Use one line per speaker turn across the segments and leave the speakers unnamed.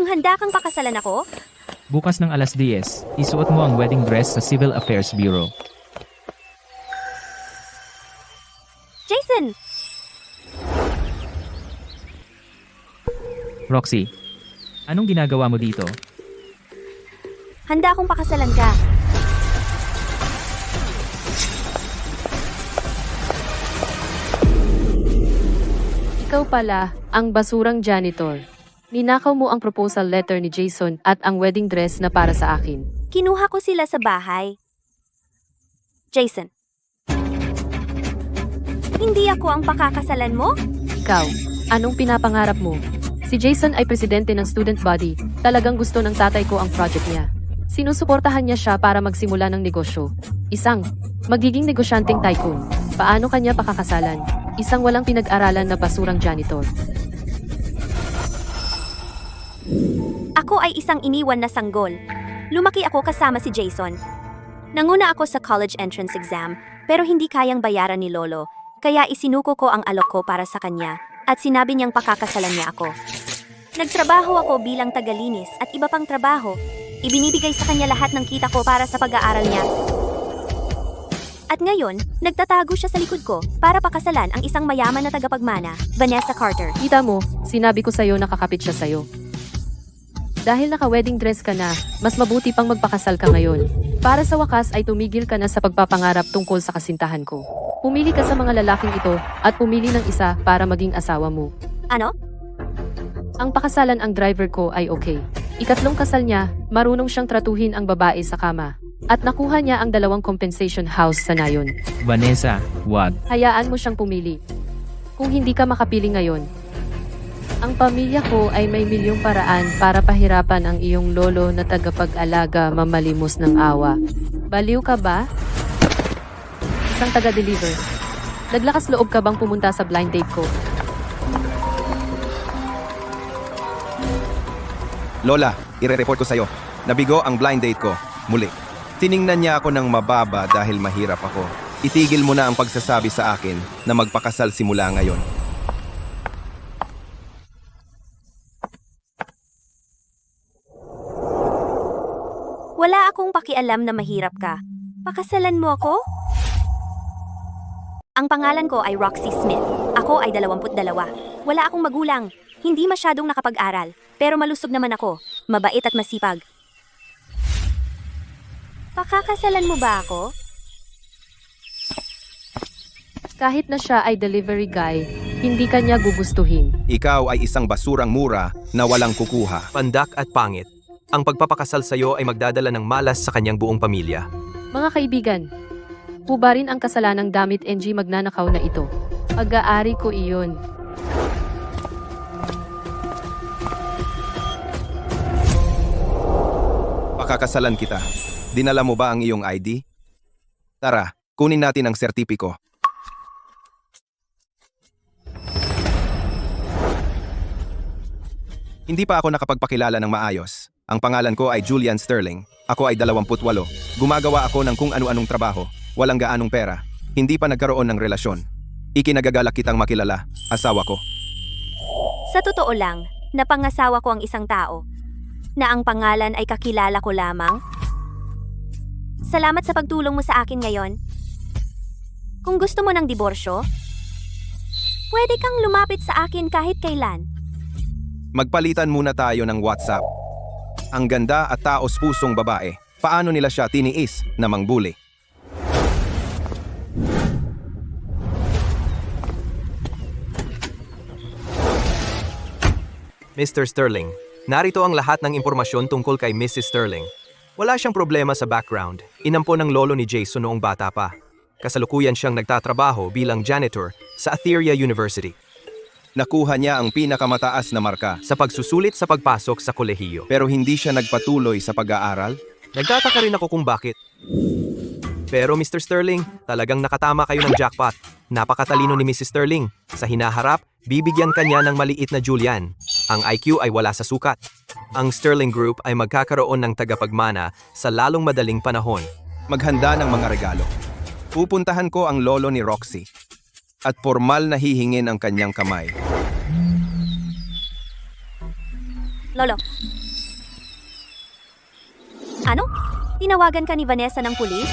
Kung handa kang pakasalan ako,
Bukas ng alas 10, isuot mo ang wedding dress sa Civil Affairs Bureau.
Jason!
Roxy, anong ginagawa mo dito?
Handa akong pakasalan ka.
Ikaw pala, ang basurang janitor. Ninakaw mo ang proposal letter ni Jason at ang wedding dress na para sa akin.
Kinuha ko sila sa bahay. Jason. Hindi ako ang pakakasalan mo?
Ikaw, anong pinapangarap mo? Si Jason ay presidente ng student body. Talagang gusto ng tatay ko ang project niya. Sinusuportahan niya siya para magsimula ng negosyo. Isang, magiging negosyanteng tycoon. Paano kanya pakakasalan? Isang walang pinag-aralan na basurang janitor.
Ako ay isang iniwan na sanggol. Lumaki ako kasama si Jason. Nanguna ako sa college entrance exam, pero hindi kayang bayaran ni Lolo. Kaya isinuko ko ang alok ko para sa kanya, at sinabi niyang pakakasalan niya ako. Nagtrabaho ako bilang tagalinis at iba pang trabaho. Ibinibigay sa kanya lahat ng kita ko para sa pag-aaral niya. At ngayon, nagtatago siya sa likod ko para pakasalan ang isang mayaman na tagapagmana, Vanessa Carter.
Kita mo, sinabi ko sa'yo nakakapit siya sa'yo. Dahil naka-wedding dress ka na, mas mabuti pang magpakasal ka ngayon. Para sa wakas ay tumigil ka na sa pagpapangarap tungkol sa kasintahan ko. Pumili ka sa mga lalaking ito at pumili ng isa para maging asawa mo.
Ano?
Ang pakasalan ang driver ko ay okay. Ikatlong kasal niya, marunong siyang tratuhin ang babae sa kama. At nakuha niya ang 2 compensation house sa nayon.
Vanessa, wag.
Hayaan mo siyang pumili. Kung hindi ka makapili ngayon, ang pamilya ko ay may milyong paraan para pahirapan ang iyong lolo na tagapag-alaga mamalimos ng awa. Baliw ka ba? Isang taga-deliver. Naglakas loob ka bang pumunta sa blind date ko?
Lola, ire-report ko sa'yo. Nabigo ang blind date ko. Muli. Tiningnan niya ako ng mababa dahil mahirap ako. Itigil mo na ang pagsasabi sa akin na magpakasal simula ngayon.
Wala akong pakialam na mahirap ka. Pakasalan mo ako? Ang pangalan ko ay Roxy Smith. Ako ay 22. Wala akong magulang. Hindi masyadong nakapag-aral. Pero malusog naman ako. Mabait at masipag. Pakakasalan mo ba ako?
Kahit na siya ay delivery guy, hindi kanya gugustuhin.
Ikaw ay isang basurang mura na walang kukuha.
Pandak at pangit. Ang pagpapakasal sa iyo ay magdadala ng malas sa kanyang buong pamilya.
Mga kaibigan, hubarin ang kasalanang damit NG magnanakaw na ito. Pag-aari ko iyon.
Pakakasalan kita. Dinala mo ba ang iyong ID? Tara, kunin natin ang sertipiko. Hindi pa ako nakapagpakilala ng maayos. Ang pangalan ko ay Julian Sterling. Ako ay 28. Gumagawa ako ng kung ano-anong trabaho. Walang gaanong pera. Hindi pa nagkaroon ng relasyon. Ikinagagalak kitang makilala. Asawa ko.
Sa totoo lang, napangasawa ko ang isang tao. Na ang pangalan ay kakilala ko lamang. Salamat sa pagtulong mo sa akin ngayon. Kung gusto mo ng diborsyo, pwede kang lumapit sa akin kahit kailan.
Magpalitan muna tayo ng WhatsApp. Ang ganda at taos-pusong babae. Paano nila siya tiniis na mangbuli?
Mr. Sterling, narito ang lahat ng impormasyon tungkol kay Mrs. Sterling. Wala siyang problema sa background. Inampo ng lolo ni Jason noong bata pa. Kasalukuyan siyang nagtatrabaho bilang janitor sa Atheria University.
Nakuha niya ang pinakamataas na marka
Sa pagsusulit sa pagpasok sa kolehiyo.
pero hindi siya nagpatuloy sa pag-aaral.
Nagtataka rin ako kung bakit. Pero Mr. Sterling, talagang nakatama kayo ng jackpot. Napakatalino ni Mrs. Sterling. Sa hinaharap, bibigyan kanya ng maliit na Julian. Ang IQ ay wala sa sukat. Ang Sterling Group ay magkakaroon ng tagapagmana sa lalong madaling panahon.
Maghanda ng mga regalo. Pupuntahan ko ang lolo ni Roxy at formal na hihingin ang kanyang kamay.
Lolo, Ano? Tinawagan ka ni Vanessa ng pulis?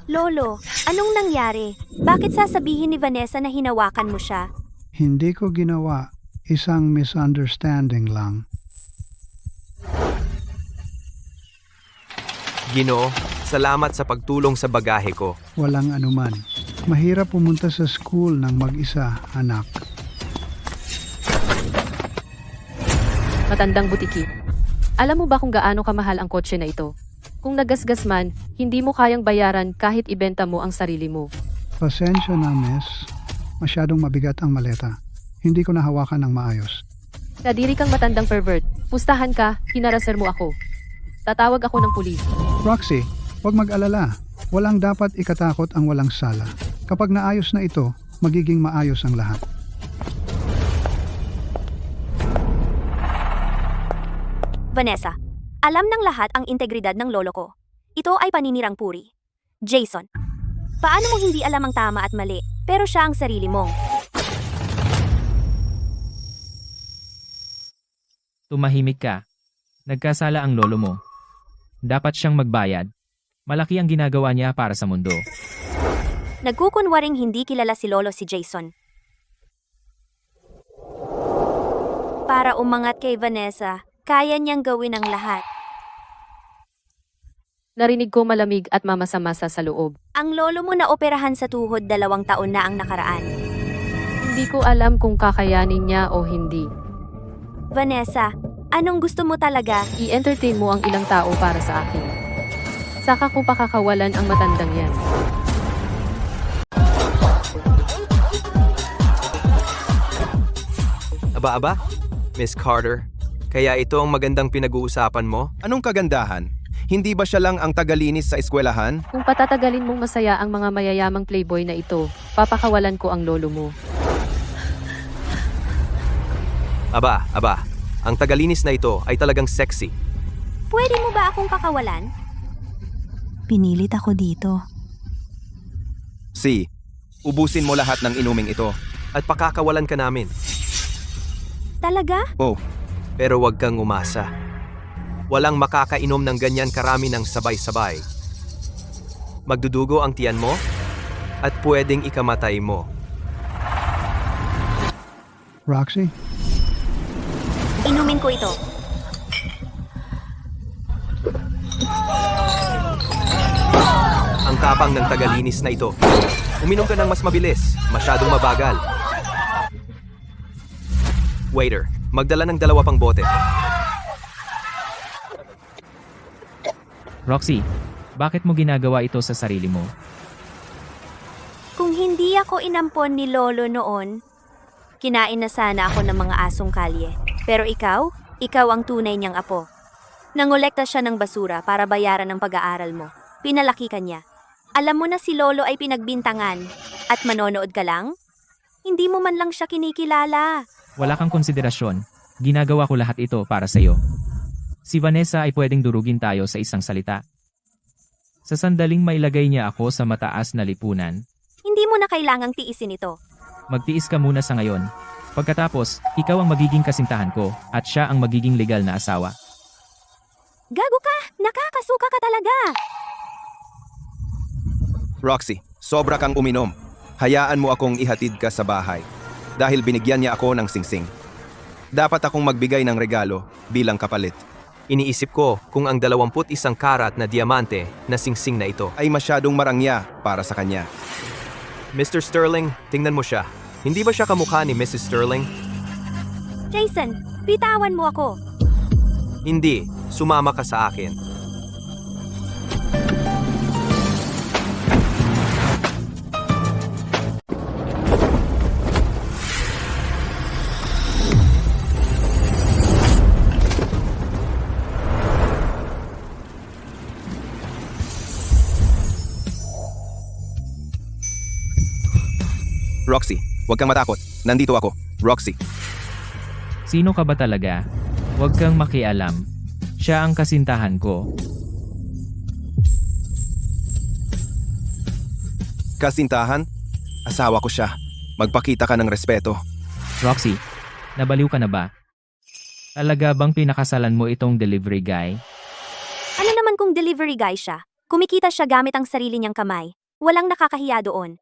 Lolo, anong nangyari? Bakit sasabihin ni Vanessa na hinawakan mo siya?
Hindi ko ginawa. Isang misunderstanding lang.
Ginoo, salamat sa pagtulong sa bagahe ko.
Walang anuman. Mahirap pumunta sa school ng mag-isa, anak.
Matandang butiki. Alam mo ba kung gaano kamahal ang kotse na ito? Kung nagasgas man, hindi mo kayang bayaran kahit ibenta mo ang sarili mo.
Pasensya na, miss. Masyadong mabigat ang maleta. Hindi ko nahawakan ng maayos.
Kadiri kang matandang pervert. Pustahan ka, hinaraser mo ako. Tatawag ako ng pulis.
Roxy, huwag mag-alala. Walang dapat ikatakot ang walang sala. Kapag naayos na ito, magiging maayos ang lahat.
Vanessa, alam ng lahat ang integridad ng lolo ko. Ito ay paninirang puri. Jason, paano mo hindi alam ang tama at mali, pero siya ang sarili mong?
Tumahimik ka. Nagkasala ang lolo mo. Dapat siyang magbayad. Malaki ang ginagawa niya para sa mundo.
Nagkukunwaring hindi kilala si lolo si Jason. Para umangat kay Vanessa, kaya niyang gawin ang lahat.
Narinig ko malamig at mamasa-masa sa loob.
Ang lolo mo na operahan sa tuhod 2 taon na ang nakaraan.
Hindi ko alam kung kakayanin niya o hindi.
Vanessa, anong gusto mo talaga?
I-entertain mo ang ilang tao para sa akin. Saka ko pakakawalan ang matandang yan.
Aba, Miss Carter, kaya ito ang magandang pinag-uusapan mo?
Anong kagandahan? Hindi ba siya lang ang tagalinis sa eskwelahan?
Kung patatagalin mong masaya ang mga mayayamang playboy na ito, papakawalan ko ang lolo mo.
Aba, ang tagalinis na ito ay talagang sexy.
Pwede mo ba akong pakawalan? Pinilit ako dito.
Si, ubusin mo lahat ng inuming ito.
At pakakawalan ka namin.
Talaga?
Oh,
Pero wag kang umasa. Walang makakainom ng ganyan karami ng sabay-sabay. Magdudugo ang tiyan mo at pwedeng ikamatay mo.
Roxy?
Inumin ko ito.
Ang tapang ng tagalinis na ito. Uminom ka ng mas mabilis, masyadong mabagal. Waiter, magdala ng 2 pang bote.
Roxy, bakit mo ginagawa ito sa sarili mo?
Kung hindi ako inampon ni lolo noon, kinain na sana ako ng mga asong kalye. Pero ikaw ang tunay niyang apo. Nangolekta siya ng basura para bayaran ang pag-aaral mo. Pinalaki ka niya. Alam mo na si lolo ay pinagbintangan. At manonood ka lang? Hindi mo man lang siya kinikilala.
Wala kang konsiderasyon. Ginagawa ko lahat ito para sa iyo. Si Vanessa ay pwedeng durugin tayo sa isang salita. Sa sandaling mailagay niya ako sa mataas na lipunan,
Hindi mo na kailangang tiisin ito.
magtiis ka muna sa ngayon. Pagkatapos, ikaw ang magiging kasintahan ko at siya ang magiging legal na asawa.
Gago ka! Nakakasuka ka talaga!
Roxy, sobra kang uminom. Hayaan mo akong ihatid ka sa bahay. Dahil binigyan niya ako ng singsing. Dapat akong magbigay ng regalo bilang kapalit.
Iniisip ko kung ang 21 karat na diamante na singsing na ito.
Ay masyadong marangya para sa kanya.
Mr. Sterling, tingnan mo siya. Hindi ba siya kamukha ni Mrs. Sterling?
Jason, bitawan mo ako.
Hindi, sumama ka sa akin.
Roxy, huwag kang matakot. Nandito ako. Roxy.
Sino ka ba talaga? Huwag kang makialam. Siya ang kasintahan ko.
Kasintahan? Asawa ko siya. Magpakita ka ng respeto.
Roxy, nabaliw ka na ba? Talaga bang pinakasalan mo itong delivery guy?
Ano naman kung delivery guy siya? Kumikita siya gamit ang sarili niyang kamay. Walang nakakahiya doon.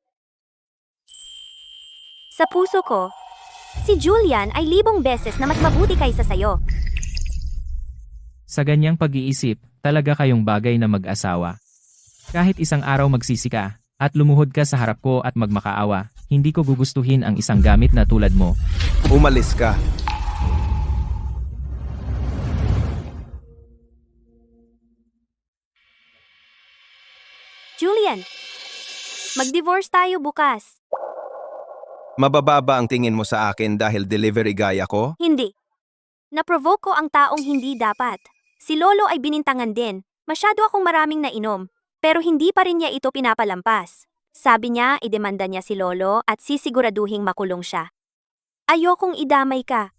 Sa puso ko, si Julian ay 1,000 beses na mas mabuti kaysa sayo.
Sa ganyang pag-iisip, talaga kayong bagay na mag-asawa. Kahit isang araw magsisi ka, at lumuhod ka sa harap ko at magmakaawa, hindi ko gugustuhin ang isang gamit na tulad mo.
Umalis ka.
Julian, mag-divorce tayo bukas.
Mabababa ang tingin mo sa akin dahil delivery guy ako?
Hindi. Naprovoke ko ang taong hindi dapat. Si Lolo ay binintangan din. Masyado akong maraming nainom. Pero hindi pa rin niya ito pinapalampas. Sabi niya, idemanda niya si Lolo at sisiguraduhing makulong siya. Ayokong idamay ka.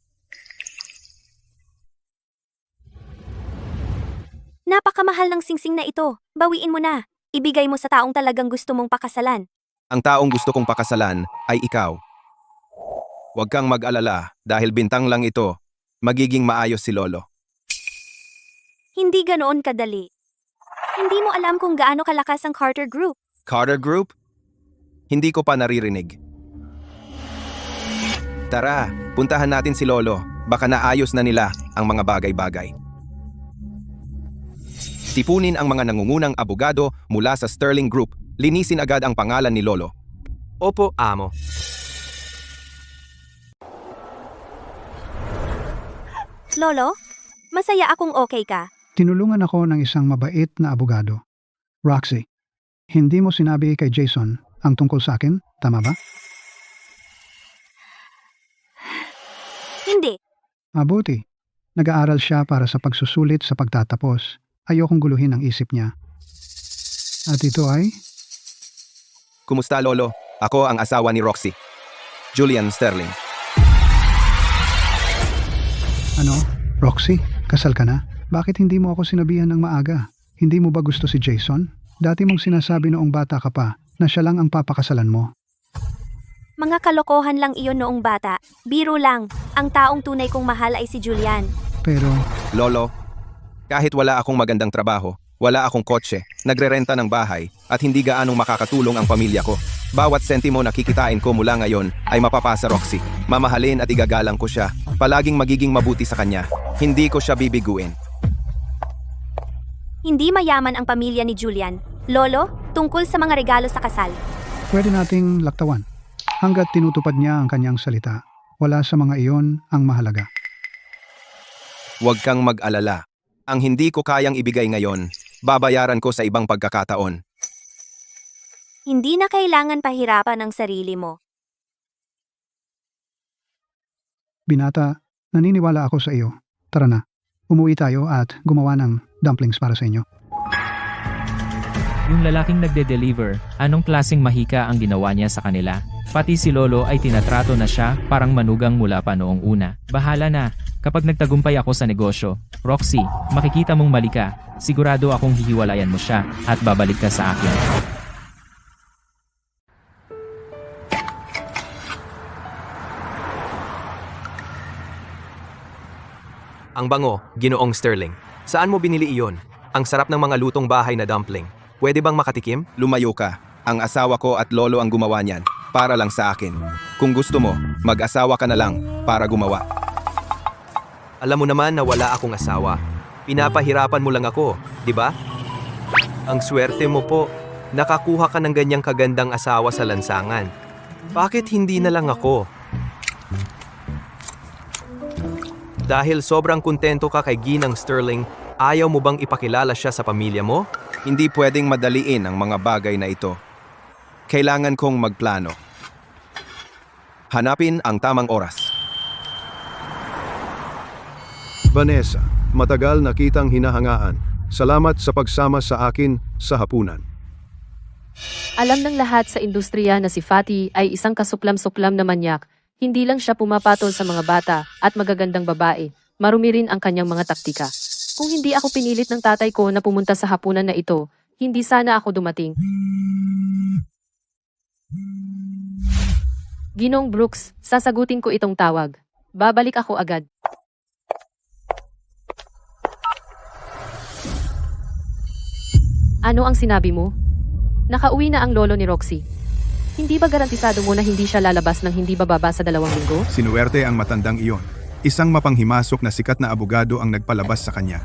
Napakamahal ng singsing na ito. Bawiin mo na. Ibigay mo sa taong talagang gusto mong pakasalan.
Ang taong gusto kong pakasalan ay ikaw. Huwag kang mag-alala dahil bintang lang ito. Magiging maayos si Lolo.
Hindi ganoon kadali. Hindi mo alam kung gaano kalakas ang Carter Group.
Carter Group? Hindi ko pa naririnig. Tara, puntahan natin si Lolo. Baka naayos na nila ang mga bagay-bagay. Tipunin ang mga nangungunang abogado mula sa Sterling Group. Linisin agad ang pangalan ni Lolo.
Opo, amo.
Lolo, masaya akong okay ka.
Tinulungan ako ng isang mabait na abogado. Roxy, hindi mo sinabi kay Jason ang tungkol sa akin, tama ba?
Hindi.
Mabuti. Nag-aaral siya para sa pagsusulit sa pagtatapos. Ayokong guluhin ang isip niya. At ito ay...
Kumusta, Lolo? Ako ang asawa ni Roxy. Julian Sterling.
Ano? Roxy, kasal ka na? Bakit hindi mo ako sinabihan ng maaga? Hindi mo ba gusto si Jason? Dati mong sinasabi noong bata ka pa na siya lang ang papakasalan mo.
Mga kalokohan lang iyon noong bata. Biro lang. Ang taong tunay kong mahal ay si Julian.
Pero
Lolo, kahit wala akong magandang trabaho, wala akong kotse, nagrerenta ng bahay, at hindi gaanong makakatulong ang pamilya ko. Bawat sentimo na kikitain ko mula ngayon ay mapapasa Roxy. Mamahalin at igagalang ko siya. Palaging magiging mabuti sa kanya. Hindi ko siya bibiguin.
Hindi mayaman ang pamilya ni Julian. Lolo, tungkol sa mga regalo sa kasal.
pwede nating laktawan. Hanggat tinutupad niya ang kanyang salita, wala sa mga iyon ang mahalaga.
Huwag kang mag-alala. Ang hindi ko kayang ibigay ngayon, babayaran ko sa ibang pagkakataon.
Hindi na kailangan pahirapan ang sarili mo.
Binata, naniniwala ako sa iyo. Tara na, umuwi tayo at gumawa ng dumplings para sa inyo.
Yung lalaking nagde-deliver, anong klaseng mahika ang ginawa niya sa kanila? Pati si Lolo ay tinatrato na siya parang manugang mula pa noong una. Bahala na, kapag nagtagumpay ako sa negosyo. Roxy, makikita mong mali ka. Sigurado akong hihiwalayan mo siya at babalik ka sa akin.
Ang bango, Ginoong Sterling. Saan mo binili iyon? Ang sarap ng mga lutong bahay na dumpling. Pwede bang makatikim?
Lumayo ka. Ang asawa ko at lolo ang gumawa niyan. Para lang sa akin. Kung gusto mo, mag-asawa ka na lang para gumawa.
Alam mo naman na wala akong asawa. Pinapahirapan mo lang ako, di ba? Ang swerte mo po. Nakakuha ka ng ganyang kagandang asawa sa lansangan. Bakit hindi na lang ako? Dahil sobrang kontento ka kay Ginang Sterling, ayaw mo bang ipakilala siya sa pamilya mo?
Hindi pwedeng madaliin ang mga bagay na ito. Kailangan kong magplano. Hanapin ang tamang oras.
Vanessa, matagal na kitang hinahangaan. Salamat sa pagsama sa akin sa hapunan.
Alam ng lahat sa industriya na si Fatty ay isang kasuklam-suklam na manyak. Hindi lang siya pumapatol sa mga bata at magagandang babae. Marumi rin ang kanyang mga taktika. Kung hindi ako pinilit ng tatay ko na pumunta sa hapunan na ito, hindi sana ako dumating. Ginong Brooks, sasagutin ko itong tawag. Babalik ako agad. Ano ang sinabi mo? Nakauwi na ang lolo ni Roxy. Hindi ba garantisado mo na hindi siya lalabas ng hindi bababa sa 2 linggo?
Sinuwerte ang matandang iyon. Isang mapanghimasok na sikat na abogado ang nagpalabas sa kanya.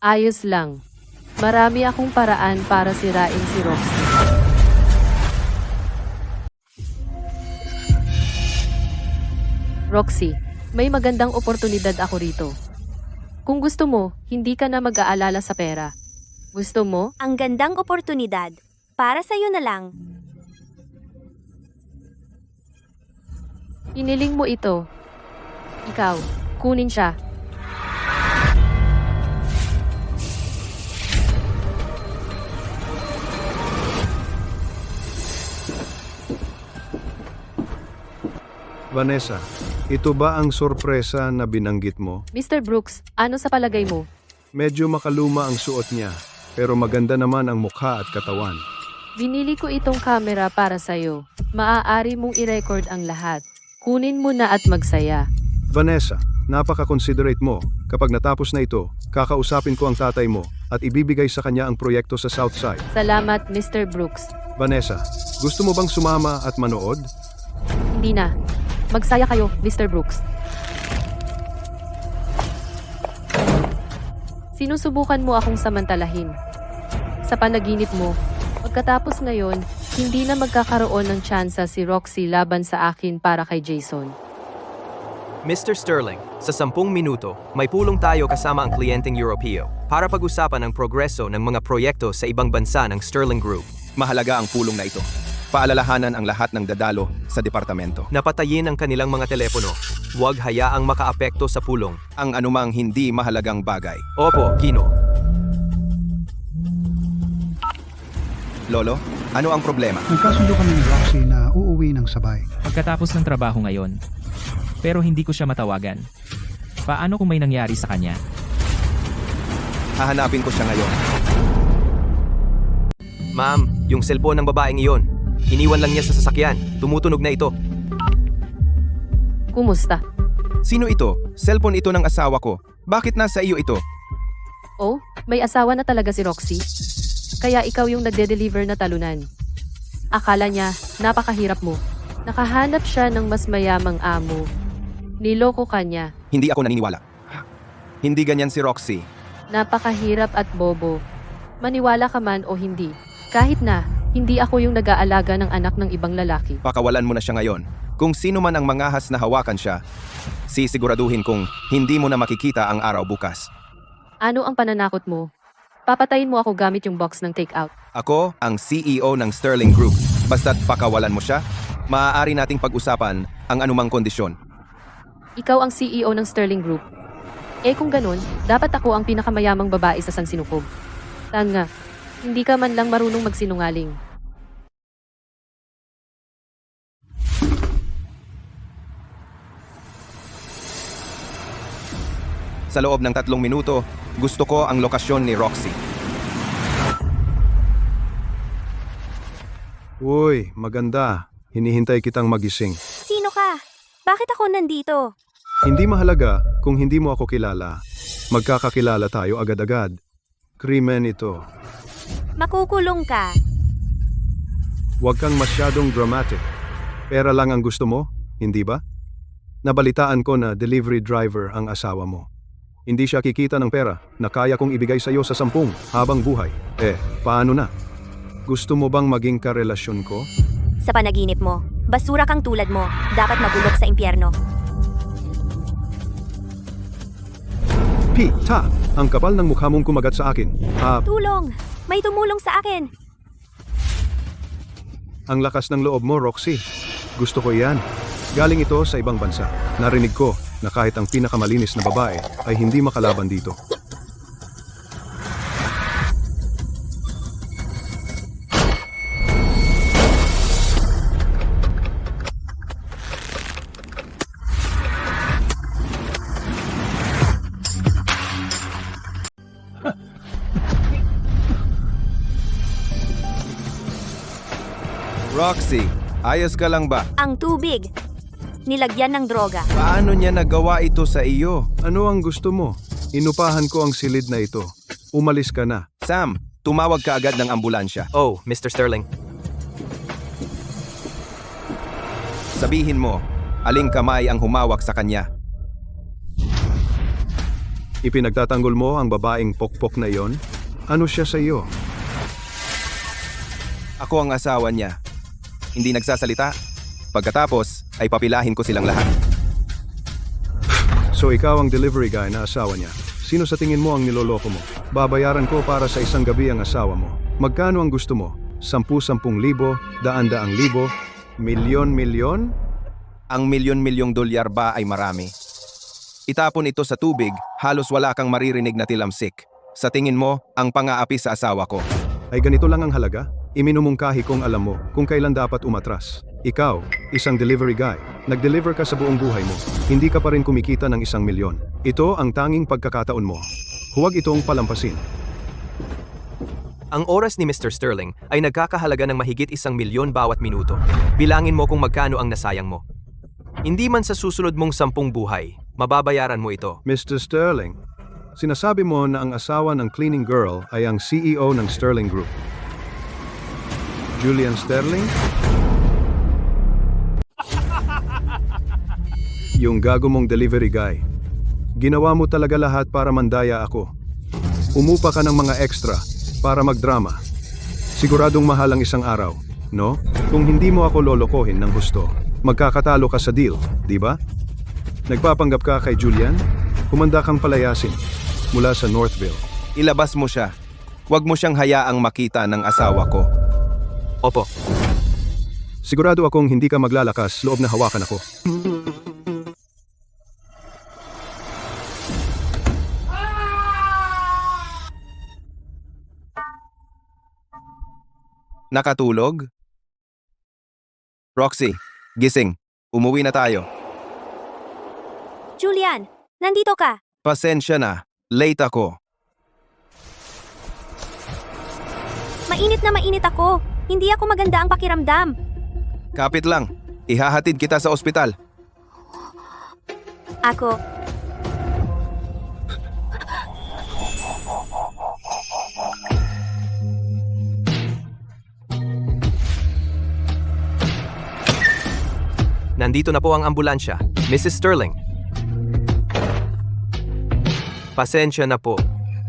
Ayos lang. Marami akong paraan para sirain si Roxy. Roxy, may magandang oportunidad ako rito. Kung gusto mo, hindi ka na mag-aalala sa pera. Gusto mo?
Ang gandang oportunidad. Para sa'yo na lang.
Iniling mo ito. Ikaw, kunin siya.
Vanessa, ito ba ang sorpresa na binanggit mo?
Mr. Brooks, ano sa palagay mo?
Medyo makaluma ang suot niya, pero maganda naman ang mukha at katawan.
Binili ko itong camera para sa'yo. Maaari mong i-record ang lahat. Kunin mo na at magsaya.
Vanessa, napaka-considerate mo. Kapag natapos na ito, kakausapin ko ang tatay mo at ibibigay sa kanya ang proyekto sa Southside.
Salamat, Mr. Brooks.
Vanessa, gusto mo bang sumama at manood?
Hindi na. Magsaya kayo, Mr. Brooks. Sinusubukan mo akong samantalahin. Sa panaginip mo, pagkatapos ngayon, hindi na magkakaroon ng tsansa si Roxy laban sa akin para kay Jason.
Mr. Sterling, sa 10 minuto, may pulong tayo kasama ang kliyenteng Europeo para pag-usapan ang progreso ng mga proyekto sa ibang bansa ng Sterling Group.
Mahalaga ang pulong na ito. Paalalahanan ang lahat ng dadalo sa departamento.
Napatayin ang kanilang mga telepono. Huwag hayaang makaapekto sa pulong.
Ang anumang hindi mahalagang bagay.
Opo, Kino.
Lolo, ano ang problema?
Nagkasundo kami ni Roxy na uuwi ng sabay.
Pagkatapos ng trabaho ngayon. Pero hindi ko siya matawagan. Paano kung may nangyari sa kanya?
Hahanapin ko siya ngayon.
Ma'am, yung cellphone ng babaeng iyon. Iniwan lang niya sa sasakyan. Tumutunog na ito.
Kumusta?
Sino ito? Cellphone ito ng asawa ko. Bakit nasa iyo ito?
Oh, may asawa na talaga si Roxy. Kaya ikaw yung nagde-deliver na talunan. Akala niya, napakahirap mo. Nakahanap siya ng mas mayamang amo. Niloko ka niya.
Hindi ako naniniwala. Hindi ganyan si Roxy.
Napakahirap at bobo. Maniwala ka man o hindi. Kahit na, hindi ako yung nag-aalaga ng anak ng ibang lalaki.
Pakawalan mo na siya ngayon. Kung sino man ang mangahas na hawakan siya, sisiguraduhin kong hindi mo na makikita ang araw bukas.
Ano ang pananakot mo? Papatayin mo ako gamit yung box ng take-out.
Ako ang CEO ng Sterling Group. Basta't pakawalan mo siya, maaari nating pag-usapan ang anumang kondisyon.
Ikaw ang CEO ng Sterling Group. Eh kung ganun, dapat ako ang pinakamayamang babae sa San Sinukob. Tanga, hindi ka man lang marunong magsinungaling.
Sa loob ng 3 minuto, gusto ko ang lokasyon ni Roxy.
Uy, maganda. Hinihintay kitang magising.
Sino ka? Bakit ako nandito?
Hindi mahalaga kung hindi mo ako kilala. Magkakakilala tayo agad-agad. Krimen ito.
Makukulong ka.
Huwag kang masyadong dramatic. Pera lang ang gusto mo, hindi ba? Nabalitaan ko na delivery driver ang asawa mo. Hindi siya kikita ng pera na kaya kong ibigay sa iyo sa 10 habang buhay. Paano na? Gusto mo bang maging karelasyon ko?
Sa panaginip mo, basura kang tulad mo, dapat mabulok sa impyerno.
Pita! Ang kapal ng mukha mong kumagat sa akin.
Tulong! May tumulong sa akin!
Ang lakas ng loob mo, Roxy. Gusto ko yan. Galing ito sa ibang bansa. Narinig ko na kahit ang pinakamalinis na babae ay hindi makalaban dito.
Roxy, ayos ka lang ba?
Ang tubig. nilagyan ng droga.
Paano niya nagawa ito sa iyo?
Ano ang gusto mo? Inupahan ko ang silid na ito. Umalis ka na.
Sam, tumawag ka agad ng ambulansya.
Oh, Mr. Sterling.
Sabihin mo, aling kamay ang humawak sa kanya.
Ipinagtatanggol mo ang babaeng pokpok na iyon? Ano siya sa iyo?
Ako ang asawa niya. Hindi nagsasalita. Pagkatapos, ay papilahin ko silang lahat.
So ikaw ang delivery guy na asawa niya. Sino sa tingin mo ang niloloko mo? Babayaran ko para sa isang gabi ang asawa mo. Magkano ang gusto mo? 10,000, 100,000, 100,000, milyon?
Ang milyon-milyong dolyar ba ay marami? Itapon ito sa tubig, halos wala kang maririnig na tilamsik. Sa tingin mo, ang pang-aapi sa asawa ko.
Ay ganito lang ang halaga? Iminumungkahi kong alam mo kung kailan dapat umatras. Ikaw, isang delivery guy, nag-deliver ka sa buong buhay mo. Hindi ka pa rin kumikita ng 1,000,000. Ito ang tanging pagkakataon mo. Huwag itong palampasin.
Ang oras ni Mr. Sterling ay nagkakahalaga ng mahigit 1,000,000 bawat minuto. Bilangin mo kung magkano ang nasayang mo. Hindi man sa susunod mong 10 buhay, mababayaran mo ito.
Mr. Sterling, sinasabi mo na ang asawa ng cleaning girl ay ang CEO ng Sterling Group. Julian Sterling? Yung gago mong delivery guy. Ginawa mo talaga lahat para mandaya ako. Umupa ka ng mga extra para magdrama. Siguradong mahal ang isang araw, no? Kung hindi mo ako lolokohin ng gusto, magkakatalo ka sa deal, di ba? Nagpapanggap ka kay Julian? Humanda kang palayasin mula sa Northville.
Ilabas mo siya. Huwag mo siyang hayaang makita ng asawa ko.
Opo.
Sigurado akong hindi ka maglalakas loob na hawakan ako.
Nakatulog? Roxy, gising. Umuwi na tayo.
Julian, nandito ka.
Pasensya na. Late ako.
Mainit ako. Hindi ako maganda ang pakiramdam.
Kapit lang. Ihahatid kita sa ospital.
Ako,
Nandito na po ang ambulansya. Mrs. Sterling. Pasensya na po.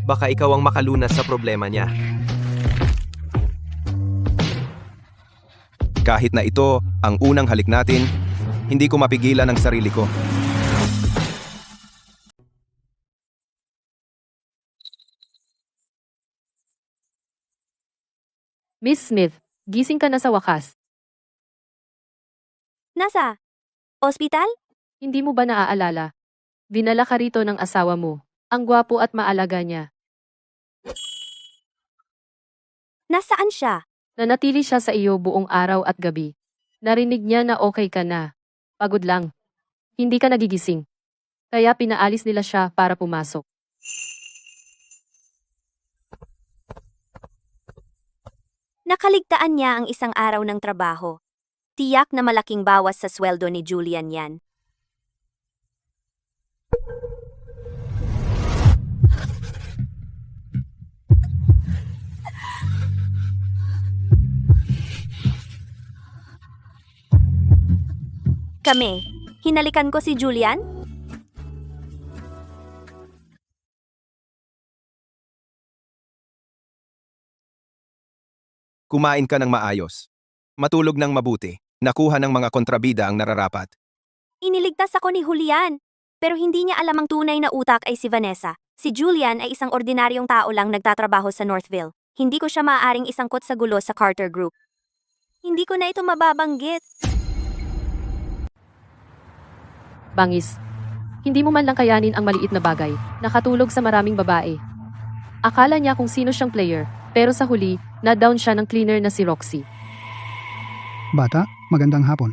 Baka ikaw ang makalunas sa problema niya.
Kahit na ito ang unang halik natin, hindi ko mapigilan ang sarili ko.
Miss Smith, gising ka na sa wakas.
nasa ospital?
Hindi mo ba naaalala? Dinala ka rito ng asawa mo. Ang gwapo at maalaga niya.
Nasaan siya?
Nanatili siya sa iyo buong araw at gabi. Narinig niya na okay ka na. Pagod lang. Hindi ka nagigising. Kaya pinaalis nila siya para pumasok.
Nakaligtaan niya ang isang araw ng trabaho. Tiyak na malaking bawas sa sweldo ni Julian yan. Kami, hinalikan ko si Julian?
Kumain ka ng maayos. Matulog ng mabuti. Nakuha ng mga kontrabida ang nararapat.
Iniligtas ako ni Julian. Pero hindi niya alam ang tunay na utak ay si Vanessa. Si Julian ay isang ordinaryong tao lang nagtatrabaho sa Northville. Hindi ko siya maaaring isangkot sa gulo sa Carter Group. Hindi ko na ito mababanggit.
Bangis. Hindi mo man lang kayanin ang maliit na bagay. Nakatulog sa maraming babae. Akala niya kung sino siyang player. Pero sa huli, na-down siya ng cleaner na si Roxy.
Bata, magandang hapon.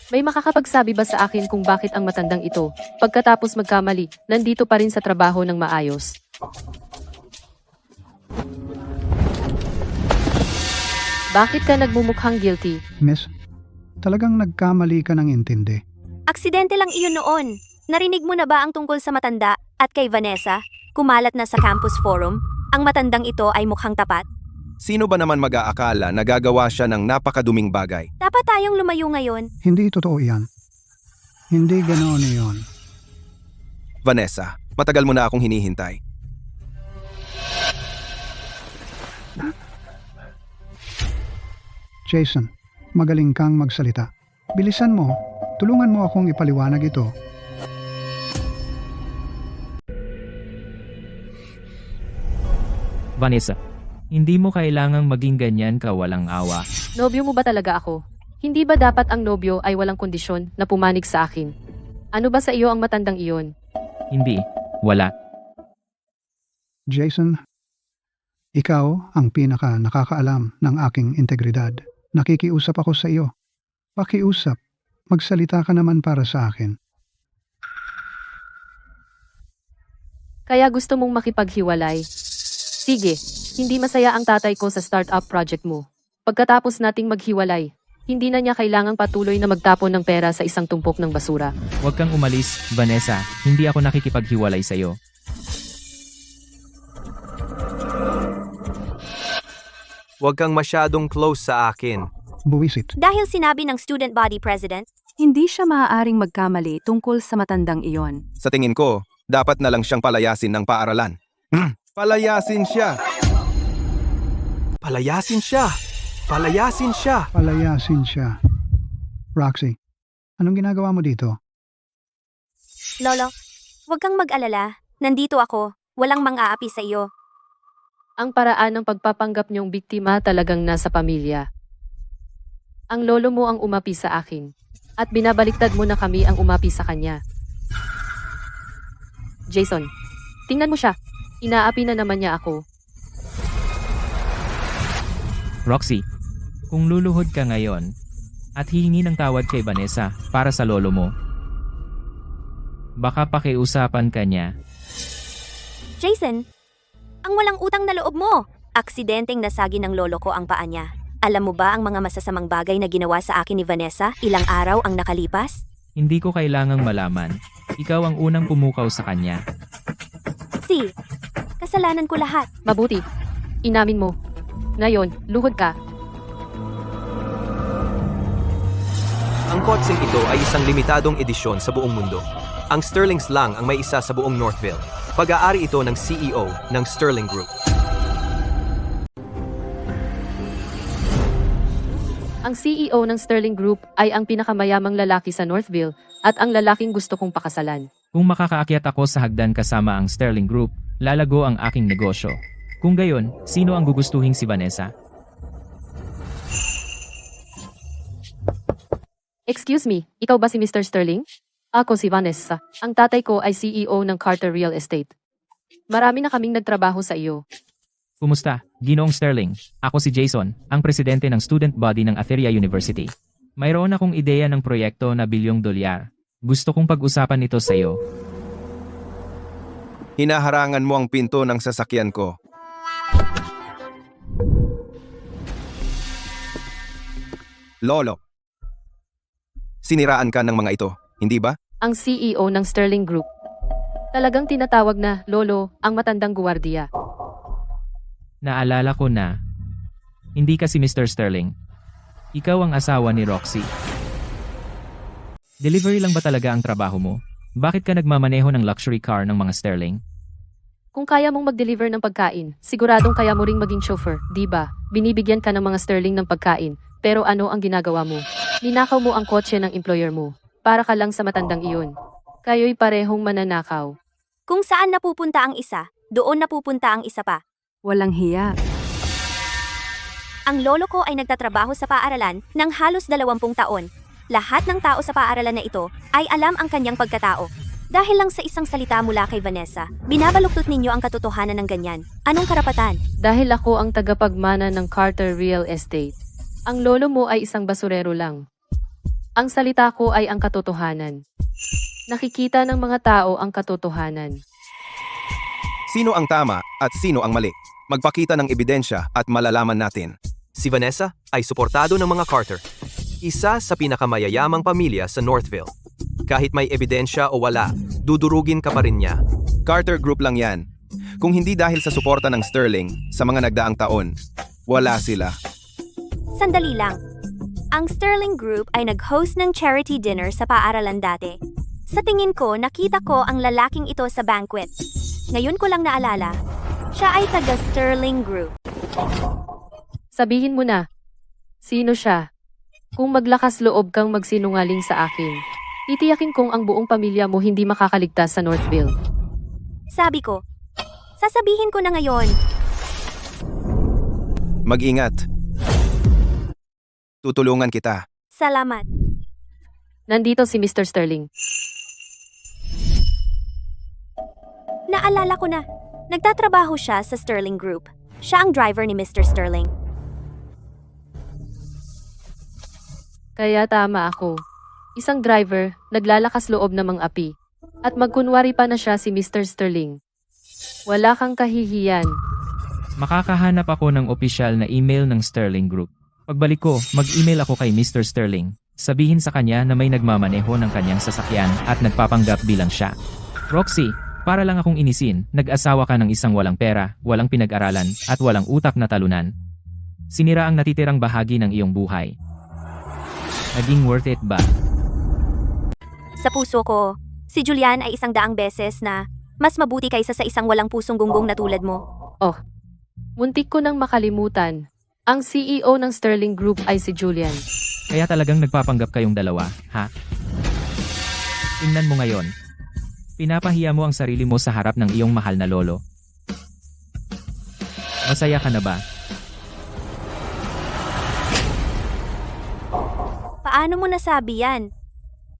May makakapagsabi ba sa akin kung bakit ang matandang ito, pagkatapos magkamali, nandito pa rin sa trabaho ng maayos? Bakit ka nagmumukhang guilty?
Miss, talagang nagkamali ka ng intindi.
Aksidente lang iyon noon. Narinig mo na ba ang tungkol sa matanda at kay Vanessa? Kumalat na sa campus forum. Ang matandang ito ay mukhang tapat.
Sino ba naman mag-aakala na gagawa siya ng napakaduming bagay?
Dapat tayong lumayo ngayon.
Hindi totoo iyan. Hindi ganoon iyon.
Vanessa, matagal mo na akong hinihintay.
Jason, magaling kang magsalita. Bilisan mo. Tulungan mo akong ipaliwanag ito.
Vanessa, hindi mo kailangang maging ganyan ka walang awa.
Nobyo mo ba talaga ako? Hindi ba dapat ang nobyo ay walang kondisyon na pumanig sa akin? Ano ba sa iyo ang matandang iyon?
Hindi, wala.
Jason, ikaw ang pinaka nakakaalam ng aking integridad. Nakikiusap ako sa iyo. Pakiusap. Magsalita ka naman para sa akin.
Kaya gusto mong makipaghiwalay? Sige, hindi masaya ang tatay ko sa startup project mo. Pagkatapos nating maghiwalay, hindi na niya kailangang patuloy na magtapon ng pera sa isang tumpok ng basura.
Huwag kang umalis, Vanessa. Hindi ako nakikipaghiwalay sa'yo.
Huwag kang masyadong close sa akin.
Buwisit.
Dahil sinabi ng student body president,
Hindi siya maaaring magkamali tungkol sa matandang iyon.
Sa tingin ko, dapat na lang siyang palayasin ng paaralan. Palayasin siya!
Palayasin siya! Palayasin siya!
Palayasin siya. Roxy, anong ginagawa mo dito?
Lolo, huwag kang mag-alala. Nandito ako. Walang mang-aapi sa iyo.
Ang paraan ng pagpapanggap niyong biktima talagang nasa pamilya. Ang lolo mo ang umapi sa akin. At binabaliktad mo na kami ang umapi sa kanya. Jason, tingnan mo siya. Inaapi na naman niya ako.
Roxy, kung luluhod ka ngayon at hihingi ng tawad kay Vanessa para sa lolo mo, baka pakiusapan ka niya.
Jason, ang walang utang na loob mo. Aksidenteng nasagi ng lolo ko ang paa niya. Alam mo ba ang mga masasamang bagay na ginawa sa akin ni Vanessa ilang araw ang nakalipas?
Hindi ko kailangang malaman. Ikaw ang unang pumukaw sa kanya.
Si, kasalanan ko lahat.
Mabuti. Inamin mo. Ngayon, luhod ka.
Ang kotseng ito ay isang limitadong edisyon sa buong mundo. Ang Sterlings lang ang may isa sa buong Northville. Pag-aari ito ng CEO ng Sterling Group.
Ang CEO ng Sterling Group ay ang pinakamayamang lalaki sa Northville at ang lalaking gusto kong pakasalan.
Kung makakaakyat ako sa hagdan kasama ang Sterling Group, lalago ang aking negosyo. Kung gayon, sino ang gugustuhin si Vanessa?
Excuse me, ikaw ba si Mr. Sterling? Ako si Vanessa. Ang tatay ko ay CEO ng Carter Real Estate. Marami na kaming nagtrabaho sa iyo.
Kumusta, Ginoong Sterling? Ako si Jason, ang presidente ng student body ng Atheria University. Mayroon akong ideya ng proyekto na $1 bilyon. Gusto kong pag-usapan ito sa iyo.
Hinaharangan mo ang pinto ng sasakyan ko. Lolo, siniraan ka ng mga ito, hindi ba?
Ang CEO ng Sterling Group. Talagang tinatawag na Lolo ang matandang guwardiya.
Naalala ko na. Hindi ka si Mr. Sterling. Ikaw ang asawa ni Roxy. Delivery lang ba talaga ang trabaho mo? Bakit ka nagmamaneho ng luxury car ng mga Sterling?
Kung kaya mong mag-deliver ng pagkain, siguradong kaya mo ring maging chauffeur, di ba? Binibigyan ka ng mga Sterling ng pagkain, pero ano ang ginagawa mo? Ninakaw mo ang kotse ng employer mo. Para ka lang sa matandang iyon. Kayo'y parehong mananakaw.
Kung saan napupunta ang isa, doon napupunta ang isa pa.
Walang hiya.
Ang lolo ko ay nagtatrabaho sa paaralan ng halos 20 taon. Lahat ng tao sa paaralan na ito ay alam ang kanyang pagkatao. Dahil lang sa isang salita mula kay Vanessa, binabaluktot ninyo ang katotohanan ng ganyan. Anong karapatan?
Dahil ako ang tagapagmana ng Carter Real Estate. Ang lolo mo ay isang basurero lang. Ang salita ko ay ang katotohanan. Nakikita ng mga tao ang katotohanan.
Sino ang tama at sino ang mali? Magpakita ng ebidensya at malalaman natin.
Si Vanessa ay suportado ng mga Carter, isa sa pinakamayayamang pamilya sa Northville. Kahit may ebidensya o wala, dudurugin ka pa rin niya.
Carter Group lang yan. Kung hindi dahil sa suporta ng Sterling sa mga nagdaang taon, wala sila.
Sandali lang. Ang Sterling Group ay nag-host ng charity dinner sa paaralan dati. Sa tingin ko, nakita ko ang lalaking ito sa banquet. Ngayon ko lang naalala, siya ay taga Sterling Group.
Sabihin mo na, sino siya? Kung maglakas loob kang magsinungaling sa akin, titiyakin kong ang buong pamilya mo hindi makakaligtas sa Northville.
Sabi ko, sasabihin ko na ngayon.
Mag-ingat. Tutulungan kita.
Salamat.
Nandito si Mr. Sterling.
Naalala ko na. Nagtatrabaho siya sa Sterling Group. Siya ang driver ni Mr. Sterling.
Kaya tama ako. Isang driver, naglalakas loob ng mga api. At magkunwari pa na siya si Mr. Sterling. Wala kang kahihiyan.
Makakahanap ako ng opisyal na email ng Sterling Group. Pagbalik ko, mag-email ako kay Mr. Sterling. Sabihin sa kanya na may nagmamaneho ng kanyang sasakyan at nagpapanggap bilang siya. Roxy, para lang akong inisin, nag-asawa ka ng isang walang pera, walang pinag-aralan, at walang utak na talunan. Sinira ang natitirang bahagi ng iyong buhay. Naging worth it ba?
Sa puso ko, si Julian ay 100 beses na mas mabuti kaysa sa isang walang pusong gunggong na tulad mo.
Oh, muntik ko nang makalimutan. Ang CEO ng Sterling Group ay si Julian.
Kaya talagang nagpapanggap kayong dalawa, ha? Tingnan mo ngayon. Pinapahiya mo ang sarili mo sa harap ng iyong mahal na lolo. Masaya ka na ba?
Paano mo nasabi yan?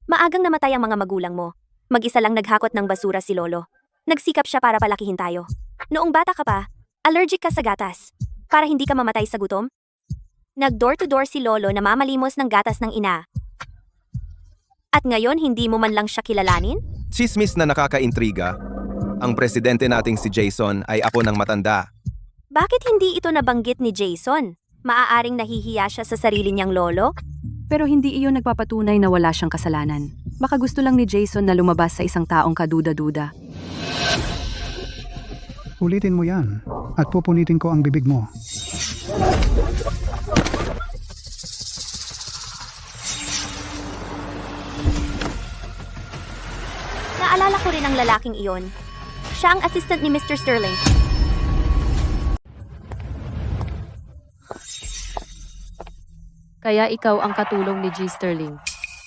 Maagang namatay ang mga magulang mo. Mag-isa lang naghakot ng basura si Lolo. Nagsikap siya para palakihin tayo. Noong bata ka pa, allergic ka sa gatas. Para hindi ka mamatay sa gutom? Nag-door-to-door si Lolo na mamalimos ng gatas ng ina. At ngayon hindi mo man lang siya kilalanin?
Chismis na nakakaintriga. Ang presidente nating si Jason ay apo ng matanda.
Bakit hindi ito nabanggit ni Jason? Maaaring nahihiya siya sa sarili niyang lolo?
Pero hindi iyon nagpapatunay na wala siyang kasalanan. Baka gusto lang ni Jason na lumabas sa isang taong kaduda-duda.
Ulitin mo yan at pupunitin ko ang bibig mo.
Naalala ko rin ang lalaking iyon. Siya ang assistant ni Mr. Sterling.
Kaya ikaw ang katulong ni G. Sterling.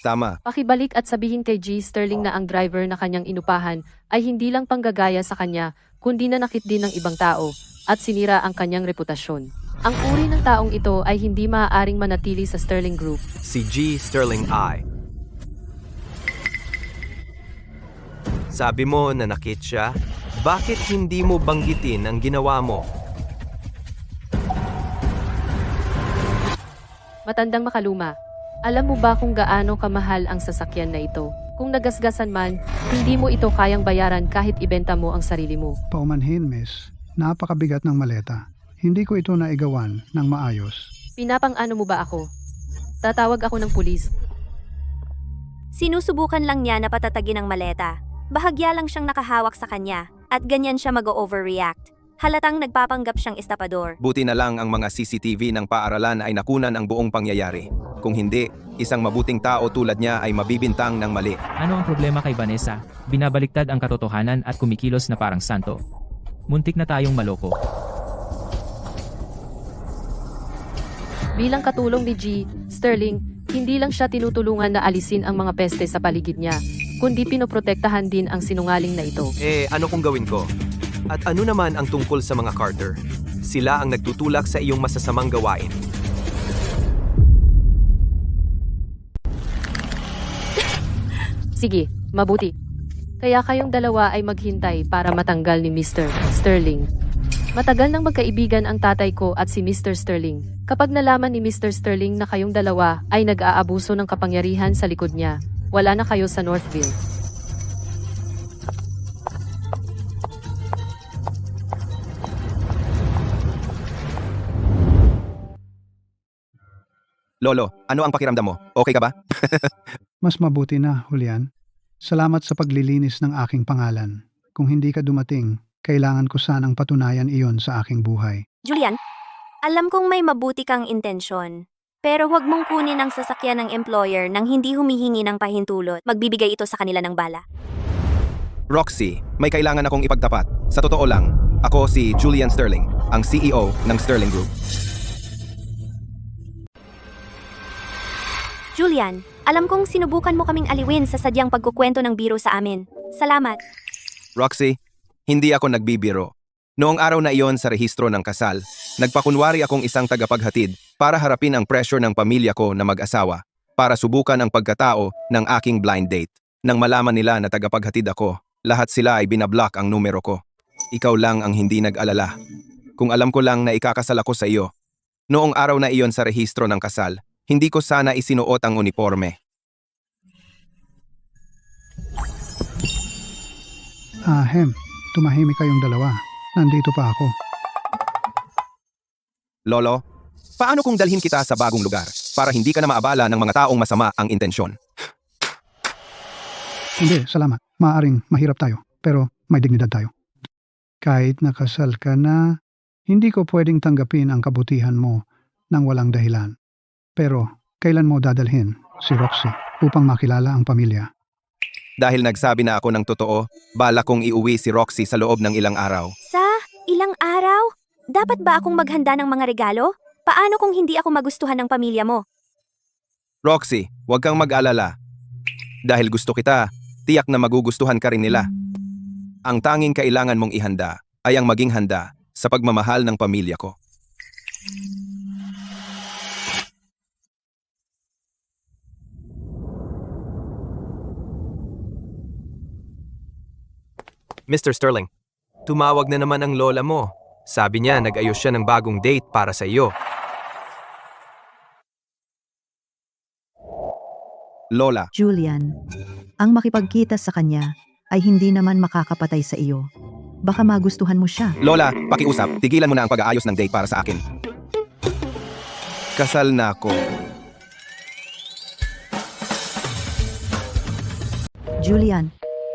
Tama.
Pakibalik at sabihin kay G. Sterling na ang driver na kanyang inupahan ay hindi lang panggagaya sa kanya, kundi nanakit din ng ibang tao at sinira ang kanyang reputasyon. Ang uri ng taong ito ay hindi maaaring manatili sa Sterling Group.
Si G. Sterling I. Sabi mo na nakit siya? Bakit hindi mo banggitin ang ginawa mo?
Matandang makaluma. Alam mo ba kung gaano kamahal ang sasakyan na ito? Kung nagasgasan man, hindi mo ito kayang bayaran kahit ibenta mo ang sarili mo.
Paumanhin, miss. Napakabigat ng maleta. Hindi ko ito naigawan ng maayos.
Pinapang-ano mo ba ako? Tatawag ako ng pulis.
Sinusubukan lang niya na patatagin ang maleta. Bahagya lang siyang nakahawak sa kanya at ganyan siya mag-overreact. Halatang nagpapanggap siyang estapador.
Buti na lang ang mga CCTV ng paaralan ay nakunan ang buong pangyayari. Kung hindi, isang mabuting tao tulad niya ay mabibintang ng mali.
Ano ang problema kay Vanessa? Binabaliktad ang katotohanan at kumikilos na parang santo. Muntik na tayong maloko.
Bilang katulong ni G. Sterling, hindi lang siya tinutulungan na alisin ang mga peste sa paligid niya, kundi pinoprotektahan din ang sinungaling na ito.
Ano kung gawin ko? At ano naman ang tungkol sa mga Carter? Sila ang nagtutulak sa iyong masasamang gawain.
Sige, mabuti. Kaya kayong dalawa ay maghintay para matanggal ni Mr. Sterling. Matagal nang magkaibigan ang tatay ko at si Mr. Sterling. Kapag nalaman ni Mr. Sterling na kayong dalawa ay nag-aabuso ng kapangyarihan sa likod niya, wala na kayo sa Northville.
Lolo, ano ang pakiramdam mo? Okay ka ba?
Mas mabuti na, Julian. Salamat sa paglilinis ng aking pangalan. Kung hindi ka dumating, kailangan ko sanang patunayan iyon sa aking buhay.
Julian, alam kong may mabuti kang intensyon. Pero huwag mong kunin ang sasakyan ng employer nang hindi humihingi ng pahintulot. Magbibigay ito sa kanila ng bala.
Roxy, may kailangan akong ipagtapat. Sa totoo lang, ako si Julian Sterling, ang CEO ng Sterling Group.
Julian, alam kong sinubukan mo kaming aliwin sa sadyang pagkukwento ng biro sa amin. Salamat.
Roxy, hindi ako nagbibiro. Noong araw na iyon sa rehistro ng kasal, nagpakunwari akong isang tagapaghatid para harapin ang pressure ng pamilya ko na mag-asawa para subukan ang pagkatao ng aking blind date. Nang malaman nila na tagapaghatid ako, lahat sila ay binablock ang numero ko. Ikaw lang ang hindi nag-alala. Kung alam ko lang na ikakasal ako sa iyo. Noong araw na iyon sa rehistro ng kasal, hindi ko sana isinuot ang uniforme.
Hem, tumahimik kayong dalawa. Nandito pa ako.
Lolo, paano kung dalhin kita sa bagong lugar para hindi ka na maabala ng mga taong masama ang intensyon?
Hindi, salamat. Maaring mahirap tayo, pero may dignidad tayo. Kahit nakasal ka na, hindi ko pwedeng tanggapin ang kabutihan mo nang walang dahilan. Pero, kailan mo dadalhin si Roxy upang makilala ang pamilya?
Dahil nagsabi na ako ng totoo, bala kong iuwi si Roxy sa loob ng ilang araw.
Sa ilang araw? Dapat ba akong maghanda ng mga regalo? Paano kung hindi ako magustuhan ng pamilya mo?
Roxy, huwag kang mag-alala. Dahil gusto kita, tiyak na magugustuhan ka rin nila. Ang tanging kailangan mong ihanda ay ang maging handa sa pagmamahal ng pamilya ko.
Mr. Sterling, tumawag na naman ang lola mo. Sabi niya nag-ayos siya ng bagong date para sa iyo.
Lola,
Julian, ang makipagkita sa kanya ay hindi naman makakapatay sa iyo. Baka magustuhan mo siya.
Lola, pakiusap, tigilan mo na ang pag-aayos ng date para sa akin. Kasal na ako.
Julian,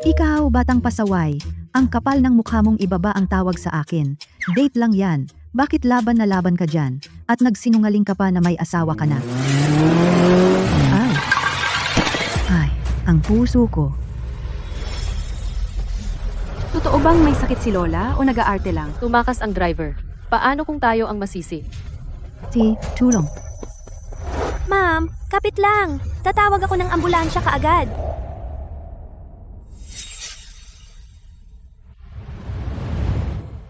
ikaw batang pasaway, ang kapal ng mukha mong ibaba ang tawag sa akin. Date lang yan. Bakit laban na laban ka dyan? At nagsinungaling ka pa na may asawa ka na. Ay, ang puso ko.
Totoo bang may sakit si Lola o nag-aarte lang?
Tumakas ang driver. Paano kung tayo ang masisi?
Tulong.
Ma'am, kapit lang. Tatawag ako ng ambulansya kaagad.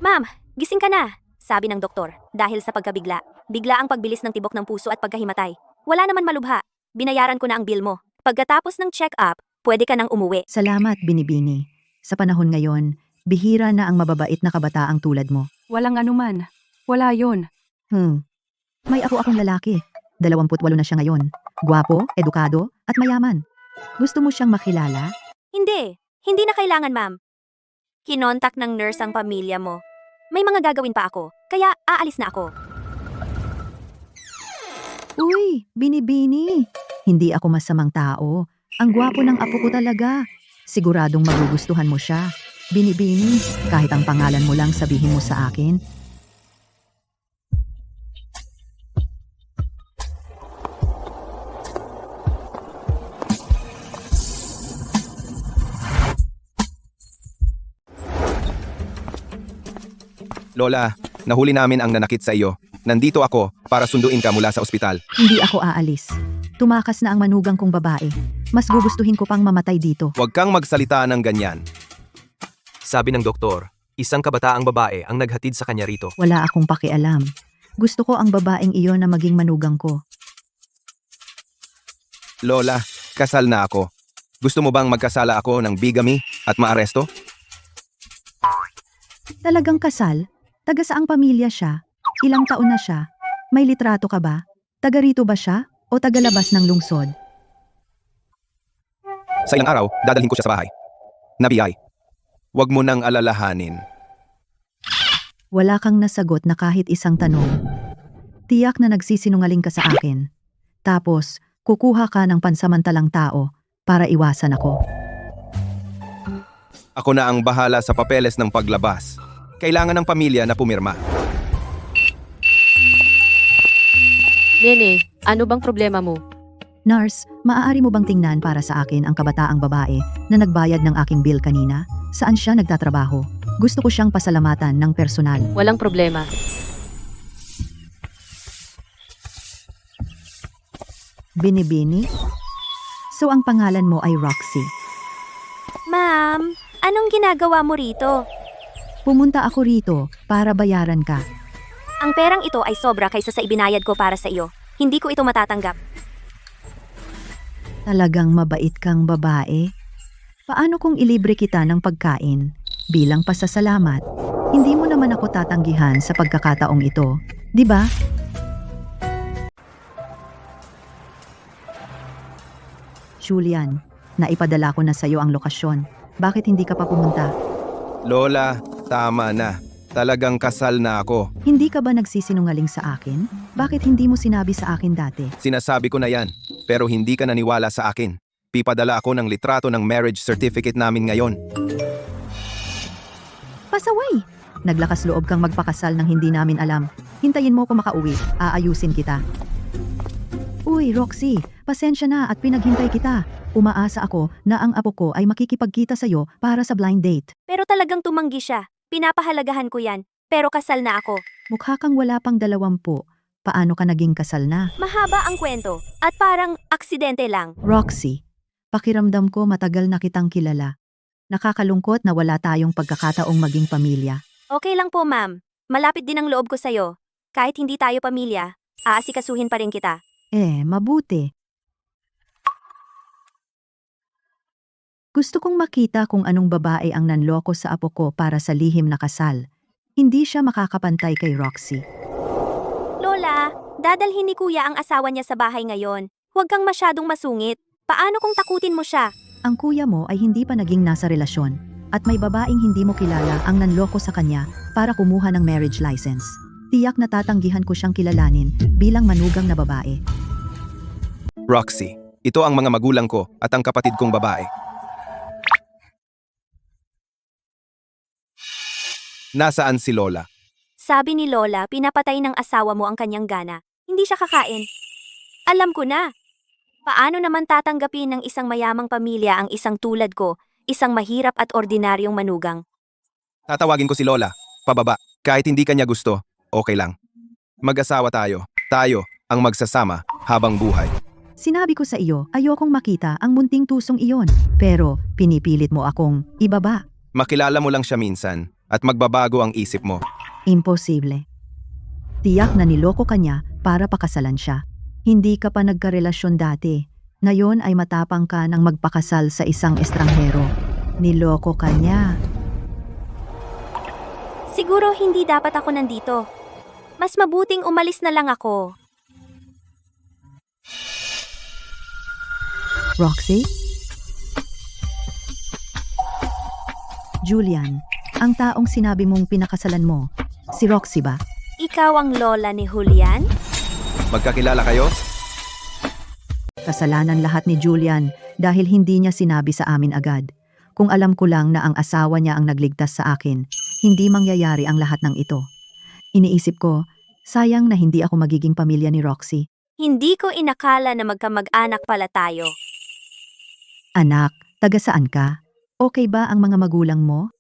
Ma'am, gising ka na, sabi ng doktor. Dahil sa pagkabigla, bigla ang pagbilis ng tibok ng puso at pagkahimatay. Wala naman malubha. Binayaran ko na ang bill mo. Pagkatapos ng check-up, pwede ka nang umuwi.
Salamat, Binibini. Sa panahon ngayon, bihira na ang mababait na kabataang tulad mo.
Walang anuman. Wala yon.
May akong lalaki. 28 na siya ngayon. Gwapo, edukado, at mayaman. Gusto mo siyang makilala?
Hindi na kailangan, ma'am. Kinontak ng nurse ang pamilya mo. May mga gagawin pa ako, kaya aalis na ako.
Uy, Binibini. Hindi ako masamang tao. Ang gwapo ng apo ko talaga. Siguradong magugustuhan mo siya. Binibini, kahit ang pangalan mo lang sabihin mo sa akin.
Lola, nahuli namin ang nanakit sa iyo. Nandito ako para sunduin ka mula sa ospital.
Hindi ako aalis. Tumakas na ang manugang kong babae. Mas gugustuhin ko pang mamatay dito.
Huwag kang magsalita ng ganyan.
Sabi ng doktor, isang kabataang babae ang naghatid sa kanya rito.
Wala akong pakialam. Gusto ko ang babaeng iyon na maging manugang ko.
Lola, kasal na ako. Gusto mo bang magkasala ako ng bigamy at maaresto?
Talagang kasal? Taga saang pamilya siya? Ilang taon na siya? May litrato ka ba? Taga rito ba siya? O tagalabas ng lungsod?
Sa ilang araw, dadalhin ko siya sa bahay. Nabiyay, huwag mo nang alalahanin.
Wala kang nasagot na kahit isang tanong. Tiyak na nagsisinungaling ka sa akin. Tapos, kukuha ka ng pansamantalang tao para iwasan ako.
Ako na ang bahala sa papeles ng paglabas. Kailangan ng pamilya na pumirma.
Nene, ano bang problema mo?
Nurse, maaari mo bang tingnan para sa akin ang kabataang babae na nagbayad ng aking bill kanina? Saan siya nagtatrabaho? Gusto ko siyang pasalamatan ng personal.
Walang problema.
Binibini? So ang pangalan mo ay Roxy.
Ma'am, anong ginagawa mo rito?
Pumunta ako rito para bayaran ka.
Ang perang ito ay sobra kaysa sa ibinayad ko para sa iyo. Hindi ko ito matatanggap.
Talagang mabait kang babae. Paano kung ilibre kita ng pagkain? Bilang pasasalamat, hindi mo naman ako tatanggihan sa pagkakataong ito, di ba? Julian, naipadala ko na sa iyo ang lokasyon. Bakit hindi ka pa pumunta?
Lola, tama na. Talagang kasal na ako.
Hindi ka ba nagsisinungaling sa akin? Bakit hindi mo sinabi sa akin dati?
Sinasabi ko na yan, pero hindi ka naniwala sa akin. Pipadala ako ng litrato ng marriage certificate namin ngayon.
Pasaway! Naglakas loob kang magpakasal nang hindi namin alam. Hintayin mo ko makauwi. Aayusin kita. Uy, Roxy, pasensya na at pinaghintay kita. Umaasa ako na ang apo ko ay makikipagkita sa'yo para sa blind date.
Pero talagang tumanggi siya. Pinapahalagahan ko yan. Pero kasal na ako.
Mukha kang wala pang 20. Paano ka naging kasal na?
Mahaba ang kwento. At parang aksidente lang.
Roxy, pakiramdam ko matagal na kitang kilala. Nakakalungkot na wala tayong pagkakataong maging pamilya.
Okay lang po, ma'am. Malapit din ang loob ko sa'yo. Kahit hindi tayo pamilya, aasikasuhin pa rin kita.
Mabuti. Gusto kong makita kung anong babae ang nanloko sa apo ko para sa lihim na kasal. Hindi siya makakapantay kay Roxy.
Lola, dadalhin ni kuya ang asawa niya sa bahay ngayon. Huwag kang masyadong masungit. Paano kung takutin mo siya?
Ang kuya mo ay hindi pa naging nasa relasyon at may babaeng hindi mo kilala ang nanloko sa kanya para kumuha ng marriage license. Tiyak na tatanggihan ko siyang kilalanin bilang manugang na babae.
Roxy, ito ang mga magulang ko at ang kapatid kong babae. Nasaan si Lola?
Sabi ni Lola, pinapatay ng asawa mo ang kanyang gana. Hindi siya kakain. Alam ko na. Paano naman tatanggapin ng isang mayamang pamilya ang isang tulad ko, isang mahirap at ordinaryong manugang?
Tatawagin ko si Lola. Pababa. Kahit hindi kanya gusto, okay lang. Mag-asawa tayo. Tayo ang magsasama habang buhay.
Sinabi ko sa iyo, ayokong makita ang munting tusong iyon. Pero pinipilit mo akong ibaba.
Makilala mo lang siya minsan at magbabago ang isip mo.
Imposible. Tiyak na niloko ka niya para pakasalan siya. Hindi ka pa nagkarelasyon dati. Ngayon ay matapang ka ng magpakasal sa isang estranghero. Niloko ka niya.
Siguro hindi dapat ako nandito. Mas mabuting umalis na lang ako.
Roxy? Julian, ang taong sinabi mong pinakasalan mo, si Roxy ba?
Ikaw ang lola ni Julian?
Magkakilala kayo?
Kasalanan lahat ni Julian dahil hindi niya sinabi sa amin agad. Kung alam ko lang na ang asawa niya ang nagligtas sa akin, hindi mangyayari ang lahat ng ito. Iniisip ko, sayang na hindi ako magiging pamilya ni Roxy.
Hindi ko inakala na magkamag-anak pala tayo.
Anak, taga saan ka? Okay ba ang mga magulang mo?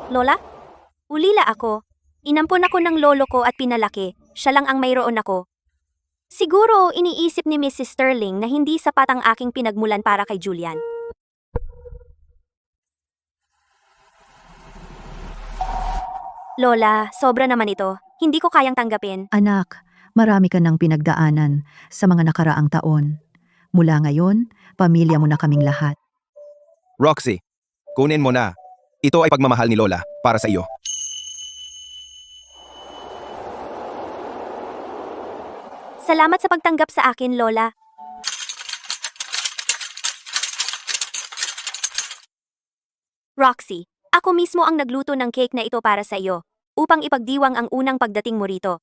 Lola? Ulila ako. Inampon ako ng lolo ko at pinalaki. Siya lang ang mayroon ako. Siguro iniisip ni Mrs. Sterling na hindi sapat ang aking pinagmulan para kay Julian. Lola, sobra naman ito. Hindi ko kayang tanggapin.
Anak, marami ka ng pinagdaanan sa mga nakaraang taon. Mula ngayon, pamilya mo na kaming lahat.
Roxy, kunin mo na. Ito ay pagmamahal ni Lola para sa iyo.
Salamat sa pagtanggap sa akin, Lola. Roxy, ako mismo ang nagluto ng cake na ito para sa iyo, upang ipagdiwang ang unang pagdating mo rito.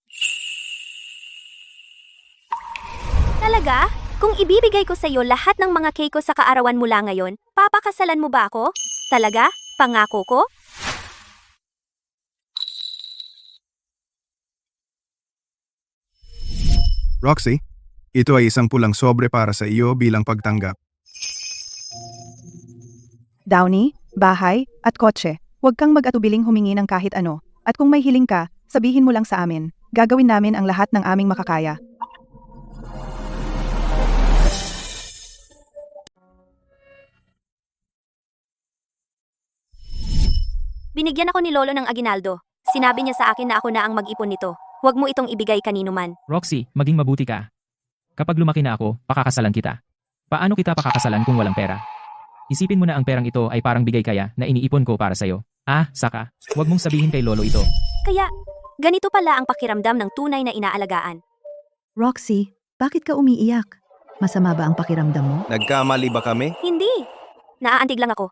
Talaga? Kung ibibigay ko sa iyo lahat ng mga cake ko sa kaarawan mula ngayon, papakasalan mo ba ako? Talaga? Pangako ko?
Roxy, ito ay isang pulang sobre para sa iyo bilang pagtanggap.
Downey, bahay, at kotse. Huwag kang mag-atubiling humingi ng kahit ano. At kung may hiling ka, sabihin mo lang sa amin. Gagawin namin ang lahat ng aming makakaya.
Binigyan ako ni Lolo ng aginaldo. Sinabi niya sa akin na ako na ang mag-ipon nito. Huwag mo itong ibigay kanino man.
Roxy, maging mabuti ka. Kapag lumaki na ako, pakakasalan kita. Paano kita pakakasalan kung walang pera? Isipin mo na ang perang ito ay parang bigay kaya na iniipon ko para sa'yo. Saka, huwag mong sabihin kay Lolo ito.
Kaya, ganito pala ang pakiramdam ng tunay na inaalagaan.
Roxy, bakit ka umiiyak? Masama ba ang pakiramdam mo?
Nagkamali ba kami?
Hindi. Naaantig lang ako.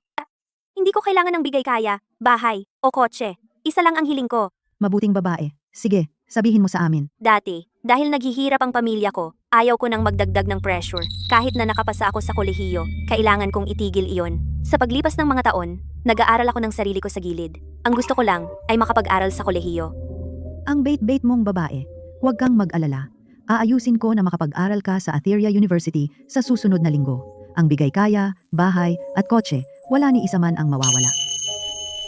Hindi ko kailangan ng bigay kaya, bahay, o kotse. Isa lang ang hiling ko.
Mabuting babae. Sige, sabihin mo sa amin.
Dati, dahil naghihirap ang pamilya ko, ayaw ko nang magdagdag ng pressure. Kahit na nakapasa ako sa kolehiyo, kailangan kong itigil iyon. Sa paglipas ng mga taon, nag-aaral ako ng sarili ko sa gilid. Ang gusto ko lang ay makapag-aral sa kolehiyo.
Ang bait-bait mong babae. Huwag kang mag-alala. Aayusin ko na makapag-aral ka sa Atheria University sa susunod na linggo. Ang bigay kaya, bahay, at kotse, wala ni isa man ang mawawala.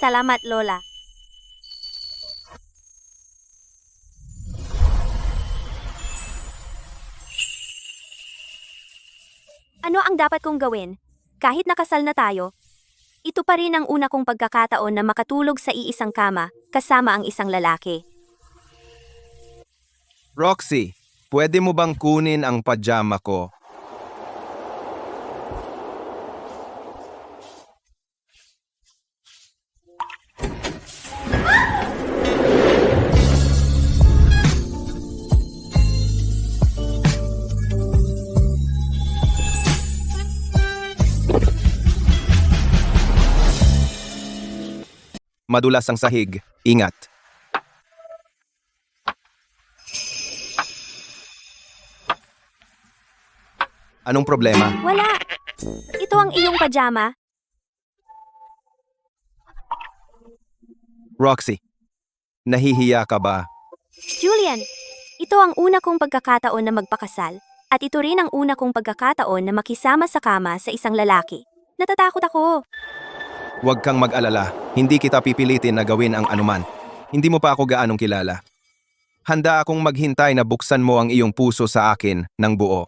Salamat, Lola. Ano ang dapat kong gawin? Kahit nakasal na tayo, ito pa rin ang una kong pagkakataon na makatulog sa iisang kama kasama ang isang lalaki.
Roxy, pwede mo bang kunin ang pajama ko? Madulas ang sahig. Ingat. Anong problema?
Wala. Ito ang iyong pajama.
Roxy, nahihiya ka ba?
Julian, ito ang una kong pagkakataon na magpakasal at ito rin ang una kong pagkakataon na makisama sa kama sa isang lalaki. Natatakot ako.
Huwag kang mag-alala. Hindi kita pipilitin na gawin ang anuman. Hindi mo pa ako gaanong kilala. Handa akong maghintay na buksan mo ang iyong puso sa akin ng buo.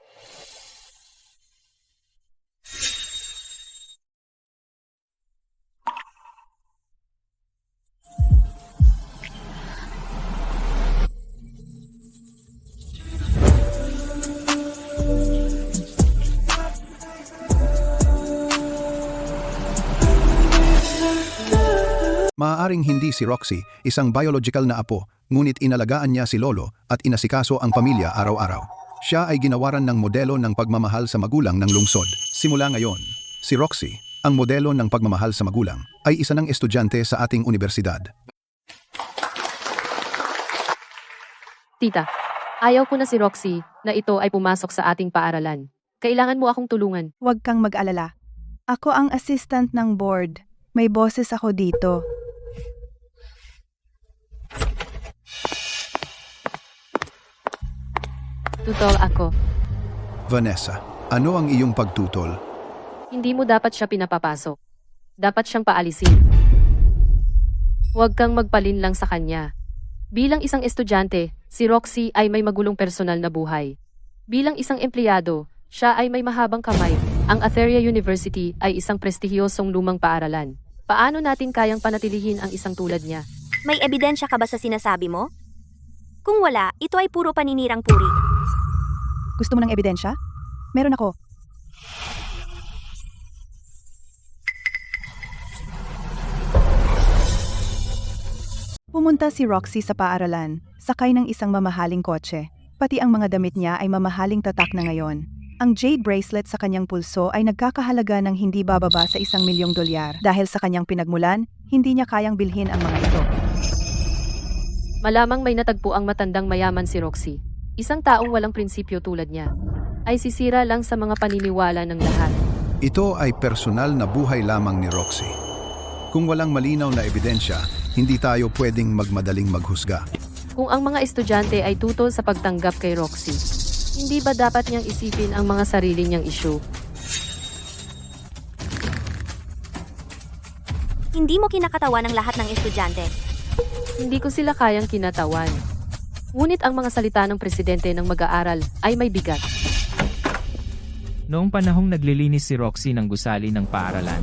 Maaaring hindi si Roxy, isang biological na apo, ngunit inalagaan niya si Lolo at inasikaso ang pamilya araw-araw. Siya ay ginawaran ng modelo ng pagmamahal sa magulang ng lungsod. Simula ngayon, si Roxy, ang modelo ng pagmamahal sa magulang, ay isa ng estudyante sa ating universidad.
Tita, ayaw ko na si Roxy na ito ay pumasok sa ating paaralan. Kailangan mo akong tulungan.
Huwag kang mag-alala. Ako ang assistant ng board. May boses ako dito.
Tutol ako.
Vanessa, ano ang iyong pagtutol?
Hindi mo dapat siya pinapapasok. Dapat siyang paalisin. Huwag kang magpalin lang sa kanya. Bilang isang estudyante, si Roxy ay may magulong personal na buhay. Bilang isang empleyado, siya ay may mahabang kamay. Ang Atheria University ay isang prestihiyosong lumang paaralan. Paano natin kayang panatilihin ang isang tulad niya?
May ebidensya ka ba sa sinasabi mo? Kung wala, ito ay puro paninirang puri.
Gusto mo ng ebidensya? Meron ako. Pumunta si Roxy sa paaralan, sakay ng isang mamahaling kotse. Pati ang mga damit niya ay mamahaling tatak na ngayon. Ang jade bracelet sa kanyang pulso ay nagkakahalaga ng hindi bababa sa $1,000,000. Dahil sa kanyang pinagmulan, hindi niya kayang bilhin ang mga ito.
Malamang may natagpo ang matandang mayaman si Roxy. Isang taong walang prinsipyo tulad niya. ay sisira lang sa mga paniniwala ng lahat.
Ito ay personal na buhay lamang ni Roxy. Kung walang malinaw na ebidensya, hindi tayo pwedeng magmadaling maghusga.
Kung ang mga estudyante ay tutol sa pagtanggap kay Roxy, hindi ba dapat niyang isipin ang mga sarili niyang issue?
Hindi mo kinakatawan ang lahat ng estudyante.
Hindi ko sila kayang kinatawan. Ngunit ang mga salita ng presidente ng mag-aaral ay may bigat.
Noong panahong naglilinis si Roxy ng gusali ng paaralan,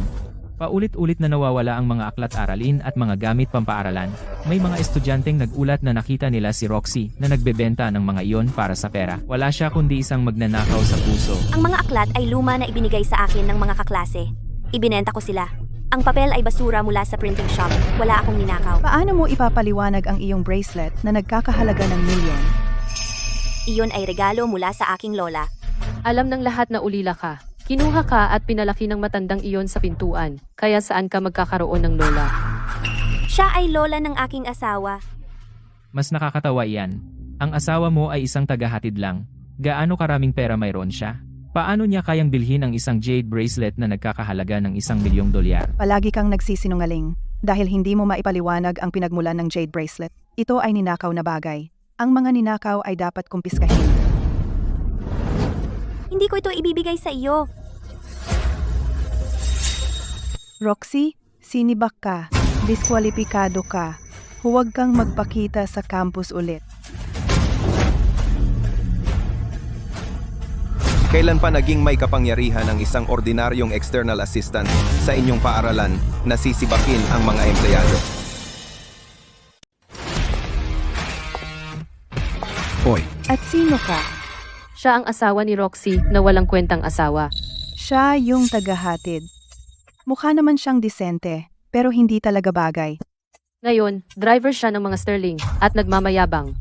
paulit-ulit na nawawala ang mga aklat-aralin at mga gamit pampaaralan. May mga estudyanteng nagulat na nakita nila si Roxy na nagbebenta ng mga iyon para sa pera. Wala siya kundi isang magnanakaw sa puso.
Ang mga aklat ay luma na ibinigay sa akin ng mga kaklase. Ibinenta ko sila. Ang papel ay basura mula sa printing shop. Wala akong ninakaw.
Paano mo ipapaliwanag ang iyong bracelet na nagkakahalaga ng milyon?
Iyon ay regalo mula sa aking lola.
Alam ng lahat na ulila ka. Kinuha ka at pinalaki ng matandang iyon sa pintuan. Kaya saan ka magkakaroon ng lola?
Siya ay lola ng aking asawa.
Mas nakakatawa iyan. Ang asawa mo ay isang tagahatid lang. Gaano karaming pera mayroon siya? Paano niya kayang bilhin ang isang jade bracelet na nagkakahalaga ng $1,000,000?
Palagi kang nagsisinungaling dahil hindi mo maipaliwanag ang pinagmulan ng jade bracelet. Ito ay ninakaw na bagay. Ang mga ninakaw ay dapat kumpiskahin.
Hindi ko ito ibibigay sa iyo.
Roxy, sinibak ka. Diskwalipikado ka. Huwag kang magpakita sa campus ulit.
Kailan pa naging may kapangyarihan ang isang ordinaryong external assistant sa inyong paaralan na sisibakin ang mga empleyado?
Hoy,
At sino ka?
Siya ang asawa ni Roxy na walang kwentang asawa.
Siya yung tagahatid. Mukha naman siyang disente, pero hindi talaga bagay.
Ngayon, driver siya ng mga Sterling at nagmamayabang.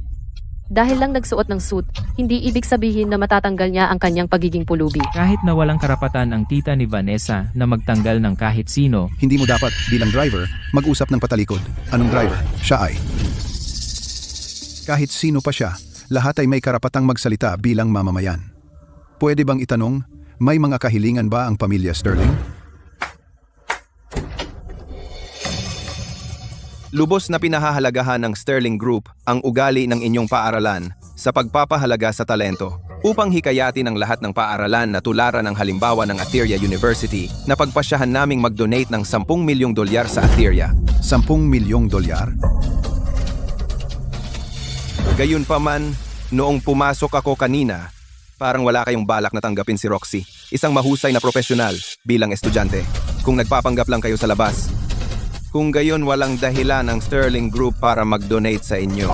Dahil lang nagsuot ng suit, hindi ibig sabihin na matatanggal niya ang kanyang pagiging pulubi.
Kahit na walang karapatan ang tita ni Vanessa na magtanggal ng kahit sino,
hindi mo dapat bilang driver mag-usap ng patalikod. Anong driver? Siya ay. Kahit sino pa siya, lahat ay may karapatang magsalita bilang mamamayan. Pwede bang itanong, may mga kahilingan ba ang pamilya Sterling?
Lubos na pinahahalagahan ng Sterling Group ang ugali ng inyong paaralan sa pagpapahalaga sa talento upang hikayatin ang lahat ng paaralan na tularan ang halimbawa ng Atheria University na pagpasyahan naming mag-donate ng $10 milyong sa Atheria.
$10 milyong?
Gayunpaman, noong pumasok ako kanina, parang wala kayong balak na tanggapin si Roxy, isang mahusay na profesional bilang estudyante. Kung nagpapanggap lang kayo sa labas, kung gayon walang dahilan ang Sterling Group para mag-donate sa inyo.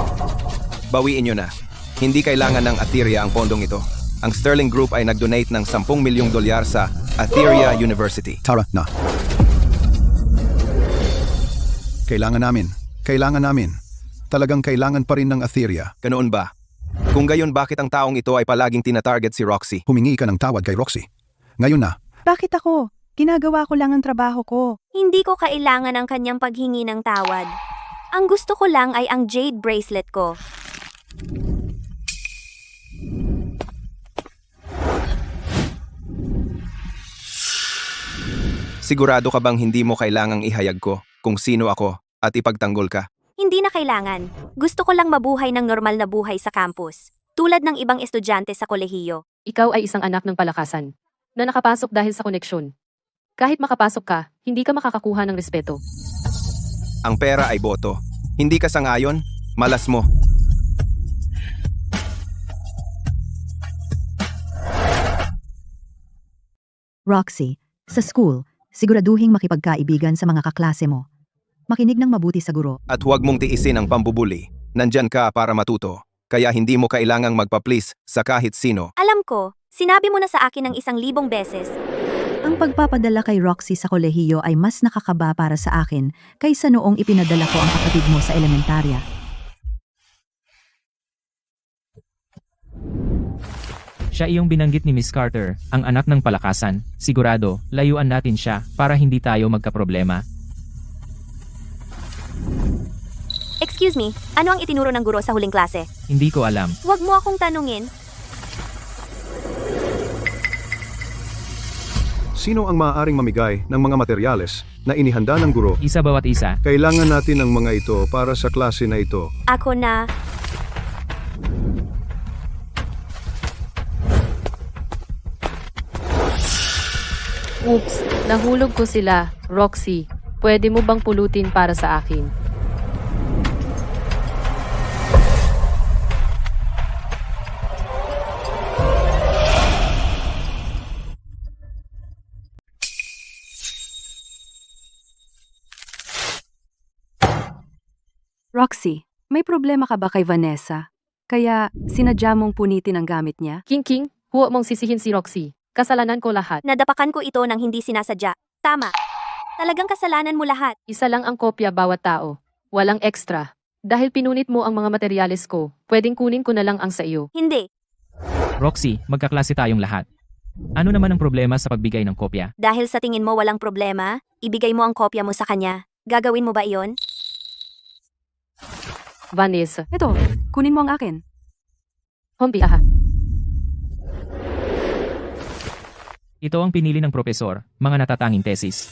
Bawiin nyo na. Hindi kailangan ng Atheria ang pondong ito. Ang Sterling Group ay nag-donate ng $10 milyong sa Atheria University.
Tara na. Kailangan namin. Talagang kailangan pa rin ng Atheria.
Ganoon ba? Kung gayon bakit ang taong ito ay palaging tinatarget si Roxy?
Humingi ka ng tawad kay Roxy. Ngayon na.
Bakit ako? Ginagawa ko lang ang trabaho ko.
Hindi ko kailangan ang kanyang paghingi ng tawad. Ang gusto ko lang ay ang jade bracelet ko.
Sigurado ka bang hindi mo kailangang ihayag ko kung sino ako at ipagtanggol ka?
Hindi na kailangan. Gusto ko lang mabuhay ng normal na buhay sa campus. Tulad ng ibang estudyante sa kolehiyo.
Ikaw ay isang anak ng palakasan na nakapasok dahil sa koneksyon. Kahit makapasok ka, hindi ka makakakuha ng respeto.
Ang pera ay boto. Hindi ka sangayon? Malas mo.
Roxy, sa school, siguraduhing makipagkaibigan sa mga kaklase mo. Makinig ng mabuti sa guro.
At huwag mong tiisin ang pambubuli. Nandyan ka para matuto. Kaya hindi mo kailangang magpa-please sa kahit sino.
Alam ko, sinabi mo na sa akin ng 1,000 beses.
Ang pagpapadala kay Roxy sa kolehiyo ay mas nakakaba para sa akin kaysa noong ipinadala ko ang kapatid mo sa elementarya.
siya iyong binanggit ni Miss Carter, ang anak ng palakasan. Sigurado, layuan natin siya para hindi tayo magkaproblema.
Excuse me, ano ang itinuro ng guro sa huling klase?
Hindi ko alam.
Huwag mo akong tanungin.
Sino ang maaaring mamigay ng mga materyales na inihanda ng guro?
Isa bawat isa.
Kailangan natin ng mga ito para sa klase na ito.
Ako na.
Oops, nahulog ko sila. Roxy, pwede mo bang pulutin para sa akin?
Roxy, may problema ka ba kay Vanessa? Kaya sinadya mong punitin ang gamit niya?
King, huwag mong sisihin si Roxy. Kasalanan ko lahat.
Nadapakan ko ito nang hindi sinasadya. Tama. Talagang kasalanan mo lahat.
Isa lang ang kopya bawat tao. Walang extra. Dahil pinunit mo ang mga materyales ko, pwedeng kunin ko na lang ang sa iyo.
Hindi.
Roxy, magkaklase tayong lahat. Ano naman ang problema sa pagbigay ng kopya?
Dahil sa tingin mo walang problema, ibigay mo ang kopya mo sa kanya. Gagawin mo ba iyon?
Vanessa,
Ito, kunin mo ang akin.
hompi aha.
Ito ang pinili ng propesor, mga natatanging tesis.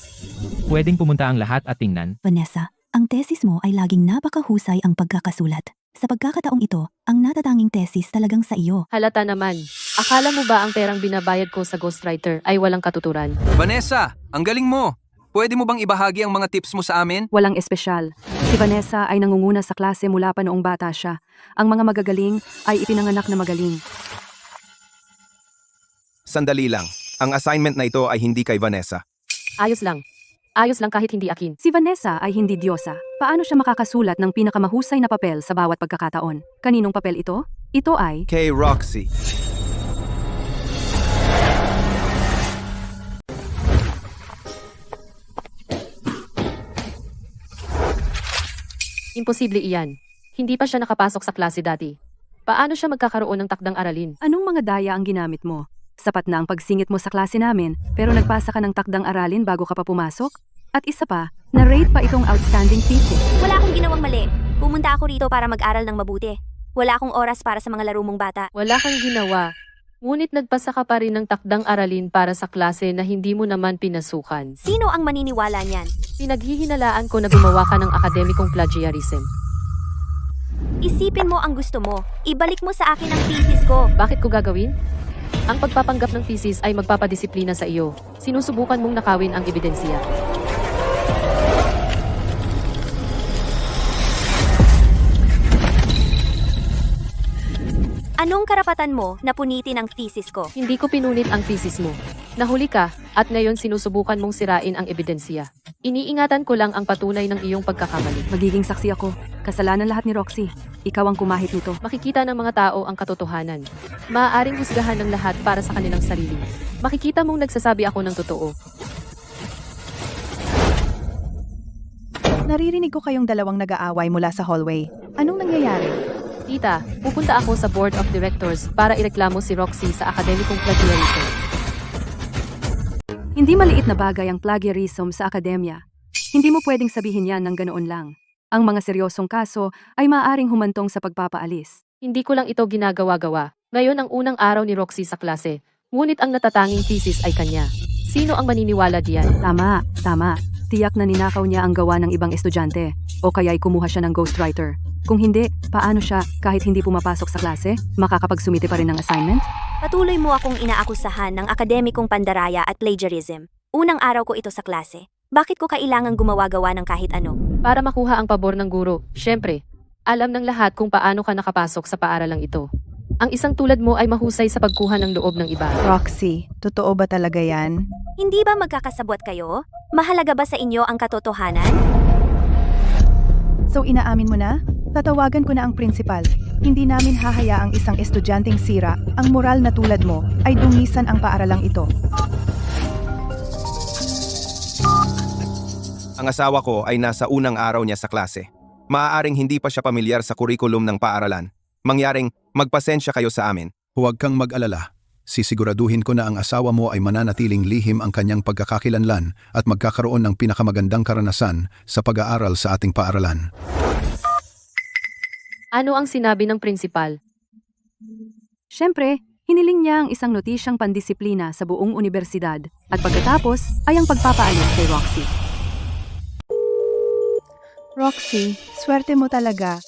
Pwedeng pumunta ang lahat at tingnan.
Vanessa, ang tesis mo ay laging napakahusay ang pagkakasulat. Sa pagkakataong ito, ang natatanging tesis talagang sa iyo.
Halata naman. Akala mo ba ang perang binabayad ko sa ghostwriter ay walang katuturan?
Vanessa, ang galing mo! Pwede mo bang ibahagi ang mga tips mo sa amin?
Walang espesyal. Si Vanessa ay nangunguna sa klase mula pa noong bata siya. Ang mga magagaling ay ipinanganak na magaling.
Sandali lang. Ang assignment na ito ay hindi kay Vanessa.
Ayos lang. Ayos lang kahit hindi akin.
Si Vanessa ay hindi diyosa. Paano siya makakasulat ng pinakamahusay na papel sa bawat pagkakataon? Kaninong papel ito? Ito ay...
Kay Roxy.
Imposible iyan. Hindi pa siya nakapasok sa klase dati. Paano siya magkakaroon ng takdang aralin?
Anong mga daya ang ginamit mo? Sapat na ang pagsingit mo sa klase namin, pero nagpasa ka ng takdang aralin bago ka pa pumasok? At isa pa, na-rate pa itong outstanding thesis.
Wala akong ginawang mali. Pumunta ako rito para mag-aral ng mabuti. Wala akong oras para sa mga laro mong bata.
Wala kang ginawa. Ngunit nagpasa ka pa rin ng takdang aralin para sa klase na hindi mo naman pinasukan.
Sino ang maniniwala niyan?
Pinaghihinalaan ko na gumawa ka ng akademikong plagiarism.
Isipin mo ang gusto mo. Ibalik mo sa akin ang thesis ko.
Bakit ko gagawin? Ang pagpapanggap ng thesis ay magpapadisiplina sa iyo. Sinusubukan mong nakawin ang ebidensya.
Anong karapatan mo na punitin ang thesis ko?
Hindi ko pinunit ang thesis mo. Nahuli ka, at ngayon sinusubukan mong sirain ang ebidensya. Iniingatan ko lang ang patunay ng iyong pagkakamali.
Magiging saksi ako. Kasalanan lahat ni Roxy. Ikaw ang kumahit nito.
Makikita ng mga tao ang katotohanan. Maaaring husgahan ng lahat para sa kanilang sarili. Makikita mong nagsasabi ako ng totoo.
Naririnig ko kayong dalawang nag-aaway mula sa hallway. Anong nangyayari?
Tita, pupunta ako sa Board of Directors para ireklamo si Roxy sa akademikong plagiarism.
Hindi maliit na bagay ang plagiarism sa akademya. Hindi mo pwedeng sabihin yan ng ganoon lang. Ang mga seryosong kaso ay maaaring humantong sa pagpapaalis.
Hindi ko lang ito ginagawa-gawa. Ngayon ang unang araw ni Roxy sa klase. Ngunit ang natatanging thesis ay kanya. Sino ang maniniwala diyan?
Tama. Tiyak na ninakaw niya ang gawa ng ibang estudyante. O kaya'y kumuha siya ng ghostwriter. Kung hindi, paano siya, kahit hindi pumapasok sa klase, makakapagsumite pa rin ng assignment?
Patuloy mo akong inaakusahan ng akademikong pandaraya at plagiarism. Unang araw ko ito sa klase. Bakit ko kailangang gumawa-gawa ng kahit ano?
Para makuha ang pabor ng guro, syempre. Alam ng lahat kung paano ka nakapasok sa paaralang ito. Ang isang tulad mo ay mahusay sa pagkuha ng loob ng iba.
Roxy, totoo ba talaga yan?
Hindi ba magkakasabwat kayo? Mahalaga ba sa inyo ang katotohanan?
So inaamin mo na? Tatawagan ko na ang principal. Hindi namin hahayaang isang estudyanteng sira, ang moral na tulad mo, ay dungisan ang paaralang ito.
Ang asawa ko ay nasa unang araw niya sa klase. Maaaring hindi pa siya pamilyar sa kurikulum ng paaralan. Mangyaring magpasensya kayo sa amin.
Huwag kang mag-alala. Sisiguraduhin ko na ang asawa mo ay mananatiling lihim ang kanyang pagkakakilanlan at magkakaroon ng pinakamagandang karanasan sa pag-aaral sa ating paaralan.
Ano ang sinabi ng principal?
Siyempre, Hiniling niya ang isang notisyang pandisiplina sa buong unibersidad at pagkatapos ay ang pagpapaalis kay Roxy.
Roxy, swerte mo talaga.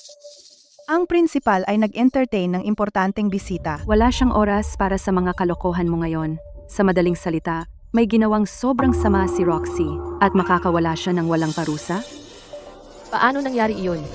Ang principal ay nag-entertain ng importanteng bisita.
Wala siyang oras para sa mga kalokohan mo ngayon. Sa madaling salita, may ginawang sobrang sama si Roxy at makakawala siya ng walang parusa?
Paano nangyari iyon?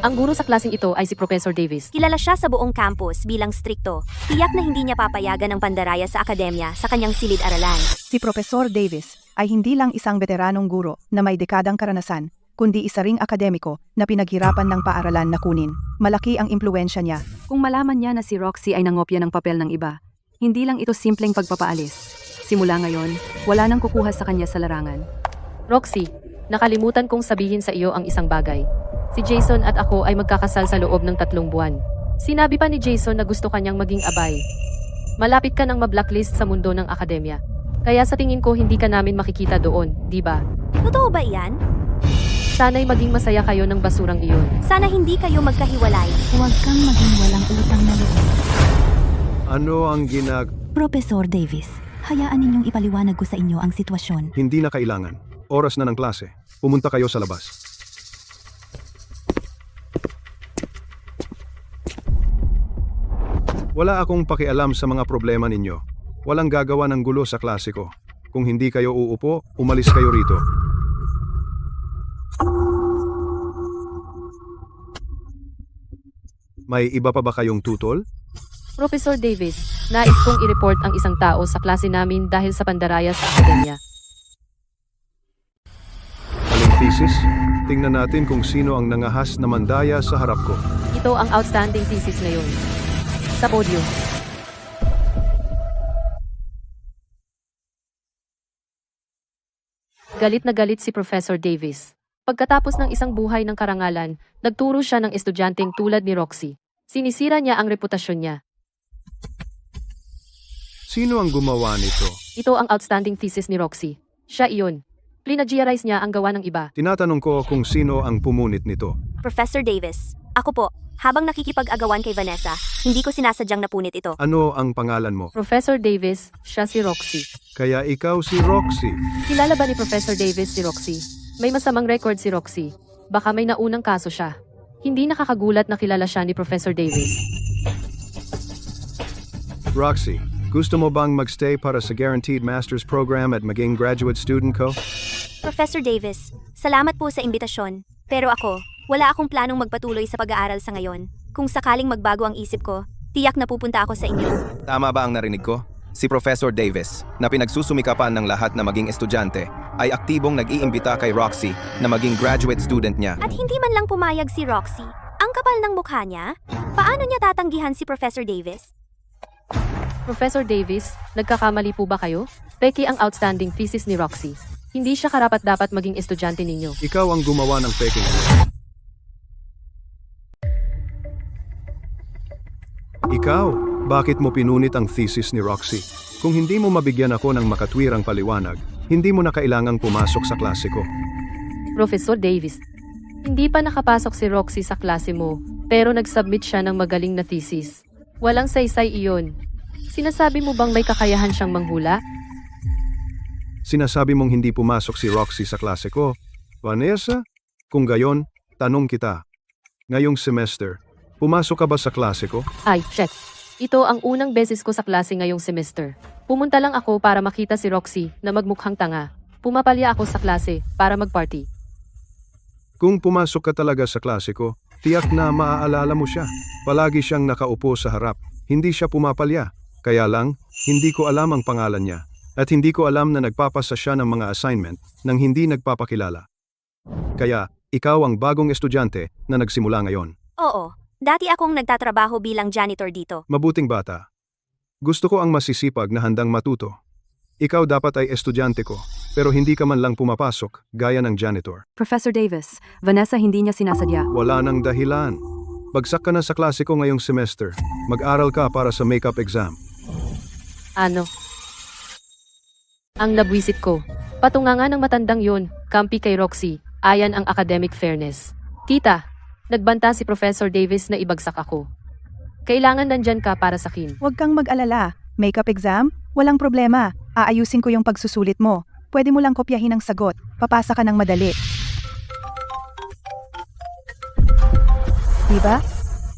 Ang guro sa klaseng ito ay si Professor Davis.
Kilala siya sa buong campus bilang strikto. Tiyak na hindi niya papayagan ang pandaraya sa akademya sa kanyang silid-aralan.
Si Professor Davis ay hindi lang isang veteranong guro na may dekadang karanasan, kundi isa ring akademiko na pinaghirapan ng paaralan na kunin. Malaki ang impluensya niya.
Kung malaman niya na si Roxy ay nangopya ng papel ng iba, hindi lang ito simpleng pagpapaalis. Simula ngayon, wala nang kukuha sa kanya sa larangan.
Roxy, nakalimutan kong sabihin sa iyo ang isang bagay. Si Jason at ako ay magkakasal sa loob ng 3 buwan. Sinabi pa ni Jason na gusto kanyang maging abay. Malapit ka nang ma-blacklist sa mundo ng akademya. Kaya sa tingin ko hindi ka namin makikita doon, di ba?
Totoo ba iyan?
Sana'y maging masaya kayo ng basurang iyon.
Sana hindi kayo magkahiwalay.
Huwag kang maging walang utang na loob.
Ano ang
Professor Davis, hayaan ninyong ipaliwanag ko sa inyo ang sitwasyon.
Hindi na kailangan. Oras na ng klase. Pumunta kayo sa labas. Wala akong pakialam sa mga problema ninyo. Walang gagawa ng gulo sa klase ko. Kung hindi kayo uupo, umalis kayo rito. May iba pa ba kayong tutol?
Professor Davis, nais kong i-report ang isang tao sa klase namin dahil sa pandaraya sa akademya.
Aling thesis? Tingnan natin kung sino ang nangahas na mandaya sa harap ko.
Ito ang outstanding thesis ngayon. Sa podium. Galit na galit si Professor Davis. Pagkatapos ng isang buhay ng karangalan, nagturo siya ng estudyanteng tulad ni Roxy. Sinisira niya ang reputasyon niya.
Sino ang gumawa nito?
Ito ang outstanding thesis ni Roxy. Siya iyon. Plinagiarize niya ang gawa ng iba.
Tinatanong ko kung sino ang pumunit nito.
Professor Davis, ako po. Habang nakikipag-agawan kay Vanessa, hindi ko sinasadyang napunit ito.
Ano ang pangalan mo?
Professor Davis, siya si Roxy.
Kaya ikaw si Roxy.
Kilala ba ni Professor Davis si Roxy? May masamang record si Roxy. Baka may naunang kaso siya. Hindi nakakagulat na kilala siya ni Professor Davis.
Roxy, gusto mo bang magstay para sa Guaranteed Master's Program at maging graduate student ko?
Professor Davis, salamat po sa imbitasyon. Pero ako, wala akong planong magpatuloy sa pag-aaral sa ngayon. Kung sakaling magbago ang isip ko, tiyak na pupunta ako sa inyo.
Tama ba ang narinig ko? Si Professor Davis, na pinagsusumikapan ng lahat na maging estudyante, ay aktibong nag-iimbita kay Roxy na maging graduate student niya.
At hindi man lang pumayag si Roxy. Ang kapal ng mukha niya? Paano niya tatanggihan si Professor Davis?
Professor Davis, nagkakamali po ba kayo? Peki ang outstanding thesis ni Roxy. Hindi siya karapat-dapat maging estudyante ninyo.
Ikaw ang gumawa ng peking. Ikaw, bakit mo pinunit ang thesis ni Roxy? Kung hindi mo mabigyan ako ng makatwirang paliwanag, hindi mo na kailangang pumasok sa klase ko.
Professor Davis, hindi pa nakapasok si Roxy sa klase mo, pero nag-submit siya ng magaling na thesis. Walang saysay iyon. Sinasabi mo bang may kakayahan siyang manghula?
Sinasabi mong hindi pumasok si Roxy sa klase ko. Vanessa, kung gayon, tanong kita. Ngayong semester, pumasok ka ba sa klase ko?
Ay, shit. Ito ang unang beses ko sa klase ngayong semester. Pumunta lang ako para makita si Roxy na magmukhang tanga. Pumapalya ako sa klase para magparty.
Kung pumasok ka talaga sa klase ko, tiyak na maaalala mo siya. Palagi siyang nakaupo sa harap. Hindi siya pumapalya. Kaya lang, hindi ko alam ang pangalan niya. At hindi ko alam na nagpapasa siya ng mga assignment nang hindi nagpapakilala. Kaya, ikaw ang bagong estudyante na nagsimula ngayon.
Oo, dati akong nagtatrabaho bilang janitor dito.
Mabuting bata. Gusto ko ang masisipag na handang matuto. Ikaw dapat ay estudyante ko, pero hindi ka man lang pumapasok gaya ng janitor.
Professor Davis, Vanessa hindi niya sinasadya.
Wala nang dahilan. Bagsak ka na sa klase ko ngayong semester. Mag-aral ka para sa makeup exam.
Ano? Ang nabwisit ko. Patunganga ng matandang yun, kampi kay Roxy, ayan ang academic fairness. Tita, nagbanta si Professor Davis na ibagsak ako. Kailangan nandyan ka para sa akin.
Huwag kang mag-alala. Makeup exam? Walang problema. Aayusin ko yung pagsusulit mo. Pwede mo lang kopyahin ang sagot. Papasa ka ng madali. Diba?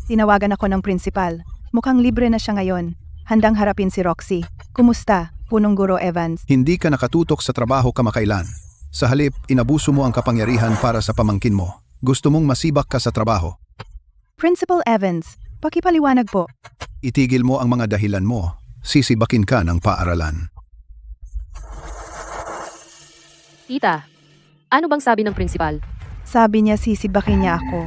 Tinawagan ako ng principal. Mukhang libre na siya ngayon. Handang harapin si Roxy. Kumusta, punong guro Evans?
Hindi ka nakatutok sa trabaho kamakailan. Sa halip, inabuso mo ang kapangyarihan para sa pamangkin mo. Gusto mong masibak ka sa trabaho.
Principal Evans, pakipaliwanag po.
Itigil mo ang mga dahilan mo. Sisibakin ka ng paaralan.
Tita, ano bang sabi ng principal?
Sabi niya sisibakin niya ako.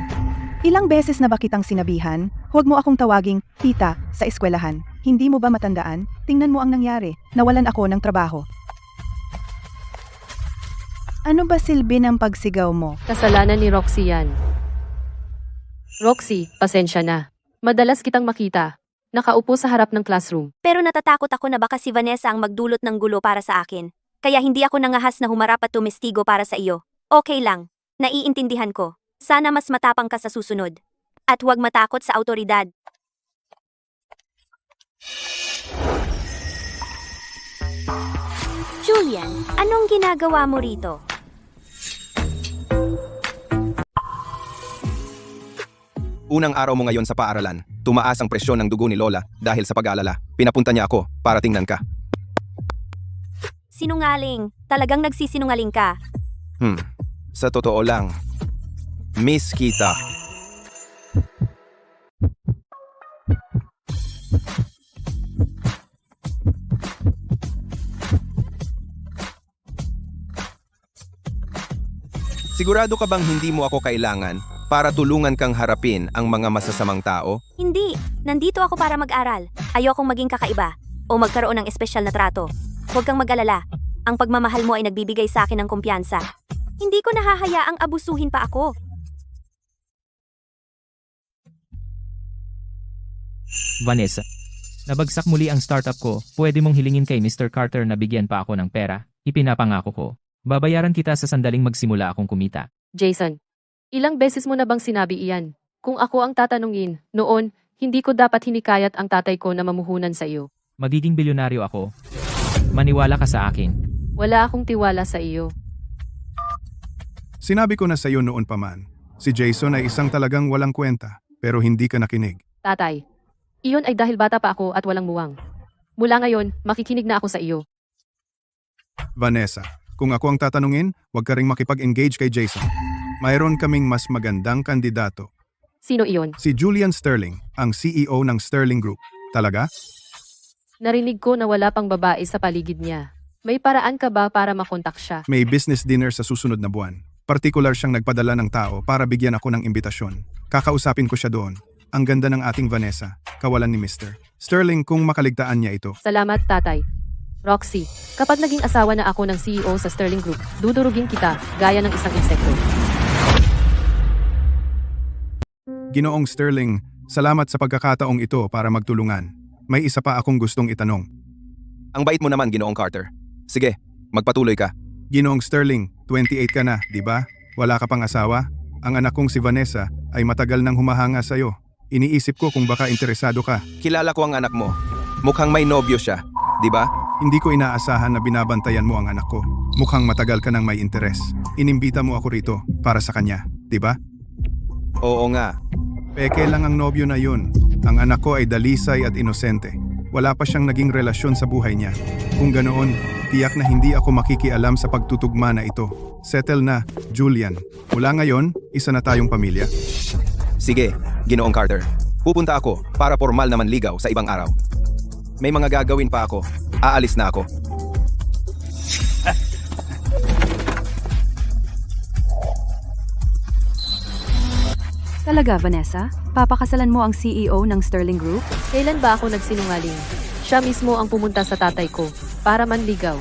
Ilang beses na ba kitang sinabihan? Huwag mo akong tawaging tita sa eskwelahan. Hindi mo ba matandaan? Tingnan mo ang nangyari. Nawalan ako ng trabaho. Ano ba silbi ng pagsigaw mo?
Kasalanan ni Roxy yan. Roxy, pasensya na. Madalas kitang makita. Nakaupo sa harap ng classroom.
Pero natatakot ako na baka si Vanessa ang magdulot ng gulo para sa akin. Kaya hindi ako nangahas na humarap at tumestigo para sa iyo. Okay lang. Naiintindihan ko. Sana mas matapang ka sa susunod. At huwag matakot sa autoridad. Julian, anong ginagawa mo rito?
Unang araw mo ngayon sa paaralan, tumaas ang presyon ng dugo ni Lola dahil sa pag-aalala. Pinapunta niya ako para tingnan ka.
Sinungaling. Talagang nagsisinungaling ka.
Sa totoo lang, miss kita. Sigurado ka bang hindi mo ako kailangan para tulungan kang harapin ang mga masasamang tao?
Hindi. Nandito ako para mag-aral. Ayokong maging kakaiba o magkaroon ng espesyal na trato. Huwag kang mag-alala. Ang pagmamahal mo ay nagbibigay sa akin ng kumpiyansa. Hindi ko nahahayaang abusuhin pa ako.
Vanessa, nabagsak muli ang startup ko. Pwede mong hilingin kay Mr. Carter na bigyan pa ako ng pera. Ipinapangako ko. Babayaran kita sa sandaling magsimula akong kumita.
Jason, ilang beses mo na bang sinabi iyan? Kung ako ang tatanungin, noon, hindi ko dapat hinikayat ang tatay ko na mamuhunan sa iyo.
Magiging bilyonaryo ako. Maniwala ka sa akin.
Wala akong tiwala sa iyo.
Sinabi ko na sa iyo noon pa man. Si Jason ay isang talagang walang kwenta, pero hindi ka nakinig.
Tatay, iyon ay dahil bata pa ako at walang muwang. Mula ngayon, makikinig na ako sa iyo.
Vanessa, kung ako ang tatanungin, huwag ka ring makipag-engage kay Jason. Mayroon kaming mas magandang kandidato.
Sino iyon?
Si Julian Sterling, ang CEO ng Sterling Group. Talaga?
Narinig ko na wala pang babae sa paligid niya. May paraan ka ba para makontak siya?
May business dinner sa susunod na buwan. Partikular siyang nagpadala ng tao para bigyan ako ng imbitasyon. Kakausapin ko siya doon. Ang ganda ng ating Vanessa, kawalan ni Mr. Sterling kung makaligtaan niya ito.
Salamat, tatay. Roxy, kapag naging asawa na ako ng CEO sa Sterling Group, dudurugin kita, gaya ng isang insekto.
Ginoong Sterling, salamat sa pagkakataong ito para magtulungan. May isa pa akong gustong itanong.
Ang bait mo naman, Ginoong Carter. Sige, magpatuloy ka.
Ginoong Sterling, 28 ka na, di ba? Wala ka pang asawa? Ang anak kong si Vanessa ay matagal nang humahanga sa'yo. Iniisip ko kung baka interesado ka.
Kilala ko ang anak mo. Mukhang may nobyo siya, di ba?
Hindi ko inaasahan na binabantayan mo ang anak ko. Mukhang matagal ka nang may interes. Inimbita mo ako rito para sa kanya, di ba?
Oo nga.
Peke lang ang nobyo na yun. Ang anak ko ay dalisay at inosente. Wala pa siyang naging relasyon sa buhay niya. Kung ganoon, tiyak na hindi ako makikialam sa pagtutugma na ito. Settle na, Julian. Mula ngayon, isa na tayong pamilya.
Sige, Ginoong Carter. Pupunta ako para formal na manligaw sa ibang araw. May mga gagawin pa ako. Aalis na ako.
Talaga, Vanessa? Papakasalan mo ang CEO ng Sterling Group?
Kailan ba ako nagsinungaling? Siya mismo ang pumunta sa tatay ko para manligaw.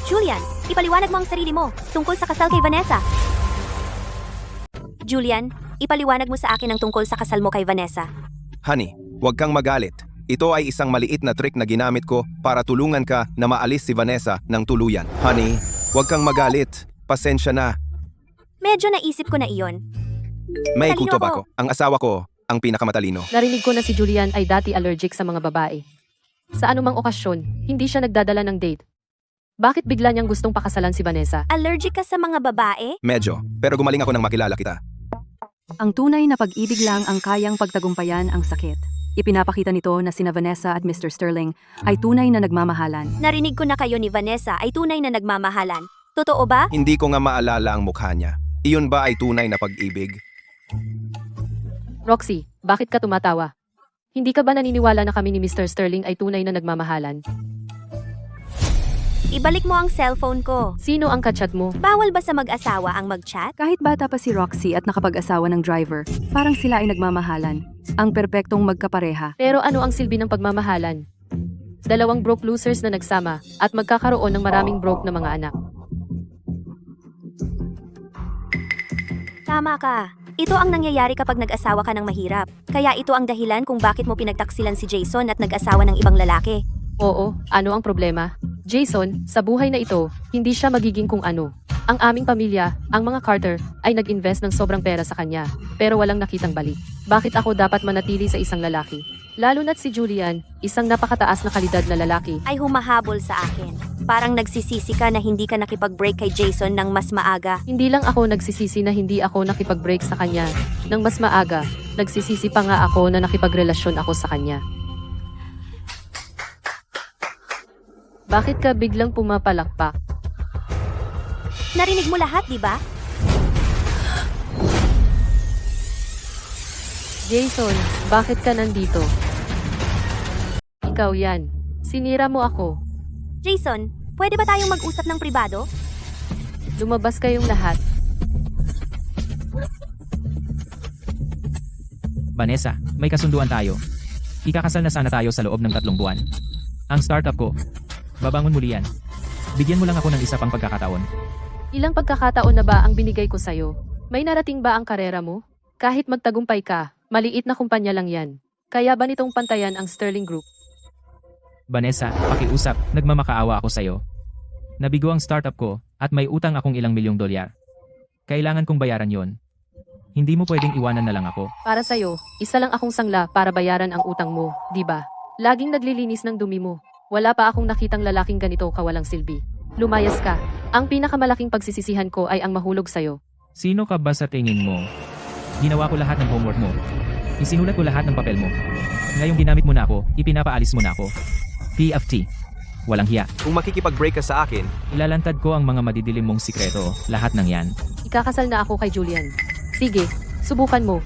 Julian, ipaliwanag mo ang sarili mo tungkol sa kasal kay Vanessa. Julian, ipaliwanag mo sa akin ang tungkol sa kasal mo kay Vanessa.
Honey, huwag kang magalit. Ito ay isang maliit na trick na ginamit ko para tulungan ka na maalis si Vanessa ng tuluyan. Honey, huwag kang magalit. Pasensya na.
Medyo naisip ko na iyon.
May
Talino
kutob
ako.
ako. Ang asawa ko, ang pinakamatalino.
Narinig ko na si Julian ay dati allergic sa mga babae. Sa anumang okasyon, hindi siya nagdadala ng date. Bakit bigla niyang gustong pakasalan si Vanessa?
Allergic ka sa mga babae?
Medyo. Pero gumaling ako nang makilala kita.
Ang tunay na pag-ibig lang ang kayang pagtagumpayan ang sakit. Ipinapakita nito na sina Vanessa at Mr. Sterling ay tunay na nagmamahalan.
Narinig ko na kayo ni Vanessa ay tunay na nagmamahalan. Totoo ba?
Hindi ko nga maalala ang mukha niya. Iyon ba ay tunay na pag-ibig?
Roxy, bakit ka tumatawa? Hindi ka ba naniniwala na kami ni Mr. Sterling ay tunay na nagmamahalan?
Ibalik mo ang cellphone ko.
Sino ang kachat mo?
Bawal ba sa mag-asawa ang mag-chat?
Kahit bata pa si Roxy at nakapag-asawa ng driver, parang sila ay nagmamahalan. Ang perpektong magkapareha.
Pero ano ang silbi ng pagmamahalan? Dalawang broke losers na nagsama at magkakaroon ng maraming broke na mga anak.
Tama ka. Ito ang nangyayari kapag nag-asawa ka ng mahirap. Kaya ito ang dahilan kung bakit mo pinagtaksilan si Jason at nag-asawa ng ibang lalaki.
Oo, ano ang problema? Jason, sa buhay na ito, hindi siya magiging kung ano. Ang aming pamilya, ang mga Carter, ay nag-invest ng sobrang pera sa kanya, pero walang nakitang balik. Bakit ako dapat manatili sa isang lalaki? Lalo na't si Julian, isang napakataas na kalidad na lalaki.
Ay humahabol sa akin. Parang nagsisisi ka na hindi ka nakipag-break kay Jason ng mas maaga.
Hindi lang ako nagsisisi na hindi ako nakipag-break sa kanya. Nang mas maaga, nagsisisi pa nga ako na nakipagrelasyon ako sa kanya. Bakit ka biglang pumapalakpak?
Narinig mo lahat, di ba?
Jason, bakit ka nandito? Ikaw yan. Sinira mo ako.
Jason, pwede ba tayong mag-usap ng pribado?
Lumabas kayong lahat.
Vanessa, may kasunduan tayo. Ikakasal na sana tayo sa loob ng 3 buwan. Ang startup ko, babangon muli yan. Bigyan mo lang ako ng isa pang pagkakataon.
Ilang pagkakataon na ba ang binigay ko sa'yo? May narating ba ang karera mo? Kahit magtagumpay ka, maliit na kumpanya lang yan. Kaya ba nitong pantayan ang Sterling Group?
Vanessa, pakiusap, nagmamakaawa ako sa'yo. Nabigo ang startup ko, at may utang akong ilang milyong dolyar. Kailangan kong bayaran yon. Hindi mo pwedeng iwanan na lang ako.
Para sa'yo, isa lang akong sangla para bayaran ang utang mo, di ba? Laging naglilinis ng dumi mo. Wala pa akong nakitang lalaking ganito kawalang silbi. Lumayas ka. Ang pinakamalaking pagsisisihan ko ay ang mahulog sa'yo.
Sino ka ba sa tingin mo? Ginawa ko lahat ng homework mo. Isinulat ko lahat ng papel mo. Ngayong ginamit mo na ako, ipinapaalis mo na ako. PFT. Walang hiya.
Kung makikipag-break ka sa akin,
Ilalantad ko ang mga madidilim mong sikreto, lahat ng yan.
Ikakasal na ako kay Julian. Sige, subukan mo.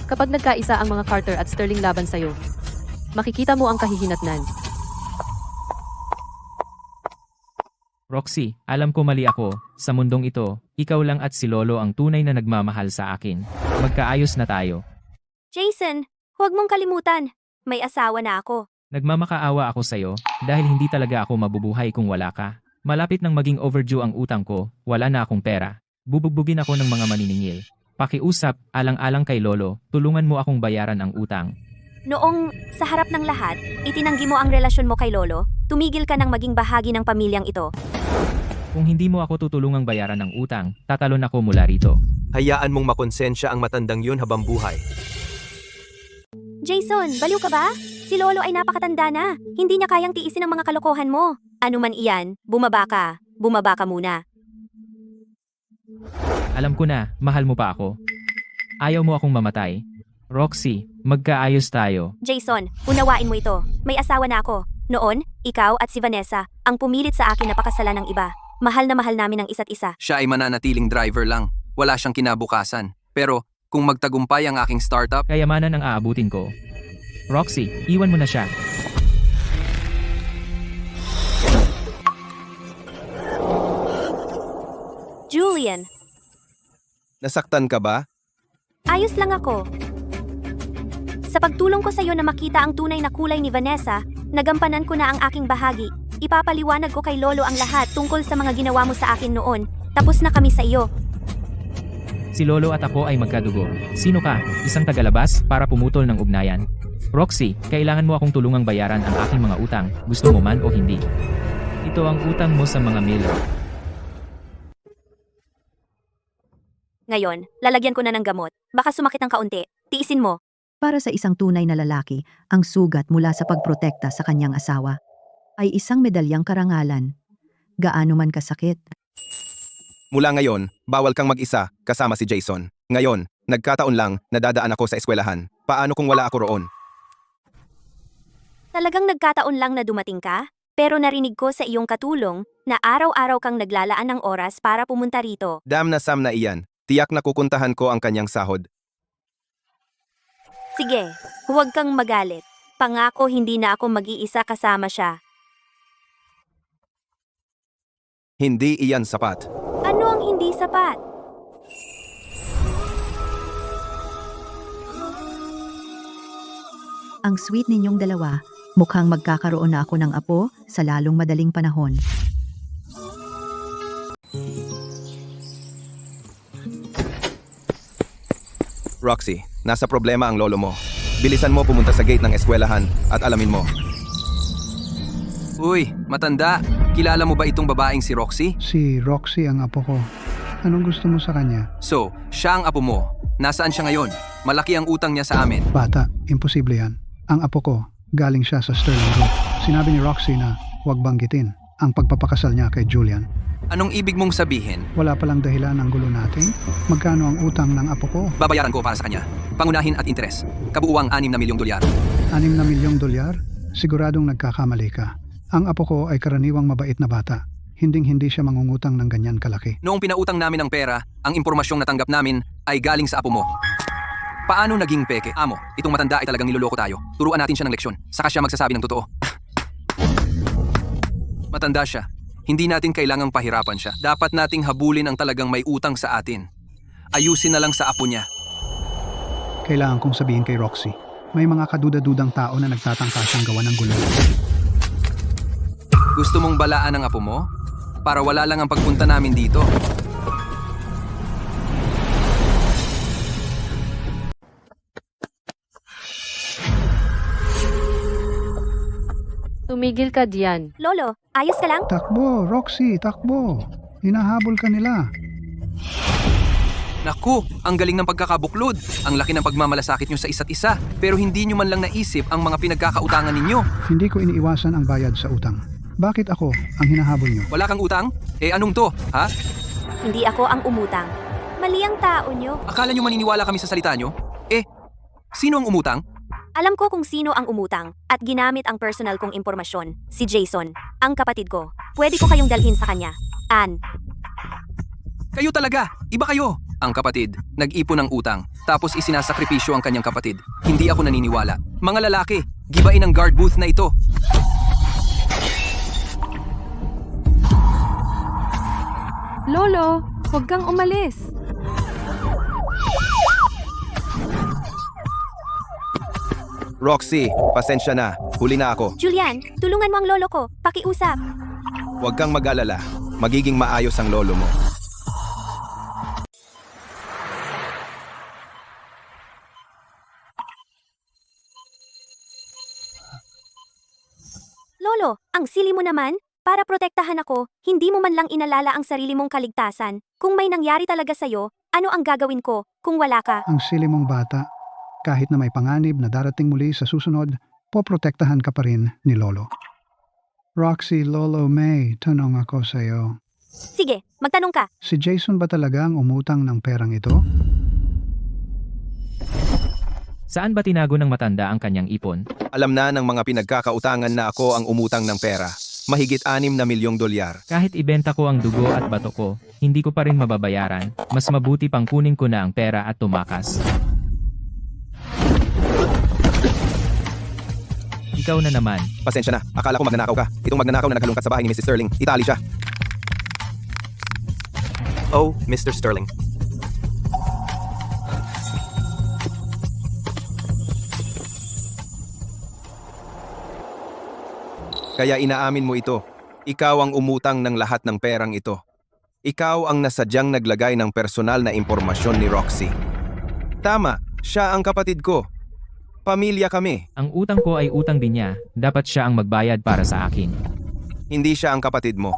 Kapag nagkaisa ang mga Carter at Sterling laban sa'yo, makikita mo ang kahihinatnan.
Roxy, alam ko mali ako. Sa mundong ito, ikaw lang at si Lolo ang tunay na nagmamahal sa akin. Magkaayos na tayo.
Jason, huwag mong kalimutan. May asawa na ako.
Nagmamakaawa ako sa'yo, dahil hindi talaga ako mabubuhay kung wala ka. Malapit nang maging overdue ang utang ko, wala na akong pera. Bubugbugin ako ng mga maniningil. Pakiusap, alang-alang kay Lolo, tulungan mo akong bayaran ang utang.
Noong, sa harap ng lahat, itinanggi mo ang relasyon mo kay Lolo, tumigil ka ng maging bahagi ng pamilyang ito.
Kung hindi mo ako tutulungang bayaran ang utang, tatalon ako mula rito.
hayaan mong makonsensya ang matandang yun habang buhay.
Jason, baliw ka ba? Si Lolo ay napakatanda na. Hindi niya kayang tiisin ang mga kalokohan mo. Ano man iyan, bumaba ka. Bumaba ka muna.
Alam ko na, mahal mo pa ako. Ayaw mo akong mamatay. Roxy, magkaayos tayo.
Jason, unawain mo ito. May asawa na ako. Noon, ikaw at si Vanessa ang pumilit sa akin na pakasalan ng iba. Mahal na mahal namin ang isa't isa.
Siya ay mananatiling driver lang. Wala siyang kinabukasan. Pero kung magtagumpay ang aking startup,
Kayamanan ang aabutin ko. Roxy, iwan mo na siya.
Julian,
nasaktan ka ba?
ayos lang ako. Sa pagtulong ko sa iyo na makita ang tunay na kulay ni Vanessa, nagampanan ko na ang aking bahagi. Ipapaliwanag ko kay Lolo ang lahat tungkol sa mga ginawa mo sa akin noon. Tapos na kami sa iyo.
Si Lolo at ako ay magkadugo. Sino ka? Isang tagalabas para pumutol ng ugnayan? Roxy, kailangan mo akong tulungang bayaran ang aking mga utang, gusto mo man o hindi. Ito ang utang mo sa mga Miller.
Ngayon, lalagyan ko na ng gamot. Baka sumakit ng kaunti. Tiisin mo.
Para sa isang tunay na lalaki, ang sugat mula sa pagprotekta sa kanyang asawa ay isang medalyang karangalan. Gaano man kasakit.
Mula ngayon, bawal kang mag-isa kasama si Jason. Ngayon, nagkataon lang na dadaan ako sa eskwelahan. Paano kung wala ako roon?
Talagang nagkataon lang na dumating ka? Pero narinig ko sa iyong katulong na araw-araw kang naglalaan ng oras para pumunta rito.
Dam na Sam na iyan. Tiyak na kukuntahan ko ang kanyang sahod.
Sige, huwag kang magalit. Pangako hindi na ako mag-iisa kasama siya.
Hindi iyan sapat.
Ano ang hindi sapat?
Ang sweet ninyong dalawa, mukhang magkakaroon na ako ng apo sa lalong madaling panahon.
Roxy, nasa problema ang lolo mo. Bilisan mo pumunta sa gate ng eskwelahan at alamin mo.
Uy, matanda. Kilala mo ba itong babaeng si Roxy?
Si Roxy ang apo ko. Anong gusto mo sa kanya?
So, siya ang apo mo. Nasaan siya ngayon? Malaki ang utang niya sa amin.
Bata, imposible yan. Ang apo ko, galing siya sa Sterling Group. Sinabi ni Roxy na huwag banggitin ang pagpapakasal niya kay Julian.
Anong ibig mong sabihin?
Wala palang dahilan ng gulo natin. Magkano ang utang ng apo ko?
Babayaran ko para sa kanya. Pangunahin at interes. Kabuuang 6 na milyong dolyar.
6 na milyong dolyar? Siguradong nagkakamali ka. Ang apo ko ay karaniwang mabait na bata. Hinding-hindi siya mangungutang ng ganyan kalaki.
Noong pinautang namin ng pera, ang impormasyong natanggap namin ay galing sa apo mo. Paano naging peke? Amo, itong matanda ay talagang niloloko tayo. Turuan natin siya ng leksyon. Saka siya magsasabi ng totoo. Matanda siya. Hindi natin kailangang pahirapan siya. Dapat nating habulin ang talagang may utang sa atin. Ayusin na lang sa apo niya.
Kailangan kong sabihin kay Roxy, may mga kaduda-dudang tao na nagtatangka siyang gawa ng gulo.
Gusto mong balaan ang apo mo? Para wala lang ang pagpunta namin dito.
Tumigil ka diyan.
Lolo, ayos ka lang?
Takbo, Roxy, takbo. Hinahabol ka nila.
Naku, ang galing ng pagkakabuklod. Ang laki ng pagmamalasakit nyo sa isa't isa. Pero hindi nyo man lang naisip ang mga pinagkakautangan ninyo.
Hindi ko iniiwasan ang bayad sa utang. Bakit ako ang hinahabol nyo?
Wala kang utang? Eh anong to, ha?
Hindi ako ang umutang. Mali ang tao nyo.
Akala nyo maniniwala kami sa salita nyo? Eh, sino ang umutang?
Alam ko kung sino ang umutang at ginamit ang personal kong impormasyon. Si Jason, ang kapatid ko. Pwede ko kayong dalhin sa kanya. Ann.
Kayo talaga, iba kayo. Ang kapatid, nag-ipon ng utang, tapos isinasakripisyo ang kanyang kapatid. Hindi ako naniniwala. Mga lalaki, gibain ang guard booth na ito.
Lolo, huwag kang umalis.
Roxy, pasensya na. Huli na ako.
Julian, tulungan mo ang lolo ko. Pakiusap.
Huwag kang mag-alala. Magiging maayos ang lolo mo.
Lolo, ang sili mo naman. Para protektahan ako, hindi mo man lang inalala ang sarili mong kaligtasan. Kung may nangyari talaga sa'yo, ano ang gagawin ko kung wala ka?
Ang sili mong bata. Kahit na may panganib na darating muli sa susunod, poprotektahan ka pa rin ni Lolo. Roxy, Lolo May, tanong ako sa iyo.
Sige, magtanong ka.
Si Jason ba talaga ang umutang ng perang ito?
Saan ba tinago ng matanda ang kanyang ipon?
Alam na ng mga pinagkakautangan na ako ang umutang ng pera. Mahigit 6 na milyong dolyar.
Kahit ibenta ko ang dugo at bato ko, hindi ko pa rin mababayaran. Mas mabuti pang kunin ko na ang pera at tumakas. Ikaw na naman.
Pasensya na. Akala ko magnanakaw ka. Itong magnanakaw na naghalungkat sa bahay ni Mrs. Sterling. Itali siya.
Oh, Mr. Sterling.
Kaya inaamin mo ito. Ikaw ang umutang ng lahat ng perang ito. Ikaw ang nasadyang naglagay ng personal na impormasyon ni Roxy. Tama, siya ang kapatid ko. Pamilya kami.
Ang utang ko ay utang din niya. Dapat siya ang magbayad para sa akin.
Hindi siya ang kapatid mo.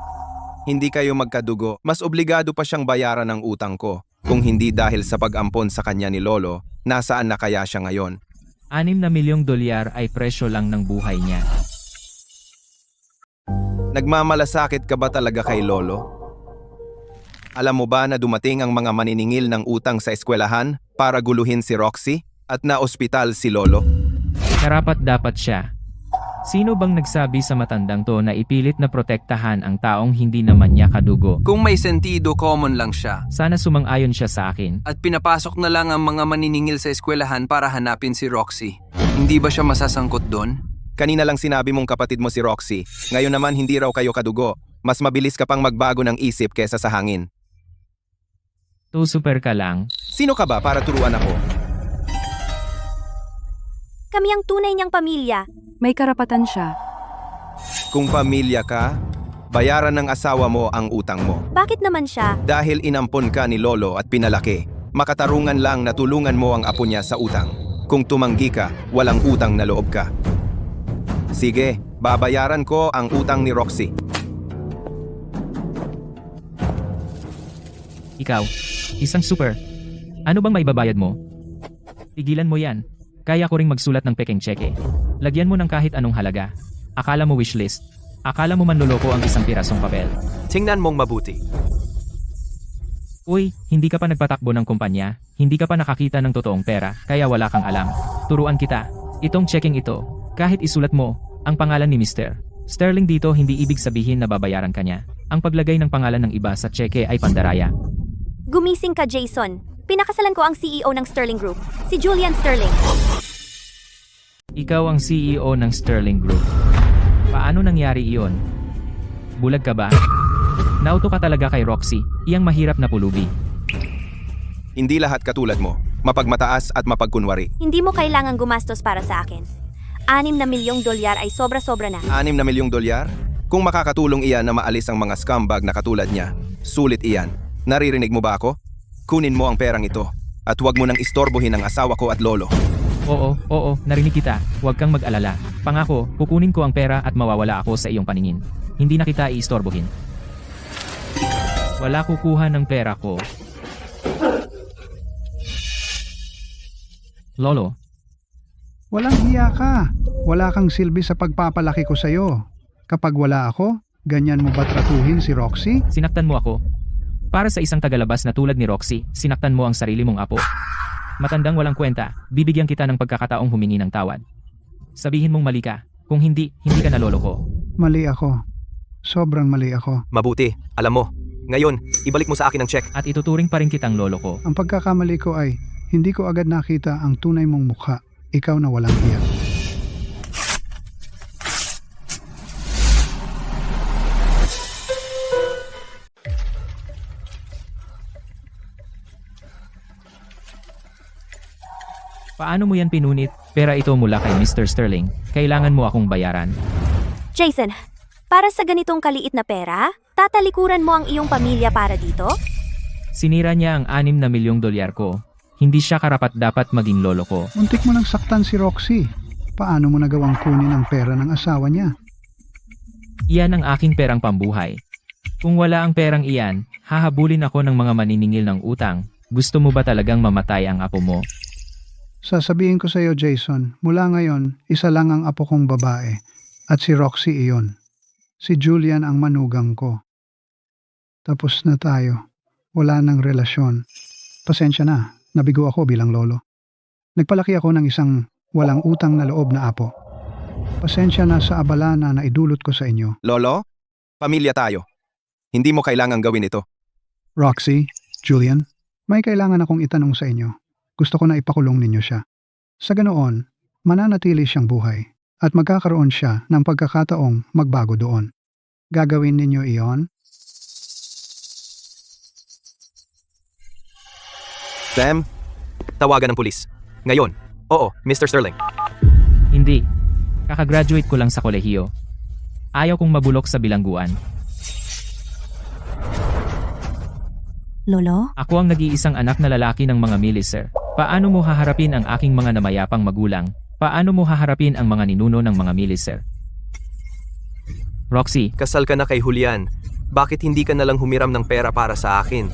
Hindi kayo magkadugo. Mas obligado pa siyang bayaran ng utang ko. Kung hindi dahil sa pag-ampon sa kanya ni Lolo, nasaan na kaya siya ngayon?
6 na milyong dolyar ay presyo lang ng buhay niya.
Nagmamalasakit ka ba talaga kay Lolo? Alam mo ba na dumating ang mga maniningil ng utang sa eskwelahan para guluhin si Roxy at na-ospital si Lolo?
Karapat dapat siya. Sino bang nagsabi sa matandang to na ipilit na protektahan ang taong hindi naman niya kadugo?
Kung may sentido, common lang siya.
Sana sumang-ayon siya sa akin.
At pinapasok na lang ang mga maniningil sa eskwelahan para hanapin si Roxy. Hindi ba siya masasangkot doon?
Kanina lang sinabi mong kapatid mo si Roxy. Ngayon naman hindi raw kayo kadugo. Mas mabilis ka pang magbago ng isip kesa sa hangin.
Super ka lang.
Sino ka ba para turuan ako?
Kami ang tunay niyang pamilya.
May karapatan siya.
Kung pamilya ka, bayaran ng asawa mo ang utang mo.
Bakit naman siya?
Dahil inampon ka ni Lolo at pinalaki, makatarungan lang na tulungan mo ang apo niya sa utang. Kung tumanggi ka, walang utang na loob ka. Sige, babayaran ko ang utang ni Roxy.
Ikaw, isang super. Ano bang maibabayad mo? Tigilan mo yan. Kaya ko ring magsulat ng peking tseke. Lagyan mo ng kahit anong halaga. Akala mo wishlist. Akala mo manloloko ang isang pirasong papel.
Tingnan mong mabuti.
Uy, hindi ka pa nagpatakbo ng kumpanya. Hindi ka pa nakakita ng totoong pera, kaya wala kang alam. Turuan kita. Itong checking ito, kahit isulat mo, ang pangalan ni Mr. Sterling dito hindi ibig sabihin na babayaran ka niya. Ang paglagay ng pangalan ng iba sa tseke ay pandaraya.
Gumising ka, Jason. Pinakasalan ko ang CEO ng Sterling Group, si Julian Sterling.
Ikaw ang CEO ng Sterling Group. Paano nangyari iyon? Bulag ka ba? Nauto ka talaga kay Roxy, iyang mahirap na pulubi.
Hindi lahat katulad mo, mapagmataas at mapagkunwari.
Hindi mo kailangang gumastos para sa akin. 6 na milyong dolyar ay sobra-sobra na.
6 na milyong dolyar? Kung makakatulong iyan na maalis ang mga scumbag na katulad niya, sulit iyan. Naririnig mo ba ako? Kunin mo ang perang ito at huwag mo nang istorbohin ang asawa ko at Lolo.
Oo, narinig kita. Huwag kang mag-alala. Pangako, kukunin ko ang pera at mawawala ako sa iyong paningin. Hindi na kita iistorbohin. Wala kukuha ng pera ko. Lolo,
Walang hiya ka. Wala kang silbi sa pagpapalaki ko sa'yo. Kapag wala ako, ganyan mo ba tratuhin si Roxy?
sinaktan mo ako. Para sa isang tagalabas na tulad ni Roxy, sinaktan mo ang sarili mong apo. Matandang walang kwenta, bibigyan kita ng pagkakataong humingi ng tawad. Sabihin mong mali ka. Kung hindi, hindi ka naloloko.
Mali ako. Sobrang mali ako.
Mabuti, alam mo. Ngayon, ibalik mo sa akin ang check.
At ituturing pa rin kitang loloko.
Ang pagkakamali ko ay, hindi ko agad nakita ang tunay mong mukha. Ikaw na walang hiya.
Paano mo yan pinunit? Pera ito mula kay Mr. Sterling. Kailangan mo akong bayaran.
Jason, para sa ganitong kaliit na pera, tatalikuran mo ang iyong pamilya para dito?
Sinira niya ang 6 na milyong dolyar ko. Hindi siya karapat-dapat maging lolo ko.
Muntik mo nang saktan si Roxy. Paano mo nagawang kunin ang pera ng asawa niya?
Iyan ang aking perang pambuhay. Kung wala ang perang iyan, hahabulin ako ng mga maniningil ng utang. Gusto mo ba talagang mamatay ang apo mo?
Sasabihin ko sa iyo, Jason, mula ngayon, isa lang ang apo kong babae. At si Roxy iyon. Si Julian ang manugang ko. Tapos na tayo. Wala nang relasyon. Pasensya na, nabigo ako bilang lolo. Nagpalaki ako ng isang walang utang na loob na apo. Pasensya na sa abala na naidulot ko sa inyo.
Lolo, pamilya tayo. Hindi mo kailangang gawin ito.
Roxy, Julian, may kailangan akong itanong sa inyo. Gusto ko na ipakulong ninyo siya. Sa ganoon, mananatili siyang buhay at magkakaroon siya ng pagkakataong magbago doon. Gagawin ninyo iyon?
Sam, tawagan ng pulis. Ngayon. Oo, Mr. Sterling.
Hindi. Kakagraduate ko lang sa kolehiyo. Ayaw kong mabulok sa bilangguan.
Lolo?
Ako ang nag-iisang anak na lalaki ng mga miliser. Paano mo haharapin ang aking mga namayapang magulang? Paano mo haharapin ang mga ninuno ng mga miliser? Roxy,
Kasal ka na kay Julian. Bakit hindi ka nalang humiram ng pera para sa akin?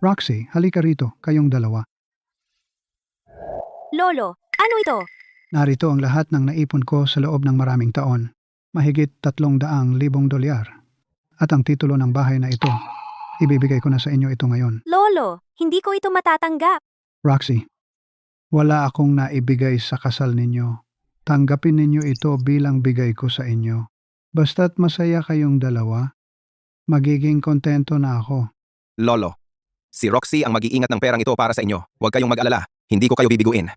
Roxy, halika rito, kayong dalawa.
Lolo, ano ito?
Narito ang lahat ng naipon ko sa loob ng maraming taon. Mahigit 300,000 dolyar. At ang titulo ng bahay na ito, ibibigay ko na sa inyo ito ngayon.
Lolo, hindi ko ito matatanggap.
Roxy, wala akong naibigay sa kasal ninyo. Tanggapin ninyo ito bilang bigay ko sa inyo. Basta't masaya kayong dalawa, magiging kontento na ako.
Lolo, si Roxy ang mag-iingat ng perang ito para sa inyo. Huwag kayong mag-alala. Hindi ko kayo bibiguin.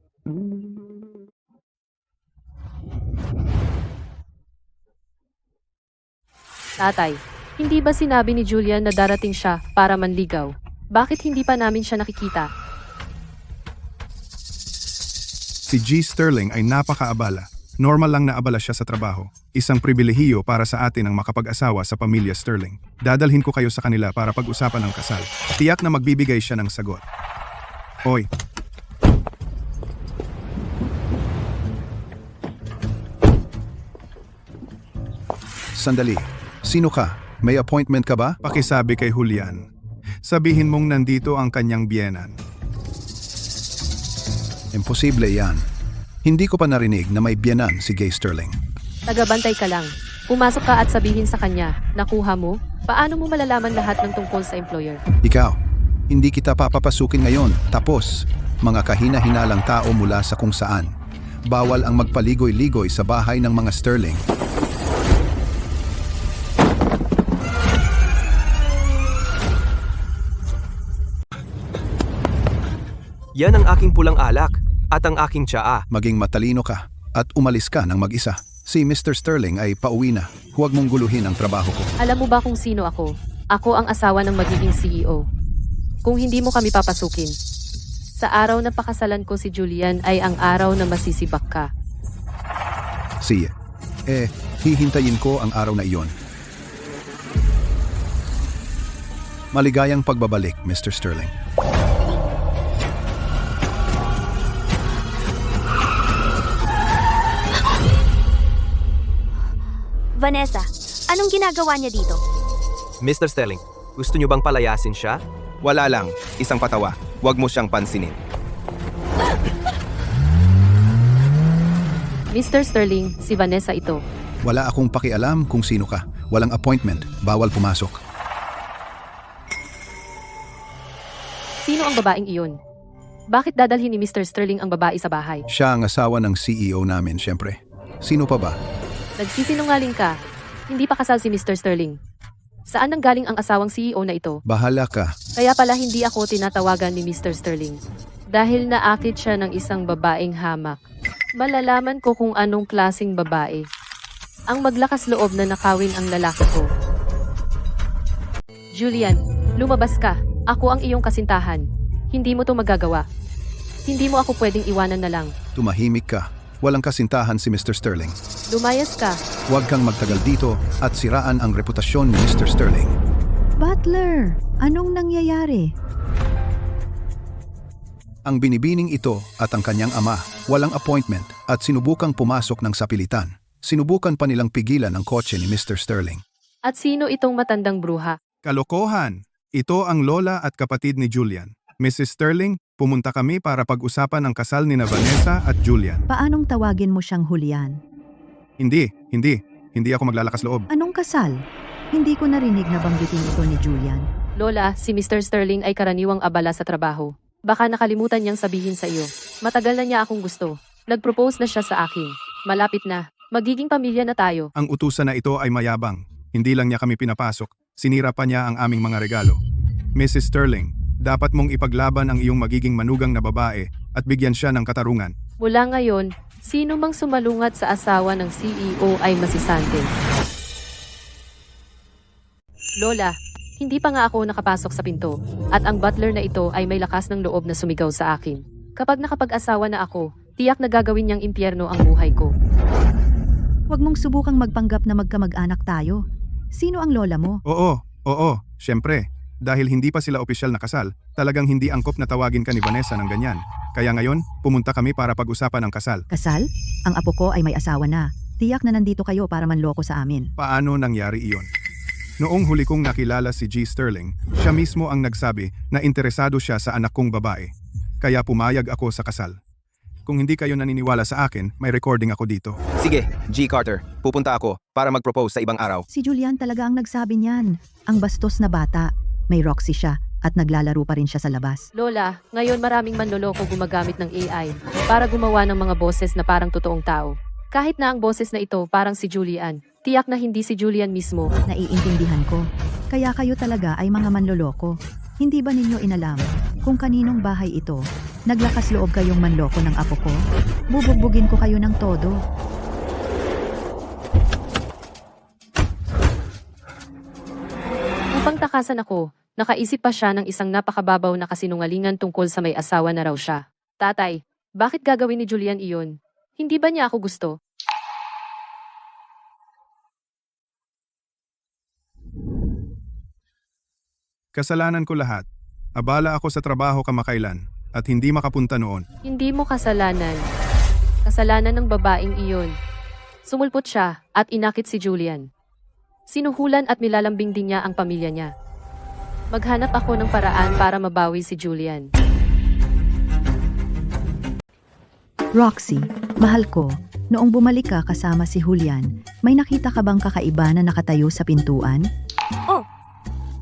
Tatay, hindi ba sinabi ni Julian na darating siya para manligaw? Bakit hindi pa namin siya nakikita?
Si G. Sterling ay napakaabala. Normal lang na abala siya sa trabaho. Isang pribilehiyo para sa atin ang makapag-asawa sa pamilya Sterling. Dadalhin ko kayo sa kanila para pag-usapan ng kasal. Tiyak na magbibigay siya ng sagot. Oy,
Sandali. Sino ka? May appointment ka ba?
pakisabi kay Julian. Sabihin mong nandito ang kanyang biyenan.
Imposible yan. Hindi ko pa narinig na may biyanan si Gay Sterling.
Tagabantay ka lang. Pumasok ka at sabihin sa kanya, nakuha mo? Paano mo malalaman lahat ng tungkol sa employer?
Ikaw, hindi kita papapasukin ngayon. Tapos, mga kahina-hinalang tao mula sa kung saan. Bawal ang magpaligoy-ligoy sa bahay ng mga Sterling.
Yan ang aking pulang alak at ang aking tsaa.
Maging matalino ka at umalis ka ng mag-isa. Si Mr. Sterling ay pauwi na. Huwag mong guluhin ang trabaho ko.
Alam mo ba kung sino ako? Ako ang asawa ng magiging CEO. Kung hindi mo kami papasukin, sa araw na pakasalan ko si Julian ay ang araw na masisibak ka.
Sige. Hihintayin ko ang araw na iyon. Maligayang pagbabalik, Mr. Sterling.
Vanessa, anong ginagawa niya dito?
Mr. Sterling, gusto niyo bang palayasin siya?
Wala lang. Isang patawa. Huwag mo siyang pansinin.
Mr. Sterling, si Vanessa ito.
Wala akong pakialam kung sino ka. Walang appointment. Bawal pumasok.
Sino ang babaeng iyon? Bakit dadalhin ni Mr. Sterling ang babae sa bahay?
Siya ang asawa ng CEO namin, syempre. Sino pa ba?
Nagsisinungaling ka. Hindi pa kasal si Mr. Sterling. Saan nanggaling ang asawang CEO na ito?
Bahala ka.
Kaya pala hindi ako tinatawagan ni Mr. Sterling. Dahil naakit siya ng isang babaeng hamak. Malalaman ko kung anong klaseng babae. Ang maglakas loob na nakawin ang lalaki ko. Julian, lumabas ka. Ako ang iyong kasintahan. Hindi mo to magagawa. Hindi mo ako pwedeng iwanan na lang.
Tumahimik ka. Walang kasintahan si Mr. Sterling.
Lumayas ka.
Huwag kang magtagal dito at siraan ang reputasyon ni Mr. Sterling.
Butler, anong nangyayari?
Ang binibining ito at ang kanyang ama, walang appointment at sinubukang pumasok ng sapilitan. Sinubukan pa nilang pigilan ang kotse ni Mr. Sterling.
At sino itong matandang bruha?
Kalokohan! Ito ang lola at kapatid ni Julian. Mrs. Sterling, pumunta kami para pag-usapan ang kasal ni Vanessa at Julian.
Paanong tawagin mo siyang Julian?
Hindi ako maglalakas loob.
Anong kasal? Hindi ko narinig na banggitin ito ni Julian.
Lola, si Mr. Sterling ay karaniwang abala sa trabaho. Baka nakalimutan niyang sabihin sa iyo. Matagal na niya akong gusto. Nag-propose na siya sa akin. Malapit na. Magiging pamilya na tayo.
Ang utusan na ito ay mayabang. Hindi lang niya kami pinapasok. Sinira pa niya ang aming mga regalo. Mrs. Sterling, dapat mong ipaglaban ang iyong magiging manugang na babae at bigyan siya ng katarungan.
Mula ngayon, sino mang sumalungat sa asawa ng CEO ay masisante. Lola, hindi pa nga ako nakapasok sa pinto, at ang butler na ito ay may lakas ng loob na sumigaw sa akin. Kapag nakapag-asawa na ako, tiyak na gagawin niyang impyerno ang buhay ko.
Huwag mong subukang magpanggap na magkamag-anak tayo. Sino ang lola mo?
Oo, syempre. Dahil hindi pa sila opisyal na kasal, talagang hindi angkop na tawagin ka ni Vanessa ng ganyan. Kaya ngayon, pumunta kami para pag-usapan ang kasal.
Kasal? Ang apo ko ay may asawa na. Tiyak na nandito kayo para manloko sa amin.
Paano nangyari iyon?
Noong huli kong nakilala si G. Sterling, siya mismo ang nagsabi na interesado siya sa anak kong babae. Kaya pumayag ako sa kasal. Kung hindi kayo naniniwala sa akin, may recording ako dito.
Sige, G. Carter, pupunta ako para mag-propose sa ibang araw.
Si Julian talaga ang nagsabi niyan. Ang bastos na bata. May Roxy siya at naglalaro pa rin siya sa labas.
Lola, ngayon maraming manloloko gumagamit ng AI para gumawa ng mga boses na parang totoong tao. Kahit na ang boses na ito parang si Julian, tiyak na hindi si Julian mismo.
Naiintindihan ko. Kaya kayo talaga ay mga manloloko. Hindi ba ninyo inalam kung kaninong bahay ito? Naglakas loob kayong manloko ng apo ko? Bubugbugin ko kayo ng todo.
Upang takasan ako, nakaisip pa siya ng isang napakababaw na kasinungalingan tungkol sa may asawa na raw siya. Tatay, bakit gagawin ni Julian iyon? Hindi ba niya ako gusto?
Kasalanan ko lahat. Abala ako sa trabaho kamakailan at hindi makapunta noon.
Hindi mo kasalanan. Kasalanan ng babaeng iyon. Sumulpot siya at inakit si Julian. Sinuhulan at nilalambing din niya ang pamilya niya. Maghanap ako ng paraan para mabawi si Julian.
Roxy, mahal ko, noong bumalik ka kasama si Julian, may nakita ka bang kakaiba na nakatayo sa pintuan?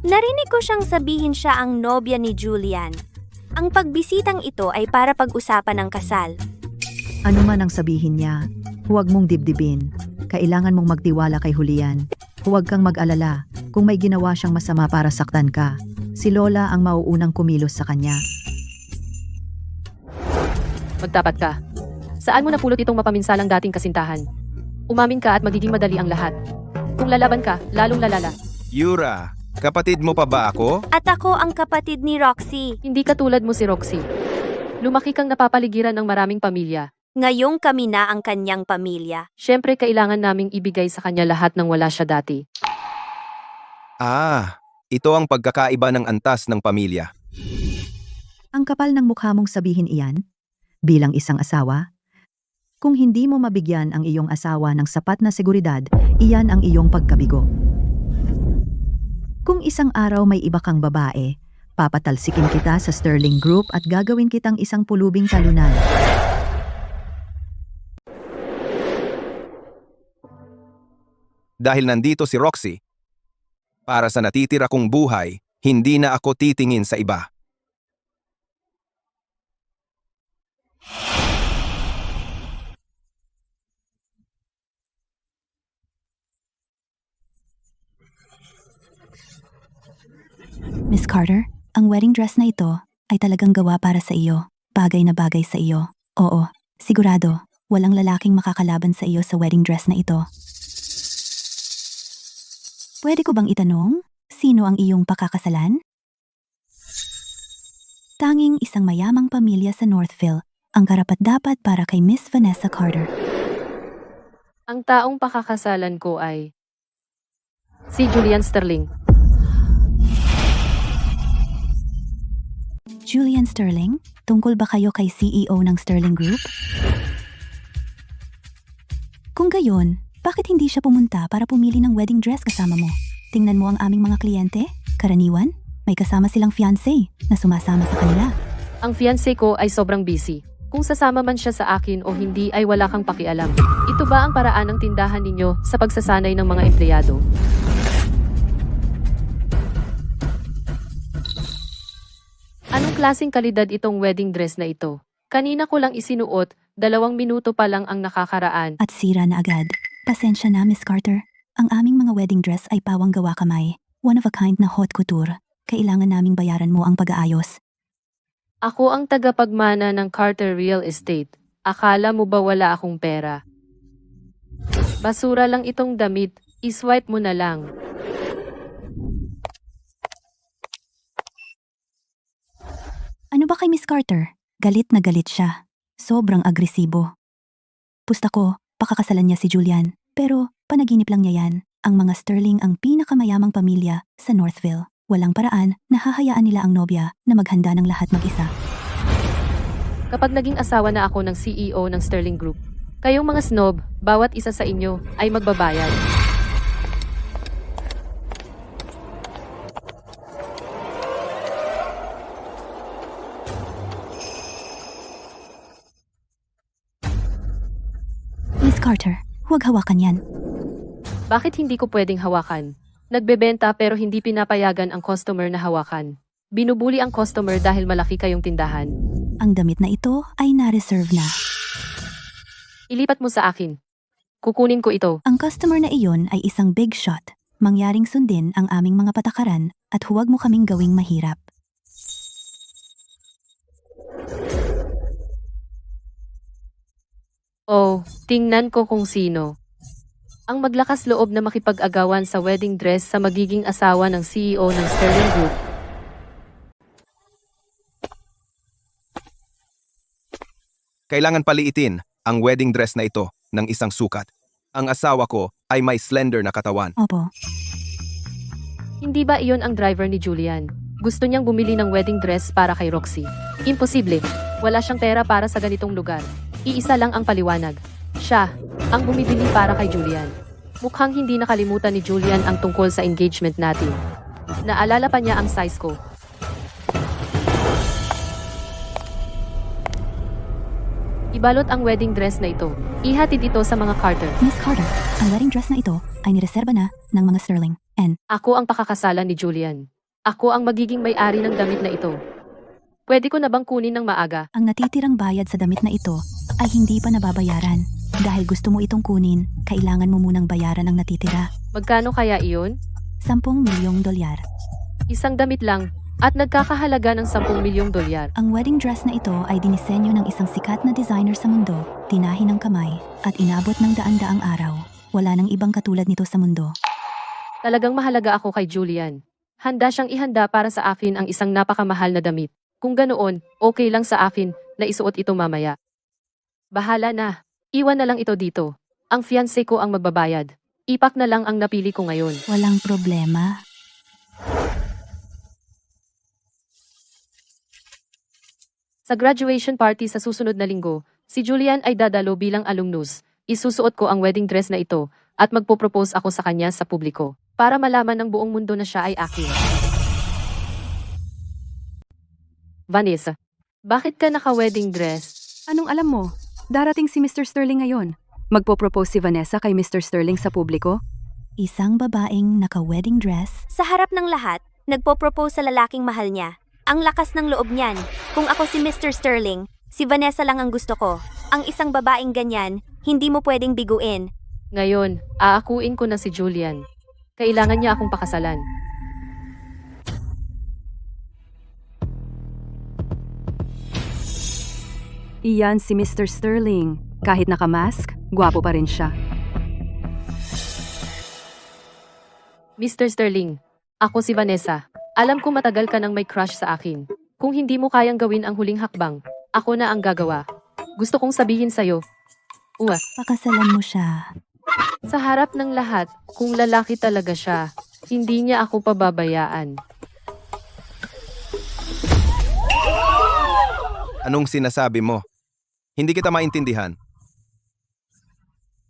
Narinig ko siyang sabihin siya ang nobya ni Julian. Ang pagbisitang ito ay para pag-usapan ng kasal.
Ano man ang sabihin niya, huwag mong dibdibin. Kailangan mong magtiwala kay Julian. Huwag kang mag-alala kung may ginawa siyang masama para saktan ka. Si Lola ang mauunang kumilos sa kanya.
Magtapat ka. Saan mo napulot itong mapaminsalang dating kasintahan? Umamin ka at magiging madali ang lahat. Kung lalaban ka, lalong lalala.
Yura, kapatid mo pa ba ako?
At ako ang kapatid ni Roxy.
Hindi katulad mo si Roxy. Lumaki kang napapaligiran ng maraming pamilya.
Ngayong kami na ang kanyang pamilya.
Siyempre kailangan naming ibigay sa kanya lahat ng wala siya dati.
Ito ang pagkakaiba ng antas ng pamilya.
Ang kapal ng mukha mong sabihin iyan? Bilang isang asawa? Kung hindi mo mabigyan ang iyong asawa ng sapat na seguridad, iyan ang iyong pagkabigo. Kung isang araw may iba kang babae, papatalsikin kita sa Sterling Group at gagawin kitang isang pulubing talunan.
Dahil nandito si Roxy, para sa natitira kong buhay, hindi na ako titingin sa iba.
Miss Carter, ang wedding dress na ito ay talagang gawa para sa iyo. Bagay na bagay sa iyo. Oo, sigurado, walang lalaking makakalaban sa iyo sa wedding dress na ito. Pwede ko bang itanong, sino ang iyong pakakasalan? Tanging isang mayamang pamilya sa Northville ang karapat-dapat para kay Miss Vanessa Carter.
Ang taong pakakasalan ko ay si Julian Sterling.
Julian Sterling? Tungkol ba kayo kay CEO ng Sterling Group? Kung gayon, bakit hindi siya pumunta para pumili ng wedding dress kasama mo? Tingnan mo ang aming mga kliyente, karaniwan, may kasama silang fiancé na sumasama sa kanila.
Ang fiancé ko ay sobrang busy. Kung sasama man siya sa akin o hindi ay wala kang pakialam. Ito ba ang paraan ng tindahan ninyo sa pagsasanay ng mga empleyado? Anong klaseng kalidad itong wedding dress na ito? Kanina ko lang isinuot, 2 minuto pa lang ang nakakaraan.
At sira na agad. Pasensya na, Miss Carter. Ang aming mga wedding dress ay pawang gawa kamay. One of a kind na haute couture. Kailangan naming bayaran mo ang pag-aayos.
Ako ang tagapagmana ng Carter Real Estate. Akala mo ba wala akong pera? Basura lang itong damit, iswipe mo na lang.
Ano ba kay Miss Carter? Galit na galit siya. Sobrang agresibo. Pusta ko, pakakasalan niya si Julian. Pero panaginip lang niya yan. Ang mga Sterling ang pinakamayamang pamilya sa Northville. Walang paraan na hahayaan nila ang nobya na maghanda ng lahat mag-isa.
Kapag naging asawa na ako ng CEO ng Sterling Group, kayong mga snob, bawat isa sa inyo ay magbabayad.
Carter, huwag hawakan yan.
Bakit hindi ko pwedeng hawakan? Nagbebenta pero hindi pinapayagan ang customer na hawakan. Binubuli ang customer dahil malaki kayong tindahan.
Ang damit na ito ay na-reserve na.
Ilipat mo sa akin. Kukunin ko ito.
Ang customer na iyon ay isang big shot. Mangyaring sundin ang aming mga patakaran at huwag mo kaming gawing mahirap.
Oh, tingnan ko kung sino. Ang maglakas loob na makipag-agawan sa wedding dress sa magiging asawa ng CEO ng Sterling Group.
Kailangan paliitin ang wedding dress na ito ng isang sukat. Ang asawa ko ay may slender na katawan.
Opo.
Hindi ba iyon ang driver ni Julian? Gusto niyang bumili ng wedding dress para kay Roxy. Imposible. Wala siyang pera para sa ganitong lugar. Iisa lang ang paliwanag. Siya, ang bumibili para kay Julian. Mukhang hindi nakalimutan ni Julian ang tungkol sa engagement natin. Naalala pa niya ang size ko. Ibalot ang wedding dress na ito. Ihatid ito sa mga Carter.
Miss Carter, ang wedding dress na ito ay nireserba na ng mga Sterling. And
Ako ang pakakasalan ni Julian. Ako ang magiging may-ari ng damit na ito. Pwede ko na bang kunin ng maaga?
ang natitirang bayad sa damit na ito ay hindi pa nababayaran. Dahil gusto mo itong kunin, kailangan mo munang bayaran ang natitira.
Magkano kaya iyon?
10 milyong dolyar.
Isang damit lang, at nagkakahalaga ng 10 milyong dolyar.
Ang wedding dress na ito ay dinisenyo ng isang sikat na designer sa mundo, tinahi ng kamay, at inabot ng daan-daang araw. Wala nang ibang katulad nito sa mundo.
Talagang mahalaga ako kay Julian. Handa siyang ihanda para sa akin ang isang napakamahal na damit. Kung ganoon, okay lang sa akin na isuot ito mamaya. Bahala na. Iwan na lang ito dito. Ang fiancé ko ang magbabayad. Ipak na lang ang napili ko ngayon.
Walang problema.
Sa graduation party sa susunod na linggo, si Julian ay dadalo bilang alumnus. Isusuot ko ang wedding dress na ito at magpo-propose ako sa kanya sa publiko para malaman ng buong mundo na siya ay akin. Vanessa, bakit ka naka-wedding dress?
Anong alam mo? Darating si Mr. Sterling ngayon. Magpo-propose si Vanessa kay Mr. Sterling sa publiko.
Isang babaeng naka-wedding dress.
Sa harap ng lahat, nagpo-propose sa lalaking mahal niya. Ang lakas ng loob niyan. Kung ako si Mr. Sterling, si Vanessa lang ang gusto ko. Ang isang babaeng ganyan, hindi mo pwedeng biguin.
Ngayon, aakuin ko na si Julian. Kailangan niya akong pakasalan.
Iyan si Mr. Sterling. Kahit nakamask, gwapo pa rin siya.
Mr. Sterling, ako si Vanessa. Alam ko matagal ka nang may crush sa akin. Kung hindi mo kayang gawin ang huling hakbang, ako na ang gagawa. Gusto kong sabihin sa'yo.
Pakasalan mo siya.
Sa harap ng lahat, kung lalaki talaga siya, hindi niya ako pababayaan.
Anong sinasabi mo? Hindi kita maintindihan.